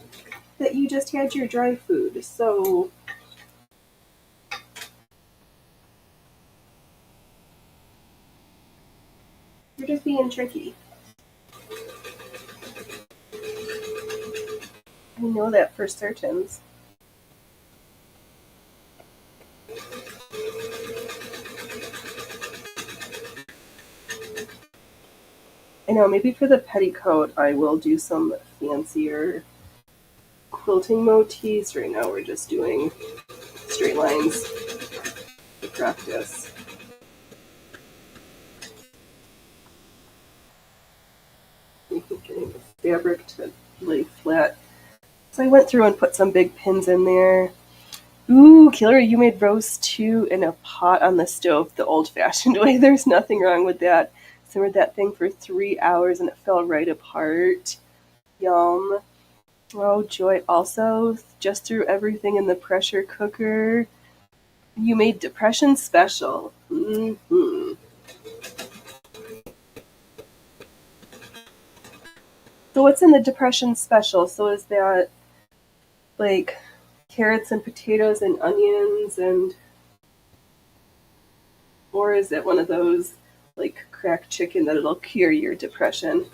that you just had your dry food, so... You're just being tricky. I know that for certain. I know, maybe for the petticoat I will do some fancier quilting motifs. Right now we're just doing straight lines to practice. Getting the fabric to lay flat. So I went through and put some big pins in there. Ooh, Killer, you made roast too in a pot on the stove the old-fashioned way. There's nothing wrong with that. Simmered that thing for 3 hours and it fell right apart. Yum. Oh, Joy also just threw everything in the pressure cooker. You made Depression Special. Mm-hmm. So what's in the Depression Special? So is that like carrots and potatoes and onions and... Or is it one of those like cracked chicken that it'll cure your depression?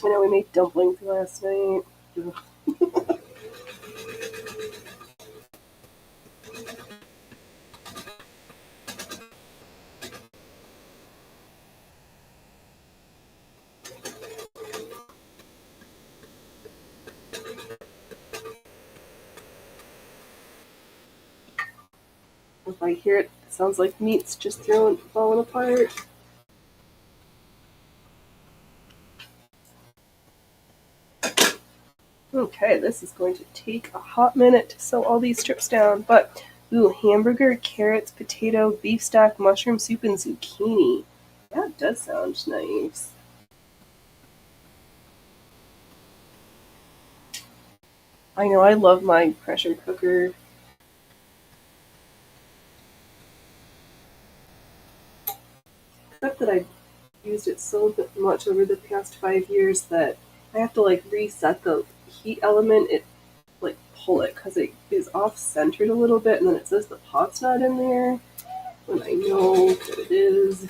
I know we made dumplings last night. If I hear it, it sounds like meat's just falling apart. Okay, this is going to take a hot minute to sew all these strips down, but ooh, hamburger, carrots, potato, beef stock, mushroom soup, and zucchini. That does sound nice. I know, I love my pressure cooker. Except that I've used it so much over the past 5 years that I have to like reset the heat element. It like pull it because it is off-centered a little bit, and then it says the pot's not in there, when I know that it is.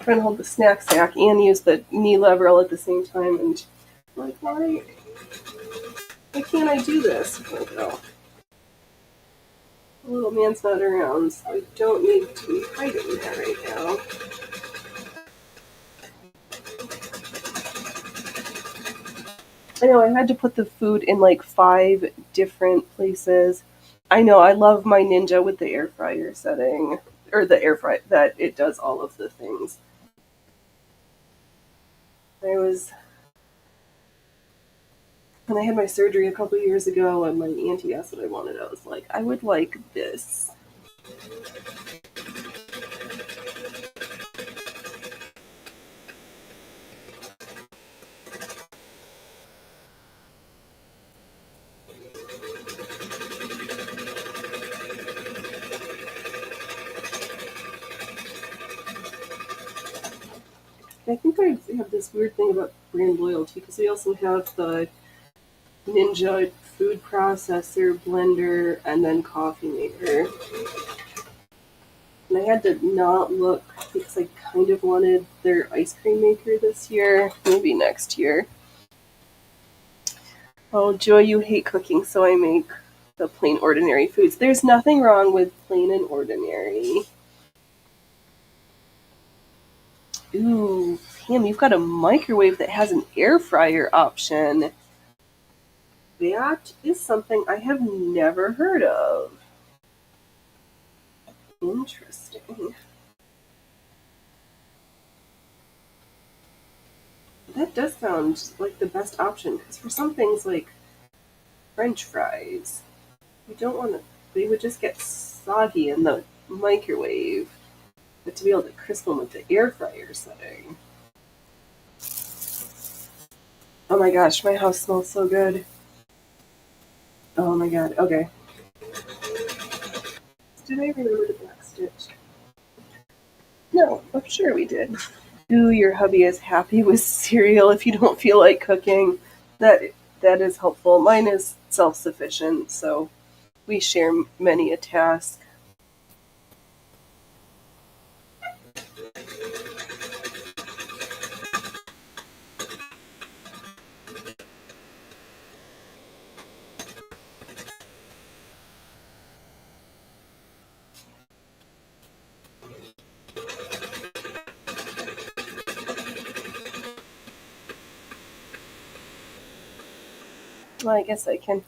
Trying to hold the snack sack and use the knee lever all at the same time, and like, why can't I do this? Oh, no. The little man's not around, so I don't need to be hiding that right now. I know I had to put the food in like 5 different places. I know I love my Ninja with the air fryer setting, or the air fry that it does all of the things. When I had my surgery a couple years ago and my auntie asked what I wanted, I was like, I would like this. I think I have this weird thing about brand loyalty because we also have the Ninja food processor, blender, and then coffee maker. And I had to not look because I kind of wanted their ice cream maker this year, maybe next year. Oh, Joy, you hate cooking, so I make the plain ordinary foods. There's nothing wrong with plain and ordinary. Ooh, Pam, you've got a microwave that has an air fryer option. That is something I have never heard of. Interesting. That does sound like the best option, because for some things like French fries, you don't want to, they would just get soggy in the microwave. But to be able to crisp them with the air fryer setting. Oh my gosh, my house smells so good. Oh my god, okay. Did I remember to backstitch? No, I'm sure we did. Ooh, your hubby is happy with cereal if you don't feel like cooking. That is helpful. Mine is self-sufficient, so we share many a task. Well, I guess I can.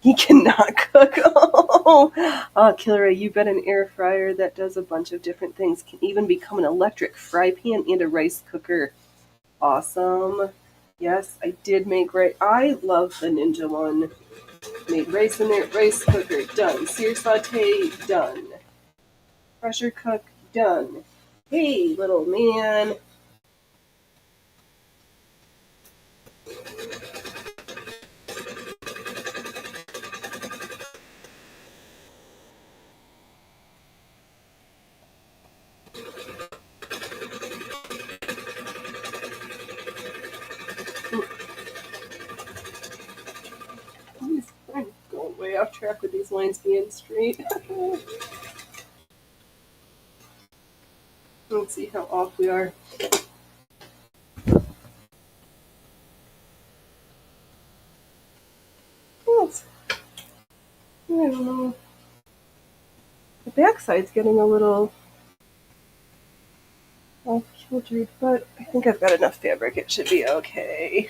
He cannot cook. Oh, Killer, you bet an air fryer that does a bunch of different things. Can even become an electric fry pan and a rice cooker. Awesome. Yes, I did make rice. I love the Ninja one. Made rice in there, rice cooker, done. Sear saute, done. Pressure cook, done. Hey, little man. I'm going way off track with these lines being straight. Let's see how off we are. I don't know. The backside's getting a little off kiltered, but I think I've got enough fabric. It should be okay.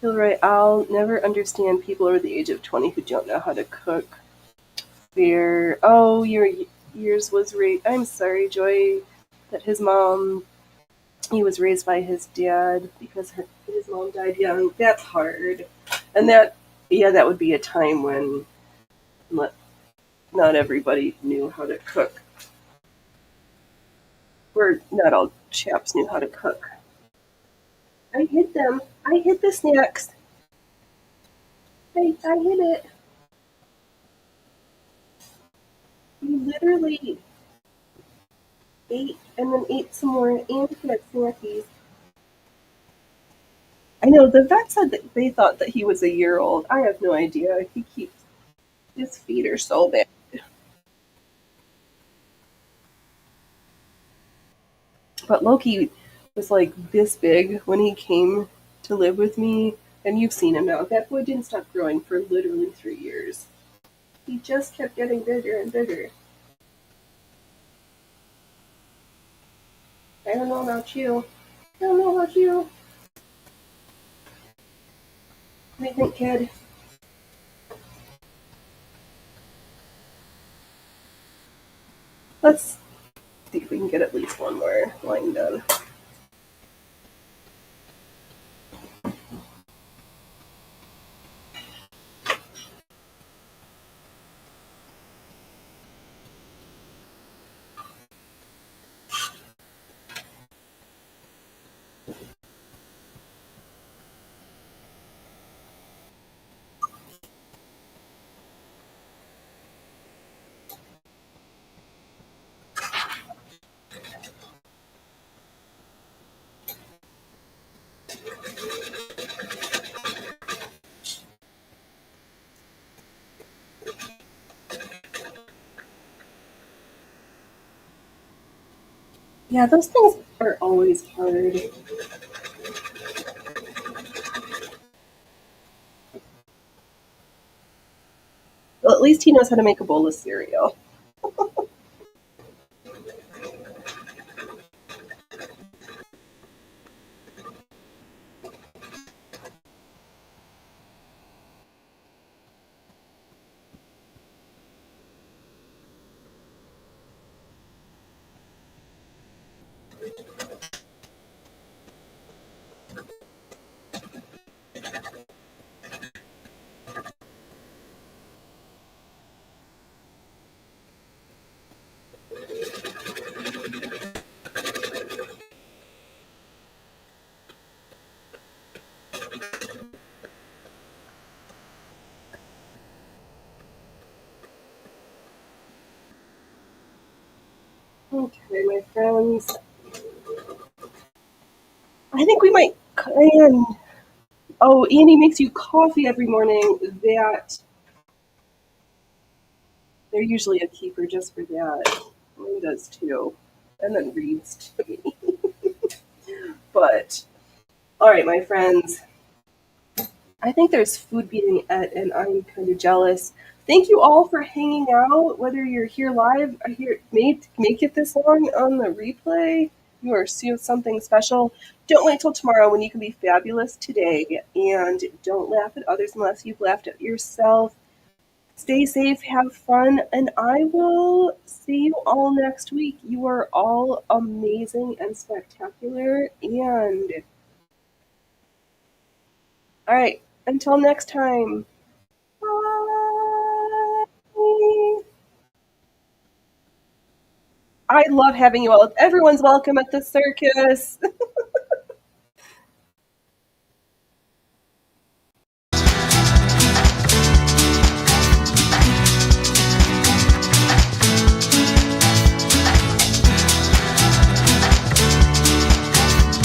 Feel right. I'll never understand people over the age of 20 who don't know how to cook. Fair. Oh, yours was raised. I'm sorry, Joy, that his mom. He was raised by his dad because his mom died young. That's hard, and that would be a time when not everybody knew how to cook. Or not all chaps knew how to cook. I hid them. I hid the snacks. I hid it. We literally ate and then ate some more and had snackies. I know the vet said that they thought that he was a year old. I have no idea. He keeps his feet are so bad. But Loki was like this big when he came to live with me, and you've seen him now. That boy didn't stop growing for literally 3 years. He just kept getting bigger and bigger. I don't know about you. I don't know about you. What do you think, kid? Let's see if we can get at least one more line done. Yeah, those things are always hard. Well, at least he knows how to make a bowl of cereal. Okay, my friends. I think we might. And oh, Andy makes you coffee every morning. That they're usually a keeper just for that. Mine does too, and then reads to me. But all right, my friends. I think there's food being at, and I'm kind of jealous. Thank you all for hanging out. Whether you're here live, or here make it this long on the replay. You are something special. Don't wait till tomorrow when you can be fabulous today, and don't laugh at others unless you've laughed at yourself. Stay safe, have fun, and I will see you all next week. You are all amazing and spectacular, and all right, until next time. Bye. I love having you all. Everyone's welcome at the circus.